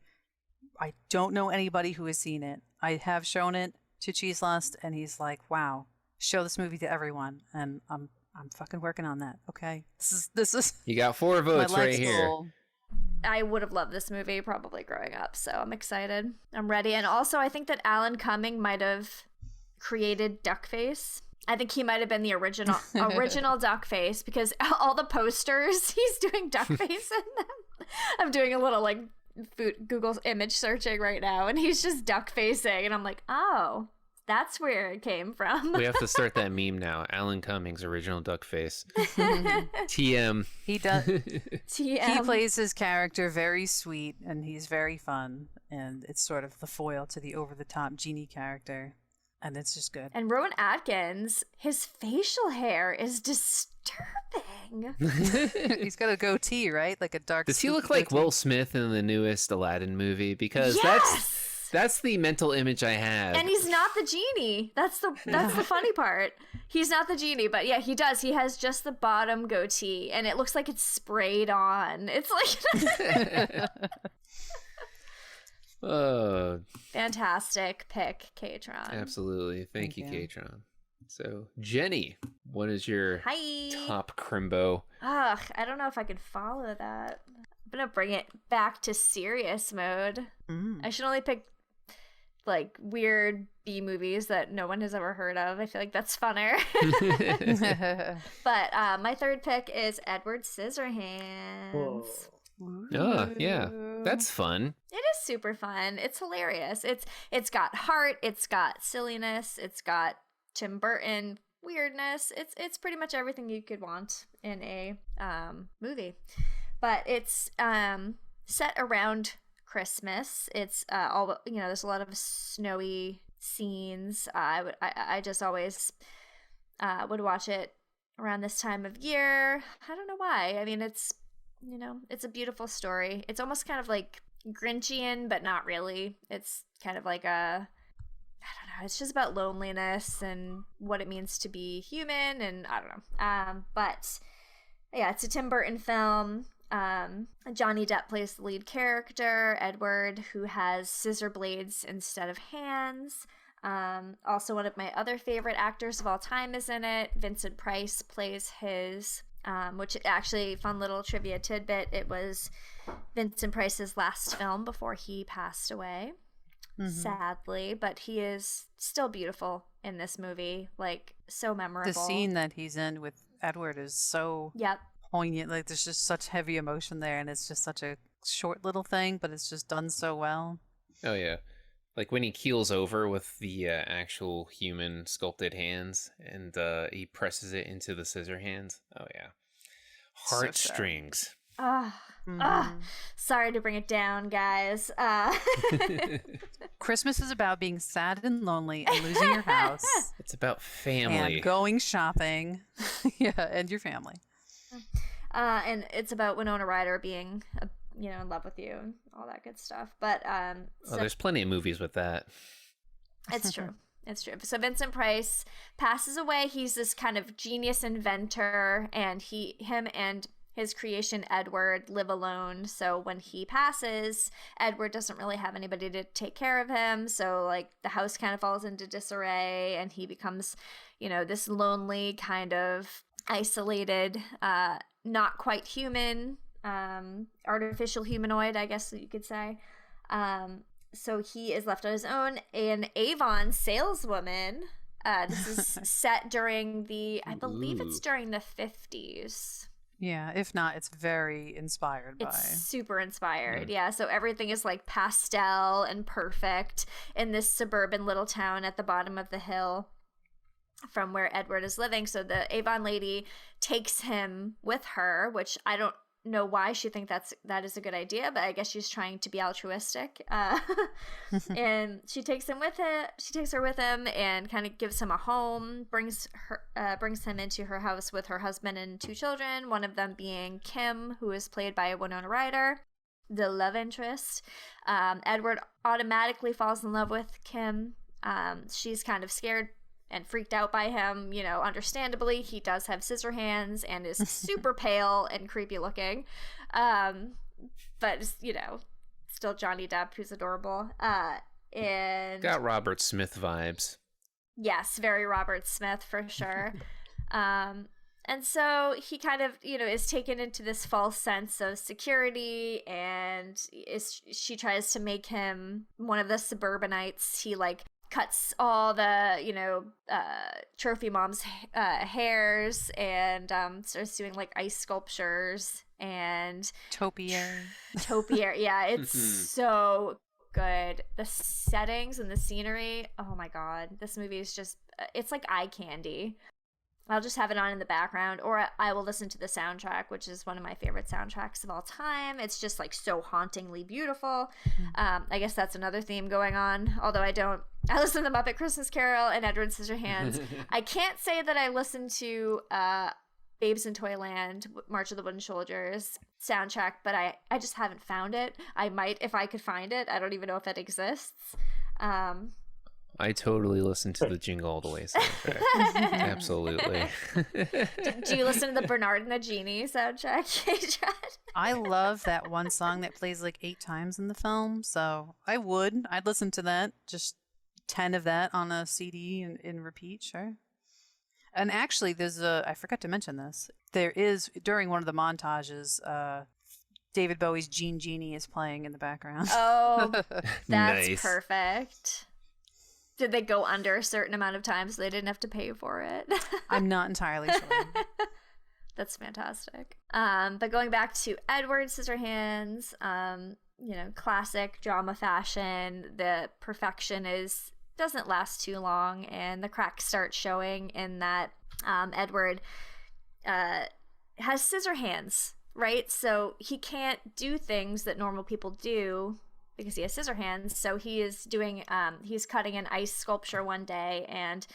I don't know anybody who has seen it. I have shown it to Cheese Lust, and he's like, wow, show this movie to everyone. And I'm fucking working on that, okay? This is You got 4 votes right here. goal. I would have loved this movie probably growing up, so I'm excited. I'm ready. And also, I think that Alan Cumming might have created Duckface. I think he might have been the original Duckface, because all the posters, he's doing Duckface in them. I'm doing a little like Google image searching right now, and he's just duck-facing, and I'm like, oh, that's where it came from. We have to start that meme now. Alan Cummings, original Duckface. TM. He does. TM. He plays his character very sweet, and he's very fun, and it's sort of the foil to the over-the-top genie character, and it's just good. And Rowan Atkins, his facial hair is disturbing. He's got a goatee, right? Like a dark. Does he look like goatee. Will Smith in the newest Aladdin movie? Because Yes! that's the mental image I have. And he's not the genie. That's the funny part. He's not the genie, but yeah, he does. He has just the bottom goatee, and it looks like it's sprayed on. It's like Oh, fantastic pick, K-Tron. absolutely. Thank you, you. K-Tron. So, Jenny, what is your Hi. top crimbo? Ugh, I don't know if I can follow that. I'm gonna bring it back to serious mode. I should only pick like weird B movies that no one has ever heard of. I feel like that's funner. But my third pick is Edward Scissorhands. Whoa. Oh, yeah. That's fun. It is super fun. It's hilarious. It's got heart, it's got silliness, it's got Tim Burton weirdness. It's pretty much everything you could want in a movie. But it's set around Christmas. It's all, you know, there's a lot of snowy scenes. I just always would watch it around this time of year. I don't know why. I mean, it's, you know, it's a beautiful story. It's almost kind of like Grinchian, but not really. It's kind of like a, I don't know, it's just about loneliness and what it means to be human, and I don't know. But yeah, it's a Tim Burton film. Johnny Depp plays the lead character, Edward, who has scissor blades instead of hands. Also, one of my other favorite actors of all time is in it. Vincent Price plays his, which actually, fun little trivia tidbit, it was Vincent Price's last film before he passed away. Sadly, but he is still beautiful in this movie, like so memorable. The scene that he's in with Edward is so poignant. Like there's just such heavy emotion there, and it's just such a short little thing, but it's just done so well. Oh yeah, like when he keels over with the actual human sculpted hands, and he presses it into the scissor hands. Oh yeah, heartstrings. Sorry to bring it down, guys. Christmas is about being sad and lonely and losing your house. It's about family and going shopping. Yeah, and your family. And it's about Winona Ryder being, in love with you and all that good stuff. But there's plenty of movies with that. It's true. It's true. So Vincent Price passes away. He's this kind of genius inventor, and him and his creation, Edward, live alone. So when he passes, Edward doesn't really have anybody to take care of him. So, like, the house kind of falls into disarray, and he becomes, this lonely, kind of isolated, not quite human, artificial humanoid, I guess you could say. So he is left on his own. An Avon saleswoman. This is set during I believe it's during the 50s. Yeah, if not, it's very inspired by. It's super inspired, yeah. So everything is like pastel and perfect in this suburban little town at the bottom of the hill from where Edward is living. So the Avon lady takes him with her, which I don't know why she thinks that is a good idea, but I guess she's trying to be altruistic. And she takes her with him and kind of gives him a home, brings him into her house with her husband and 2 children, one of them being Kim, who is played by Winona Ryder, the love interest. Edward automatically falls in love with Kim. She's kind of scared and freaked out by him, understandably. He does have scissor hands and is super pale and creepy looking. But, still Johnny Depp, who's adorable. And got Robert Smith vibes. Yes, very Robert Smith for sure. And so he kind of, is taken into this false sense of security, and she tries to make him one of the suburbanites. He, cuts all the trophy mom's hairs and starts doing ice sculptures and topiary. Yeah, it's so good. The settings and the scenery, oh my god, this movie is just, it's like eye candy. I'll just have it on in the background, or I will listen to the soundtrack, which is one of my favorite soundtracks of all time. It's just so hauntingly beautiful. I guess that's another theme going on, although I listen to the Muppet Christmas Carol and Edward Scissorhands. I can't say that I listen to Babes in Toyland, March of the Wooden Soldiers soundtrack, but I just haven't found it. I might if I could find it. I don't even know if it exists. I totally listen to the Jingle All the Way soundtrack. Absolutely. Do you listen to the Bernard and the Genie soundtrack, K-Tron? I love that one song that plays 8 times in the film, so I'd listen to that. Just 10 of that on a CD in repeat, sure. And actually, I forgot to mention this. There is, during one of the montages, David Bowie's Gene Genie is playing in the background. Oh, that's Nice. perfect. Did they go under a certain amount of time so they didn't have to pay for it? I'm not entirely sure. That's fantastic. But going back to Edward Scissorhands, classic drama fashion. The perfection doesn't last too long, and the cracks start showing in that Edward has scissor hands, right? So he can't do things that normal people do because he has scissor hands. So he is doing, he's cutting an ice sculpture one day, and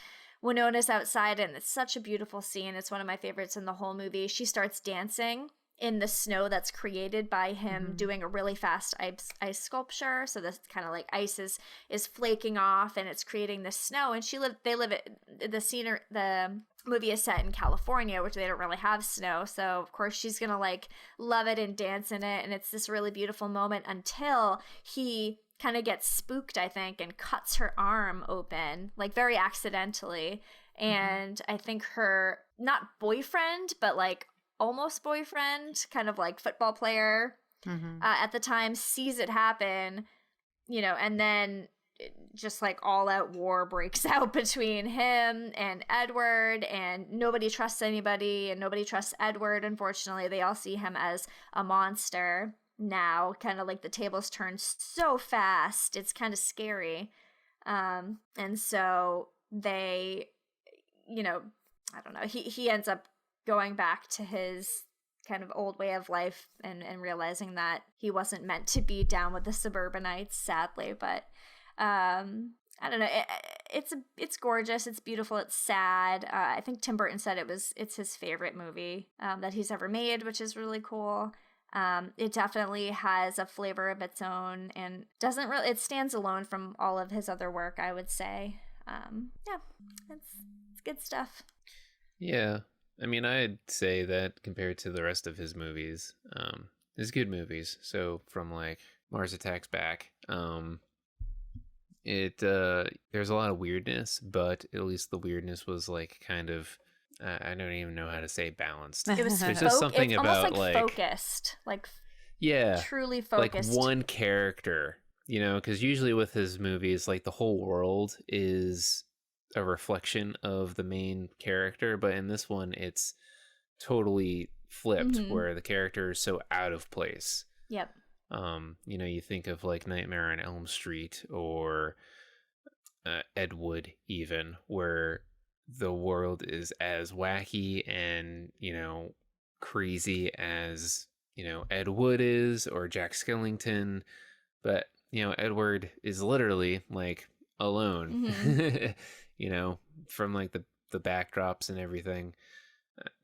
Winona's outside, and it's such a beautiful scene. It's one of my favorites in the whole movie. She starts dancing in the snow that's created by him doing a really fast ice sculpture. So this kind of like ice is flaking off, and it's creating this snow. And the movie is set in California, which they don't really have snow. So of course she's gonna like love it and dance in it. And it's this really beautiful moment until he kind of gets spooked, I think, and cuts her arm open, like very accidentally. And I think her, not boyfriend, but like almost boyfriend, kind of like football player at the time, sees it happen, and then just like all out war breaks out between him and Edward, and nobody trusts anybody, and nobody trusts Edward. Unfortunately, they all see him as a monster now. Kind of like the tables turn so fast, it's kind of scary. And so they, I don't know, he ends up going back to his kind of old way of life and realizing that he wasn't meant to be down with the suburbanites, sadly. But I don't know, it's gorgeous, it's beautiful, it's sad. I think Tim Burton said it's his favorite movie that he's ever made, which is really cool. It definitely has a flavor of its own, and it stands alone from all of his other work, I would say. It's good stuff. Yeah. I mean, I'd say that compared to the rest of his movies, it's good movies. So from like Mars Attacks Back, there's a lot of weirdness, but at least the weirdness was like kind of, I don't even know how to say balanced. It was There's just something it's about almost like focused, like yeah, truly focused, like one character, because usually with his movies, like the whole world is a reflection of the main character, but in this one it's totally flipped, where the character is so out of place. Yep. You think of like Nightmare on Elm Street or Ed Wood, even, where the world is as wacky and crazy as Ed Wood is, or Jack Skellington, but Edward is literally like alone. From like the backdrops and everything.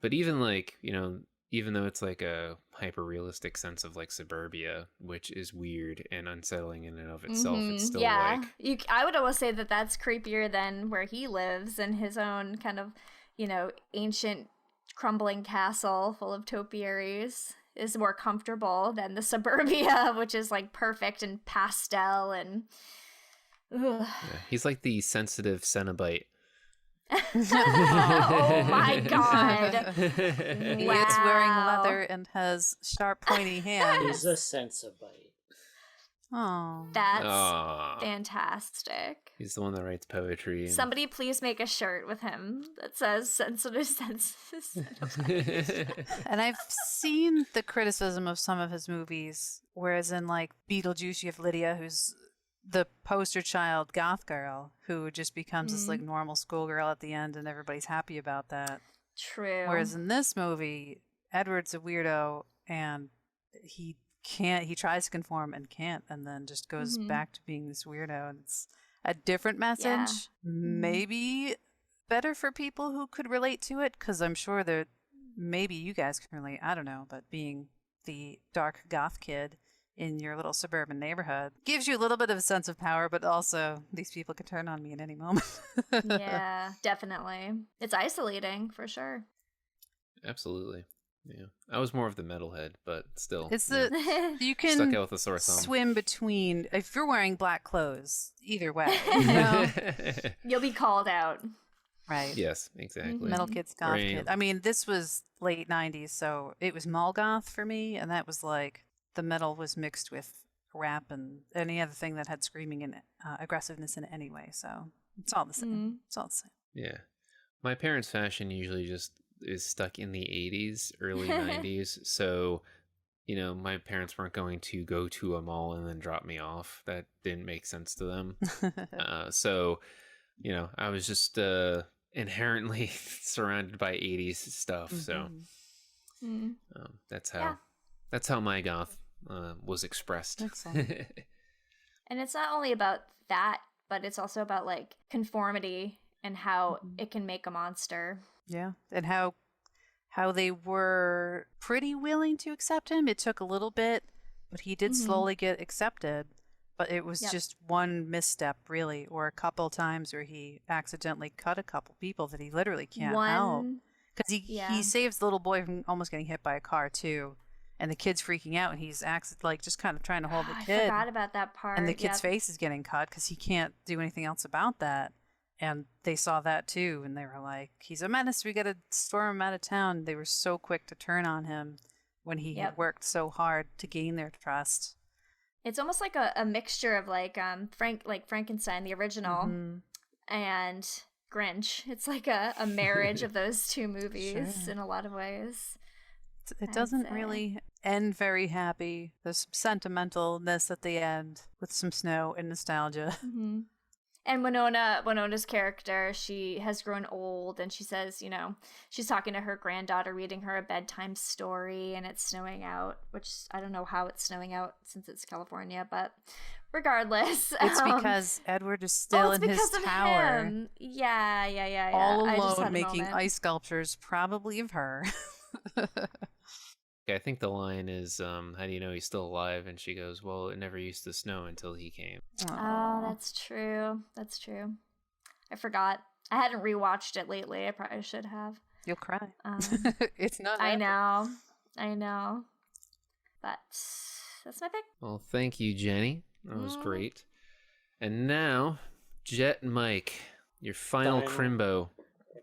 But even like, even though it's like a hyper realistic sense of like suburbia, which is weird and unsettling in and of itself, it's still like, I would almost say that that's creepier than where he lives in his own kind of, ancient crumbling castle full of topiaries is more comfortable than the suburbia, which is like perfect and pastel and yeah, he's like the sensitive Cenobite. Oh my god. He Wow. is wearing leather and has sharp, pointy hands. He's a Sensabite. Oh, That's fantastic. He's the one that writes poetry. And... Somebody please make a shirt with him that says sensitive senses. and I've seen the criticism of some of his movies, whereas in like Beetlejuice you have Lydia, who's the poster child goth girl who just becomes this like normal schoolgirl at the end, and everybody's happy about that. True. Whereas in this movie, Edward's a weirdo, and he tries to conform and can't, and then just goes back to being this weirdo. And it's a different message. Maybe better for people who could relate to it, because I'm sure that maybe you guys can relate. I don't know, but being the dark goth kid in your little suburban neighborhood gives you a little bit of a sense of power, but also these people can turn on me at any moment. Yeah, definitely. It's isolating for sure. Absolutely. Yeah, I was more of the metalhead, but still, it's you can stuck out with a sore thumb. Swim between, if you're wearing black clothes, either way. You'll be called out. Right. Yes, exactly. Metal Kids, Goth Right. Kid. I mean, this was late 90s, so it was mall goth for me, and that was like the metal was mixed with rap and any other thing that had screaming and aggressiveness in it anyway, so it's all the same. It's all the same. Yeah. My parents' fashion usually just is stuck in the 80s, early 90s. So, my parents weren't going to go to a mall and then drop me off. That didn't make sense to them. So, I was just inherently surrounded by 80s stuff. So that's how my goth was expressed. Excellent. And it's not only about that, but it's also about like conformity and how it can make a monster. Yeah, and how they were pretty willing to accept him. It took a little bit, but he did slowly get accepted. But it was just one misstep, really, or a couple times where he accidentally cut a couple people that he literally can't help. Because he saves the little boy from almost getting hit by a car, too. And the kid's freaking out, and he's just kind of trying to hold the kid. I forgot about that part. And the kid's face is getting cut because he can't do anything else about that. And they saw that too, and they were like, he's a menace, we gotta storm him out of town. They were so quick to turn on him when he had worked so hard to gain their trust. It's almost like a mixture of like Frankenstein, the original, and Grinch. It's like a marriage of those two movies in a lot of ways. It doesn't really end very happy. There's some sentimentalness at the end with some snow and nostalgia. And Winona's character, she has grown old, and she says, she's talking to her granddaughter, reading her a bedtime story, and it's snowing out, which I don't know how it's snowing out since it's California, but regardless. It's because Edward is still in his tower. Him. Yeah. All alone making ice sculptures, probably of her. I think the line is, how do you know he's still alive? And she goes, well, it never used to snow until he came. Oh, that's true. I forgot. I hadn't rewatched it lately. I probably should have. You'll cry. It's not I know. But that's my pick. Well, thank you, Jenny. That was great. And now, Jet and Mike, your final Crimbo.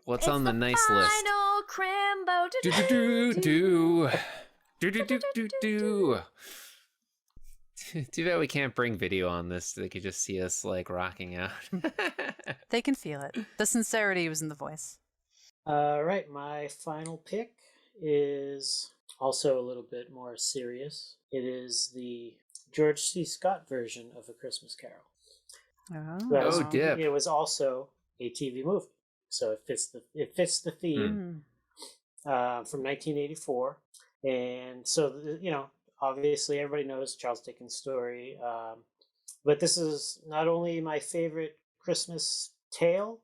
What's on the nice list? Final Crimbo. Do. Too bad we can't bring video on this. They could just see us like rocking out. They can feel it. The sincerity was in the voice. Right, my final pick is also a little bit more serious. It is the George C. Scott version of A Christmas Carol. Dip. It was also a TV movie, so it fits the theme from 1984. And so, obviously everybody knows Charles Dickens' story. But this is not only my favorite Christmas tale,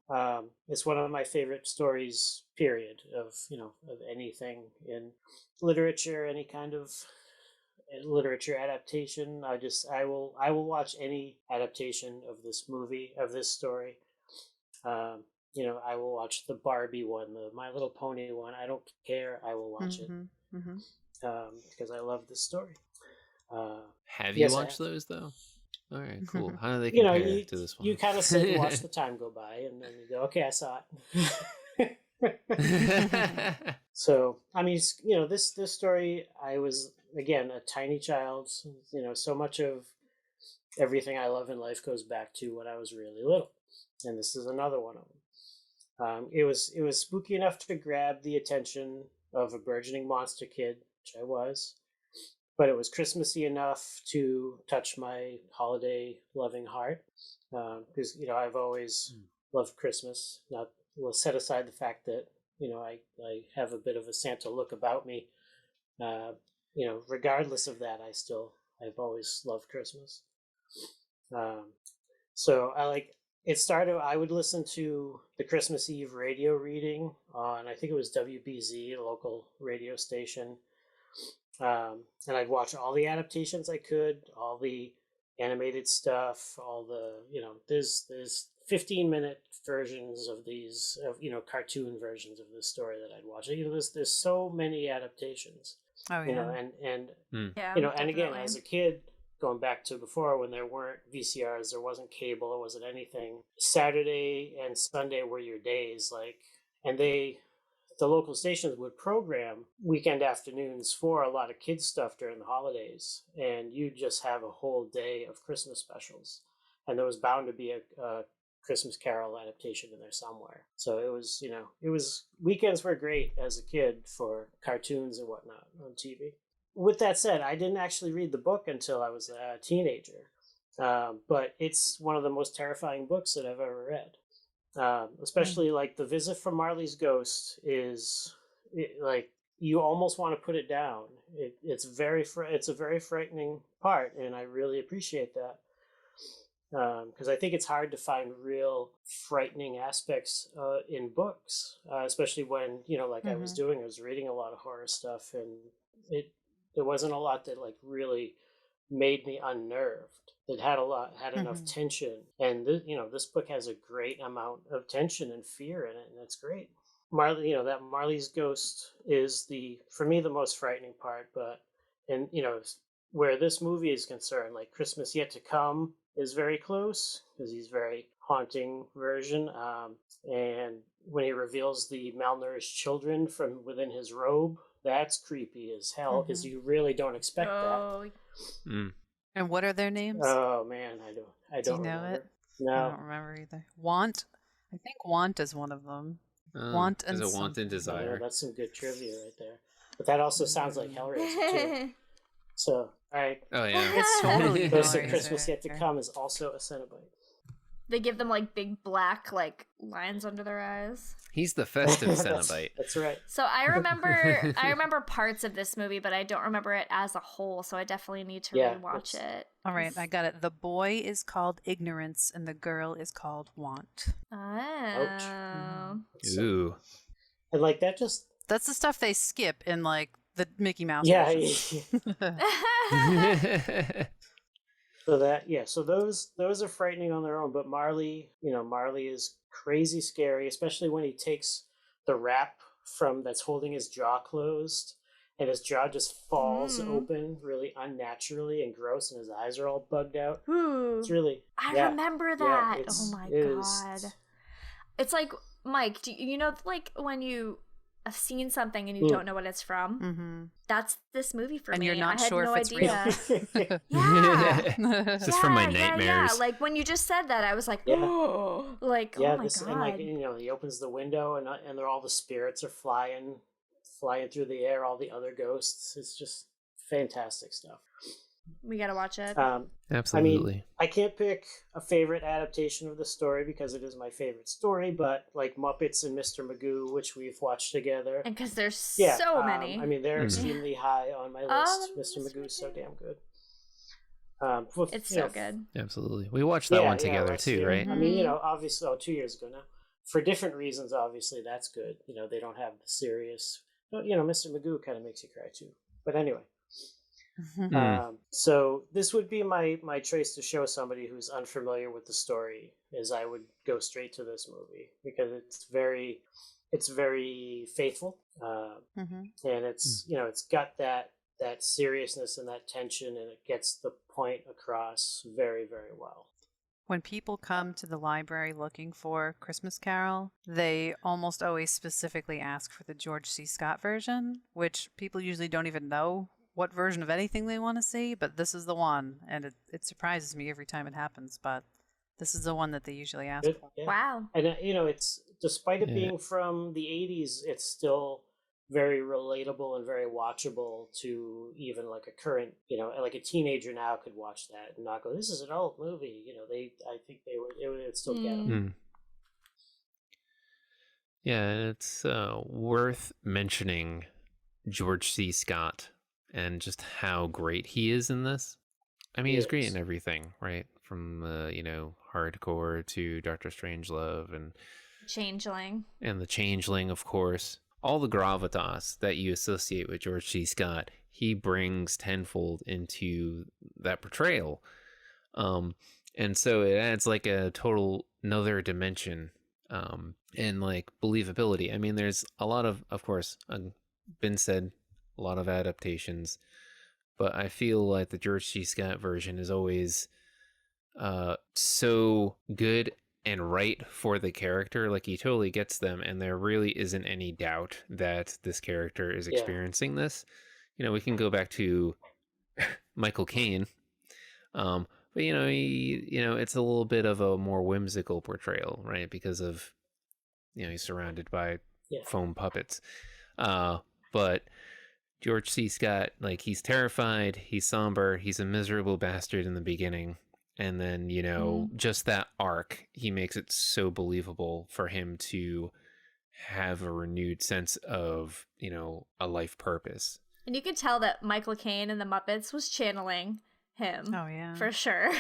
it's one of my favorite stories, period, of anything in literature, any kind of literature adaptation. I will watch any adaptation of this movie, of this story. I will watch the Barbie one, the My Little Pony one. I don't care. I will watch it. Because I love this story. Have you watched those though? All right, cool. How do they compare to this one? You kind of sit and watch the time go by, and then you go, "Okay, I saw it." So, I mean, this story. I was again a tiny child. So much of everything I love in life goes back to when I was really little, and this is another one of them. It was spooky enough to grab the attention of a burgeoning monster kid, which I was, but it was Christmassy enough to touch my holiday loving heart, because I've always loved Christmas. Not set aside the fact that I have a bit of a Santa look about me. Regardless of that, I've always loved Christmas. So it started, I would listen to the Christmas Eve radio reading on, I think it was WBZ, a local radio station. And I'd watch all the adaptations I could, all the animated stuff, all the, there's 15-minute versions of these, cartoon versions of this story that I'd watch. There's so many adaptations. Oh, yeah. And yeah, and again, as a kid, going back to before when there weren't VCRs, there wasn't cable, it wasn't anything. Saturday and Sunday were your days, like, and the local stations would program weekend afternoons for a lot of kids stuff during the holidays, and you'd just have a whole day of Christmas specials, and there was bound to be a Christmas Carol adaptation in there somewhere. So it was, weekends were great as a kid for cartoons and whatnot on TV. With that said, I didn't actually read the book until I was a teenager, but it's one of the most terrifying books that I've ever read. Especially like the visit from Marley's ghost is like you almost want to put it down. It's a very frightening part, and I really appreciate that because I think it's hard to find real frightening aspects in books, especially when I was reading a lot of horror stuff, and there wasn't a lot that like really made me unnerved. It had enough tension, and this book has a great amount of tension and fear in it, and it's great. That Marley's ghost is for me the most frightening part, but where this movie is concerned, like Christmas Yet to Come is very close because he's very haunting version, and when he reveals the malnourished children from within his robe, that's creepy as hell because you really don't expect that. And what are their names? Oh man, I don't Do you know remember. it? No. I don't remember either. Want? I think Want is one of them. Want and Want and Desire. Oh, that's some good trivia right there. But that also sounds like Hellraiser too. So, all right. Oh yeah. It's totally Ghost of Hellraiser. Christmas Yet to Come is also a Cenobite. They give them like big black like lines under their eyes. He's the festive Cenobite. That's right. So I remember parts of this movie, but I don't remember it as a whole, so I definitely need to rewatch it. All right, I got it. The boy is called Ignorance and the girl is called Want. Oh. Ooh. And like that That's the stuff they skip in like the Mickey Mouse version. So those are frightening on their own, but Marley is crazy scary, especially when he takes the wrap that's holding his jaw closed, and his jaw just falls open really unnaturally and gross, and his eyes are all bugged out. It's really I remember that. Oh my god. It's like, Mike, do you know like when you have seen something and you don't know what it's from? Mm-hmm. That's this movie for me. And you're not I had sure no if it's idea. real. It's just from my nightmares. Yeah. Like when you just said that, I was like, oh, like, oh my god. And like he opens the window and all the spirits are flying through the air. All the other ghosts. It's just fantastic stuff. We gotta watch it. Absolutely. I mean, I can't pick a favorite adaptation of the story because it is my favorite story, but like Muppets and Mr. Magoo, which we've watched together. And because there's so many. I mean, they're extremely high on my list. Mr. Magoo's so damn good. It's so good. Absolutely. We watched that one together too, year. right? I mean, obviously, 2 years ago now. For different reasons, obviously, that's good. They don't have the serious... Mr. Magoo kind of makes you cry too. But anyway. So this would be my choice to show somebody who's unfamiliar with the story, is I would go straight to this movie because it's very faithful, and it's it's got that seriousness and that tension, and it gets the point across very, very well. When people come to the library looking for Christmas Carol, they almost always specifically ask for the George C. Scott version, which people usually don't even know what version of anything they want to see, but this is the one, and it surprises me every time it happens, but this is the one that they usually ask for. Yeah. Wow. And it's, despite it being from the 80s, it's still very relatable and very watchable to even like a current, like a teenager now could watch that and not go, this is an old movie. I think it would still get them. Yeah, it's worth mentioning George C. Scott and just how great he is in this. I mean, he's great in everything, right? From hardcore to Doctor Strangelove and Changeling. And the Changeling, of course. All the gravitas that you associate with George C. Scott, he brings tenfold into that portrayal. And so it adds like a total another dimension and like believability. I mean, there's a lot of course, been said, a lot of adaptations but I feel like the George C. Scott version is always so good and right for the character. Like, he totally gets them, and there really isn't any doubt that this character is experiencing this. We can go back to Michael Caine, but it's a little bit of a more whimsical portrayal, right? Because of he's surrounded by foam puppets, but George C. Scott, like, he's terrified, he's somber, he's a miserable bastard in the beginning. And then, just that arc, he makes it so believable for him to have a renewed sense of, a life purpose. And you could tell that Michael Caine in the Muppets was channeling him. Oh, yeah. For sure.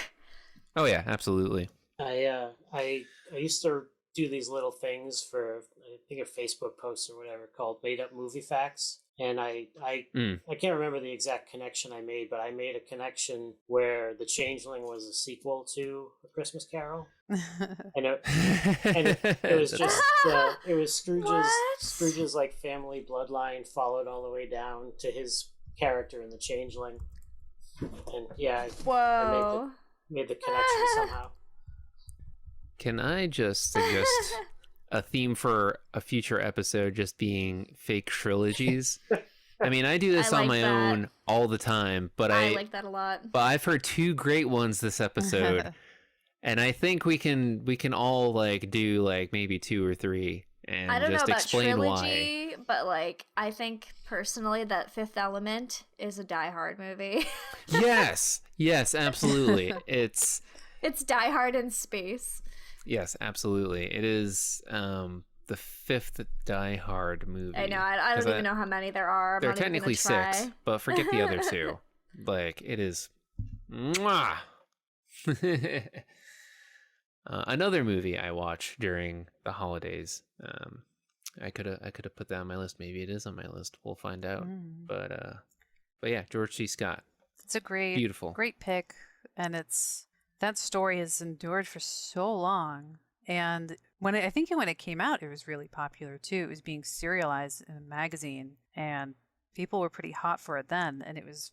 Oh, yeah, absolutely. I used to do these little things for, I think, a Facebook post or whatever, called Made Up Movie Facts. And I can't remember the exact connection I made, but I made a connection where The Changeling was a sequel to A Christmas Carol. And it was just, it was Scrooge's like family bloodline followed all the way down to his character in The Changeling. And yeah, I made the connection somehow. Can I just suggest a theme for a future episode just being fake trilogies? I mean, I do this on my own all the time, but I like that a lot. But I've heard two great ones this episode, and I think we can all like do like maybe 2 or 3 and I don't just know about explain trilogy, why. But like, I think personally that Fifth Element is a Die Hard movie. Yes, absolutely. It's Die Hard in space. Yes, absolutely. It is the 5th Die Hard movie. I know. I don't even know how many there are. There are technically 6, but forget the other 2. Like, it is... Mwah! Another movie I watched during the holidays. I could have put that on my list. Maybe it is on my list. We'll find out. But yeah, George C. Scott. It's a beautiful, great pick, and that story has endured for so long. And when it came out, it was really popular too. It was being serialized in a magazine, and people were pretty hot for it then. And it was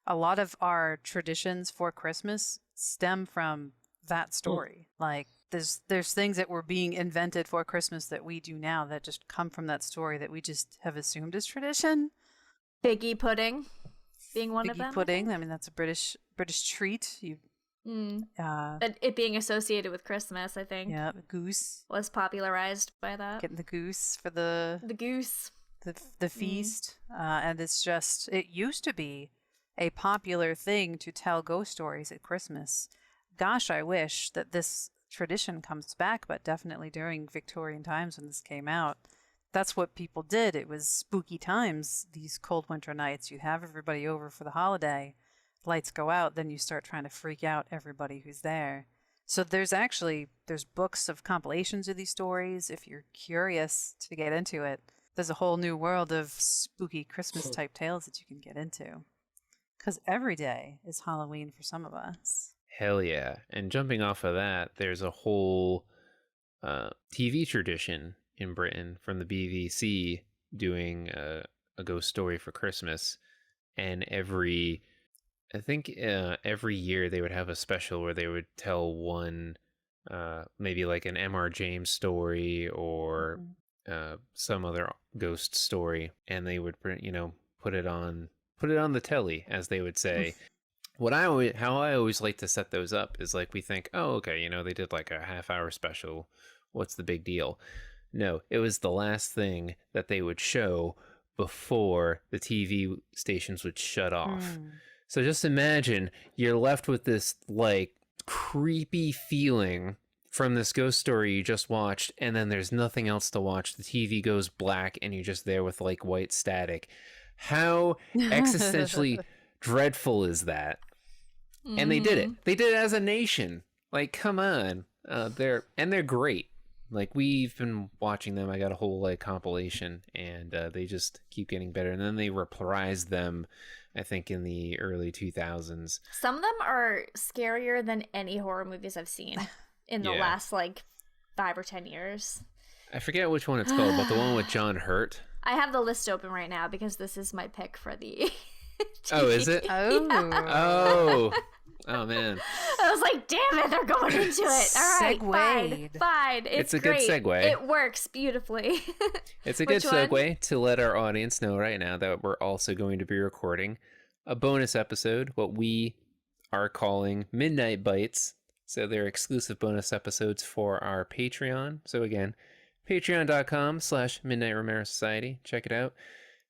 a lot of our traditions for Christmas stem from that story. Like, there's things that were being invented for Christmas that we do now that just come from that story that we just have assumed as tradition. Figgy pudding being one of them. Figgy pudding. I mean, that's a British treat. It being associated with Christmas, I think. Yeah, the goose was popularized by that. Getting the goose for the goose, the feast, and it used to be a popular thing to tell ghost stories at Christmas. Gosh, I wish that this tradition comes back, but definitely during Victorian times when this came out, that's what people did. It was spooky times, these cold winter nights. You'd have everybody over for the holiday. Lights go out, then you start trying to freak out everybody who's there. So there's books of compilations of these stories. If you're curious to get into it, there's a whole new world of spooky Christmas type tales that you can get into. Because every day is Halloween for some of us. Hell yeah. And jumping off of that, there's a whole TV tradition in Britain from the BBC doing a ghost story for Christmas. And every year they would have a special where they would tell one, maybe like an M.R. James story or some other ghost story, and they would put it on the telly, as they would say. How I always like to set those up is like, we think, oh, okay, they did like a half-hour special. What's the big deal? No, it was the last thing that they would show before the TV stations would shut off. So just imagine you're left with this like creepy feeling from this ghost story you just watched, and then there's nothing else to watch. The TV goes black and you're just there with like white static. How existentially dreadful is that? And they did it. They did it as a nation. Like, come on. They're great. Like, we've been watching them. I got a whole like compilation, and they just keep getting better. And then they reprised them, I think, in the early 2000s. Some of them are scarier than any horror movies I've seen in the last like 5 or 10 years. I forget which one it's called, but the one with John Hurt. I have the list open right now because this is my pick for the Oh, is it? Oh. Oh. Oh, man. I was like, damn it, they're going into it. All right, Segued. fine. It's a great. good segue. It works beautifully. It's a good Which one? segue to let our audience know right now that we're also going to be recording a bonus episode, what we are calling Midnight Bites. So they're exclusive bonus episodes for our Patreon. So again, patreon.com/Midnite Romero Society. Check it out.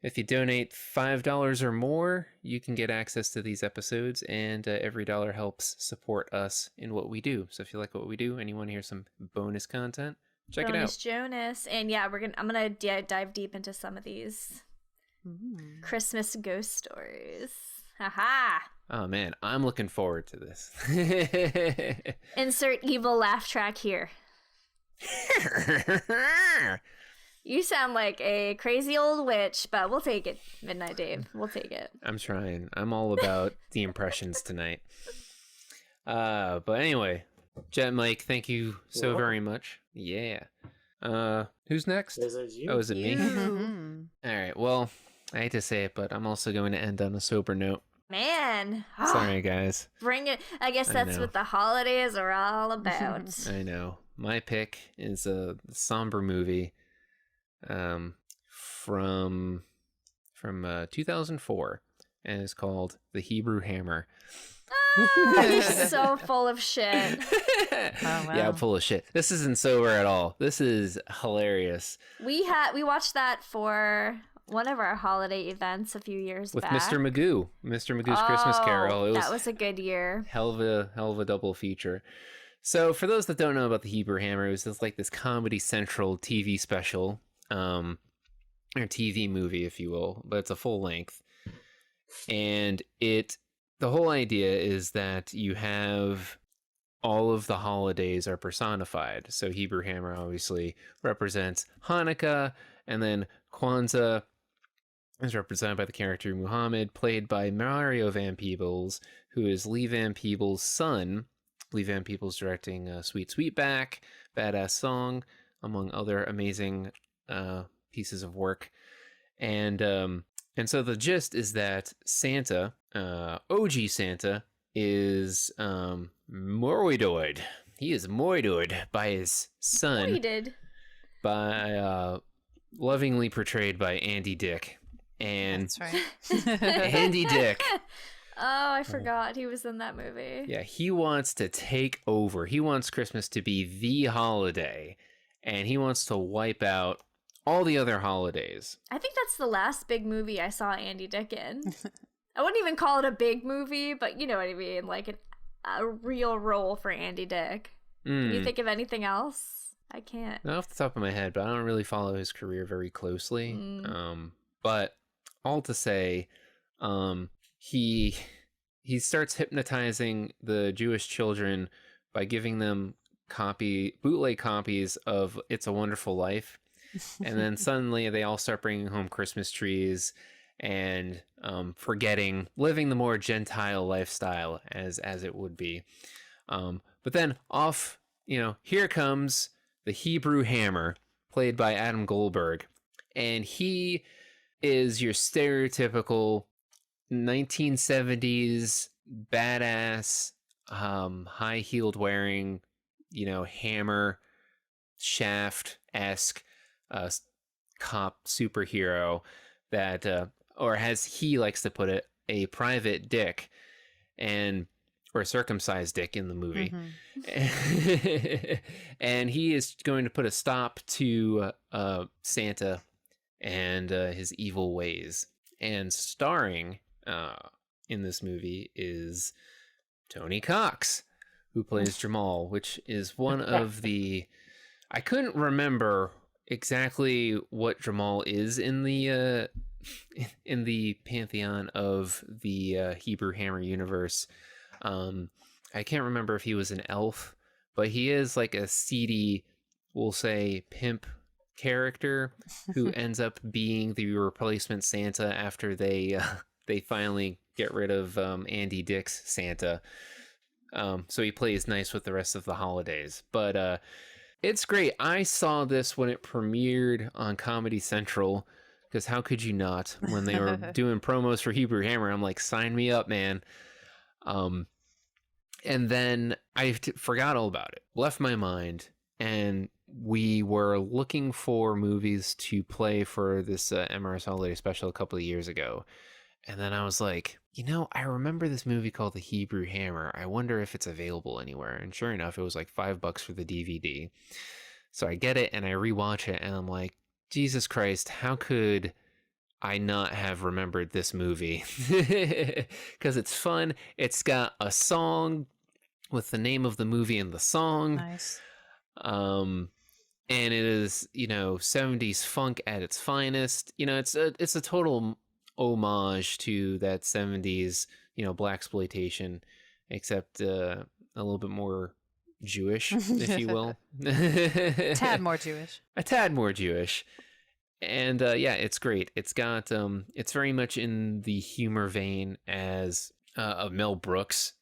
If you donate $5 or more, you can get access to these episodes, and every dollar helps support us in what we do. So if you like what we do and you want to hear some bonus content, check it out. Jonas. And yeah, I'm gonna dive deep into some of these Christmas ghost stories. Haha. Oh man, I'm looking forward to this. Insert evil laugh track here. You sound like a crazy old witch, but we'll take it, Midnight Dave. We'll take it. I'm trying. I'm all about the impressions tonight. But anyway, Jet Mike, thank you so very much. Yeah. Who's next? Is it you? Oh, is it me? Mm-hmm. All right. Well, I hate to say it, but I'm also going to end on a sober note. Man. Sorry, guys. Bring it. I guess that's what the holidays are all about. I know. My pick is a somber movie from 2004, and it's called The Hebrew Hammer. You're so full of shit. Oh, wow. Yeah, I'm full of shit. This isn't sober at all. This is hilarious. We watched that for one of our holiday events a few years With back. Mr. Magoo. Mr. Magoo's Christmas Carol. That was a good year. Hell of a double feature. So for those that don't know about The Hebrew Hammer, it was just like this Comedy Central TV special, or TV movie, if you will, but it's a full length. And the whole idea is that you have all of the holidays are personified. So Hebrew Hammer obviously represents Hanukkah, and then Kwanzaa is represented by the character Muhammad, played by Mario Van Peebles, who is Lee Van Peebles' son. Lee Van Peebles directing Sweet Sweetback, Badass Song, among other amazing pieces of work. And so the gist is that Santa, OG Santa, is moidoid. He is moidoid by his son. Moided. By lovingly portrayed by Andy Dick. And That's right. Andy Dick. Oh, I forgot he was in that movie. Yeah, he wants to take over. He wants Christmas to be the holiday, and he wants to wipe out all the other holidays. I think that's the last big movie I saw Andy Dick in. I wouldn't even call it a big movie, but you know what I mean, like a real role for Andy Dick. Can you think of anything else? I can't. Not off the top of my head, but I don't really follow his career very closely. But all to say, he starts hypnotizing the Jewish children by giving them bootleg copies of It's a Wonderful Life. And then suddenly they all start bringing home Christmas trees and living the more Gentile lifestyle as it would be. But then off, here comes the Hebrew Hammer, played by Adam Goldberg. And he is your stereotypical 1970s badass, high-heeled wearing, hammer, Shaft-esque cop superhero that, or as he likes to put it, a private dick, or circumcised dick in the movie. And he is going to put a stop to Santa and his evil ways. And starring in this movie is Tony Cox, who plays Jamal, which is one of the... I couldn't remember exactly what Jamal is in the pantheon of the Hebrew Hammer universe. I can't remember if he was an elf, but he is like a seedy, we'll say, pimp character who ends up being the replacement Santa after they finally get rid of Andy Dick's Santa. So he plays nice with the rest of the holidays. But it's great. I saw this when it premiered on Comedy Central because how could you not? When they were doing promos for Hebrew Hammer, I'm like, sign me up, man. And then I forgot all about it, left my mind, and we were looking for movies to play for this MRS Holiday Special a couple of years ago. And then I was like, I remember this movie called The Hebrew Hammer. I wonder if it's available anywhere. And sure enough, it was like $5 for the DVD. So I get it and I rewatch it and I'm like, Jesus Christ, how could I not have remembered this movie? Because it's fun. It's got a song with the name of the movie in the song. Nice. And it is, 70s funk at its finest. It's a total homage to that 70s, blaxploitation, except a little bit more Jewish, if you will. Tad more Jewish. A tad more Jewish. And yeah, it's great. It's got it's very much in the humor vein as of Mel Brooks.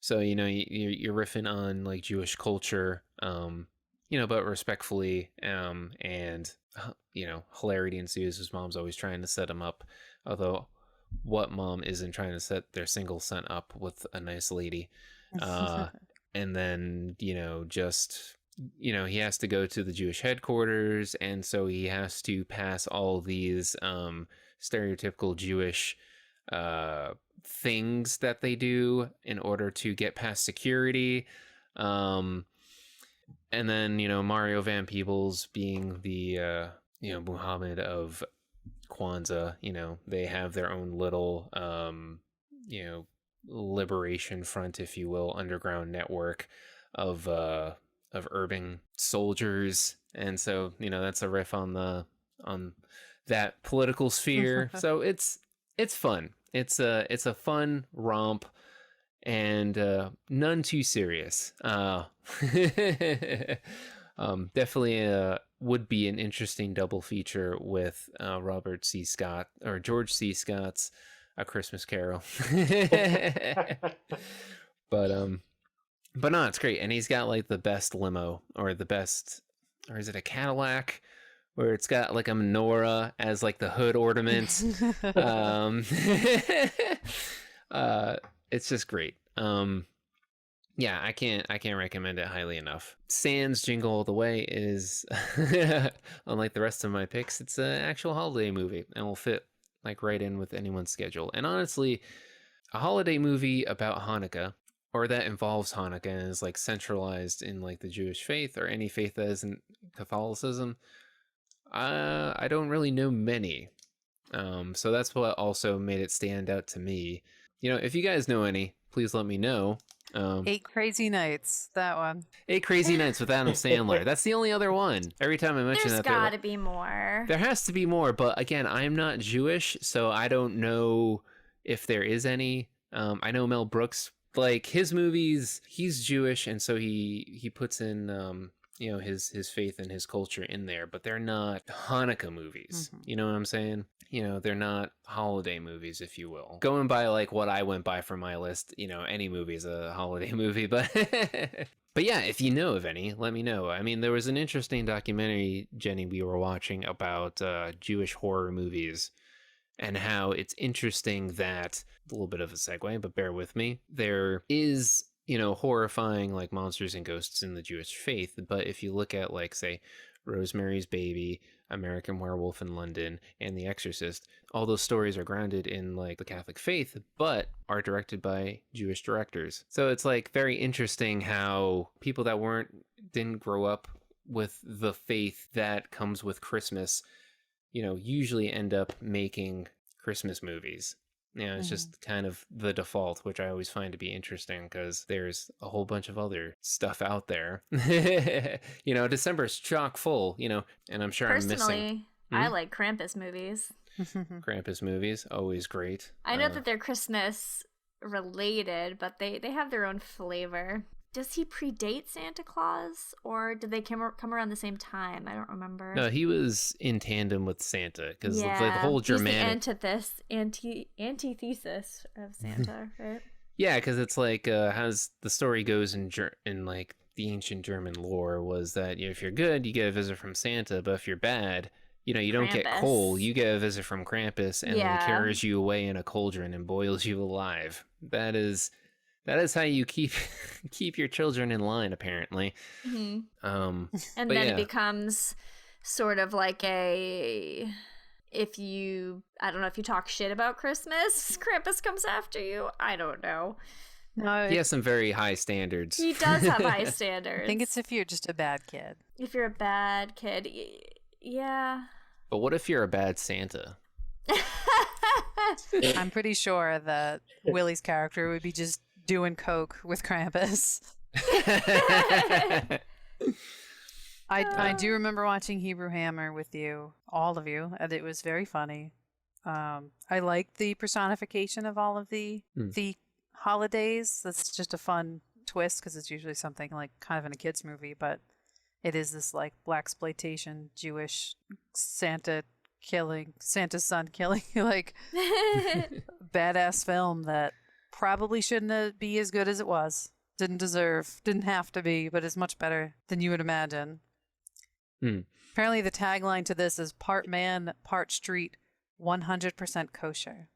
So you're riffing on like Jewish culture, but respectfully, and hilarity ensues. His mom's always trying to set him up. Although, what mom isn't trying to set their single son up with a nice lady? And then he has to go to the Jewish headquarters, and so he has to pass all these stereotypical Jewish things that they do in order to get past security. And then Mario Van Peebles being the Muhammad of Kwanzaa, they have their own little liberation front, if you will, underground network of urban soldiers, and so that's a riff on that political sphere. So it's fun. It's a fun romp, and none too serious. Definitely would be an interesting double feature with Robert C. Scott or George C. Scott's A Christmas Carol. But no, it's great. And he's got like the best limo, or is it a Cadillac, where it's got like a menorah as like the hood ornament. It's just great. Yeah, I can't recommend it highly enough. Sans Jingle All the Way is, unlike the rest of my picks, it's an actual holiday movie and will fit like right in with anyone's schedule. And honestly, a holiday movie about Hanukkah, or that involves Hanukkah and is like centralized in like the Jewish faith or any faith that isn't Catholicism, I don't really know many. So that's what also made it stand out to me. If you guys know any, please let me know. 8 Crazy Nights, that one. 8 Crazy Nights with Adam Sandler. That's the only other one. Every time I mention There's that, gotta be more. There has to be more, but again, I'm not Jewish, so I don't know if there is any. I know Mel Brooks, like his movies, he's Jewish, and so he puts in his faith and his culture in there, but they're not Hanukkah movies. Mm-hmm. You know what I'm saying? They're not holiday movies, if you will. Going by like what I went by for my list, any movie is a holiday movie, but but yeah, if you know of any, let me know. I mean, there was an interesting documentary, Jenny, we were watching about Jewish horror movies, and how it's interesting that, a little bit of a segue, but bear with me, there is horrifying like monsters and ghosts in the Jewish faith, but if you look at like, say, Rosemary's Baby, American Werewolf in London, and The Exorcist, all those stories are grounded in like the Catholic faith, but are directed by Jewish directors. So it's like very interesting how people that didn't grow up with the faith that comes with Christmas, usually end up making Christmas movies. It's just kind of the default, which I always find to be interesting because there's a whole bunch of other stuff out there. December's chock full, and I'm sure I'm missing. Personally, I like Krampus movies. Krampus movies, always great. I know that they're Christmas related, but they have their own flavor. Does he predate Santa Claus, or did they come around the same time? I don't remember. No, he was in tandem with Santa, because the whole Germanic... He's the antithesis of Santa, right? Yeah, because it's like, how's the story goes in like the ancient German lore was that if you're good, you get a visit from Santa, but if you're bad, you don't get Krampus. coal. You get a visit from Krampus, and then Yeah. carries you away in a cauldron and boils you alive. That is how you keep your children in line, apparently. Mhm. Um, And But then yeah. it becomes sort of like I don't know, if you talk shit about Christmas, Krampus comes after you. I don't know. No, he has some very high standards. He does have high standards. I think it's if you're just a bad kid. If you're a bad kid, yeah. But what if you're a bad Santa? I'm pretty sure that Willie's character would be just doing coke with Krampus. I do remember watching Hebrew Hammer with you, all of you, and it was very funny. I liked the personification of all of the holidays. That's just a fun twist because it's usually something like kind of in a kids movie, but it is this like blaxploitation Jewish Santa's son killing like badass film that probably shouldn't be as good as it was. Didn't have to be, but is much better than you would imagine. Apparently the tagline to this is part man, part street, 100% kosher.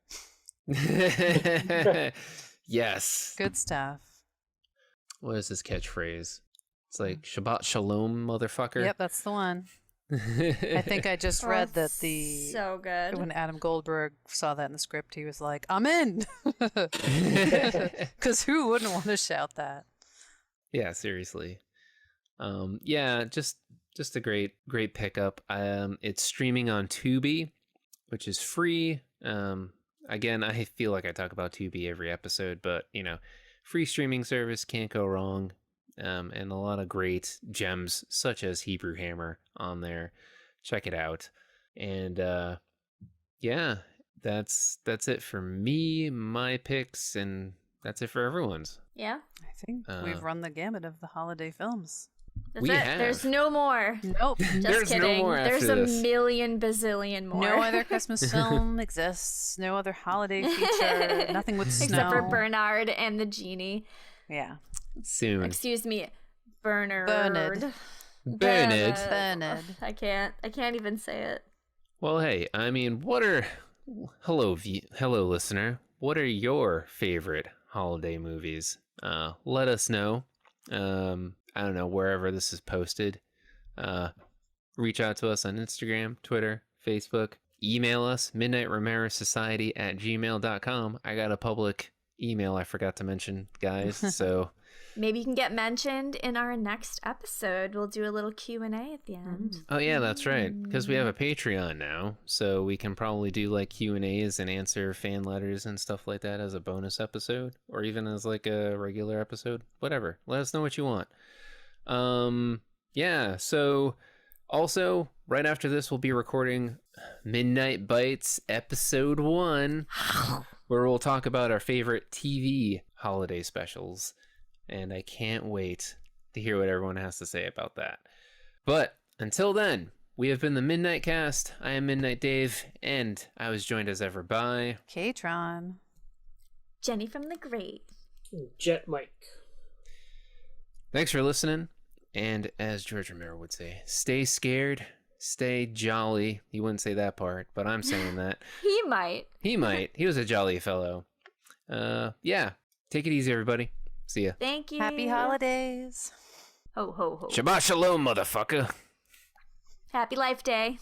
Yes. Good stuff. What is this catchphrase? It's like Shabbat Shalom, motherfucker. Yep, that's the one. I think I just read that so good. when Adam Goldberg saw that in the script, he was like, I'm in! Because who wouldn't want to shout that? Yeah, seriously. Yeah, just a great pickup. It's streaming on Tubi, which is free. Again, I feel like I talk about Tubi every episode, but free streaming service, can't go wrong. And a lot of great gems such as Hebrew Hammer on there. Check it out. And yeah, that's it for me, my picks, and that's it for everyone's. Yeah. I think we've run the gamut of the holiday films. That's We it. have. There's no more. Nope. Just There's no kidding. more There's after a this. million bazillion more. No other Christmas film exists. No other holiday feature. Nothing with snow. Except for Bernard and the genie. Yeah. Soon. Excuse me, Bernard. Bernard. I can't even say it. Well, hey, I mean, hello listener. What are your favorite holiday movies? Let us know. I don't know, wherever this is posted. Reach out to us on Instagram, Twitter, Facebook. Email us, midnightromerosociety@gmail.com. I got a public email I forgot to mention, guys. So Maybe you can get mentioned in our next episode. We'll do a little Q&A at the end. oh yeah, that's right, because we have a Patreon now, so we can probably do like Q&As and answer fan letters and stuff like that as a bonus episode, or even as like a regular episode. Whatever, let us know what you want. Yeah, so also right after this we'll be recording Midnight Bites episode 1, where we'll talk about our favorite TV holiday specials. And I can't wait to hear what everyone has to say about that. But until then, we have been the Midnight Cast. I am Midnight Dave, and I was joined as ever by K-Tron. Jenny from the Great. Jet Mike. Thanks for listening. And as George Romero would say, stay scared, stay jolly. He wouldn't say that part, but I'm saying that. He might. He might. He was a jolly fellow. Yeah. Take it easy, everybody. See ya. Thank you. Happy holidays. Ho, ho, ho. Shabbat shalom, motherfucker. Happy Life Day.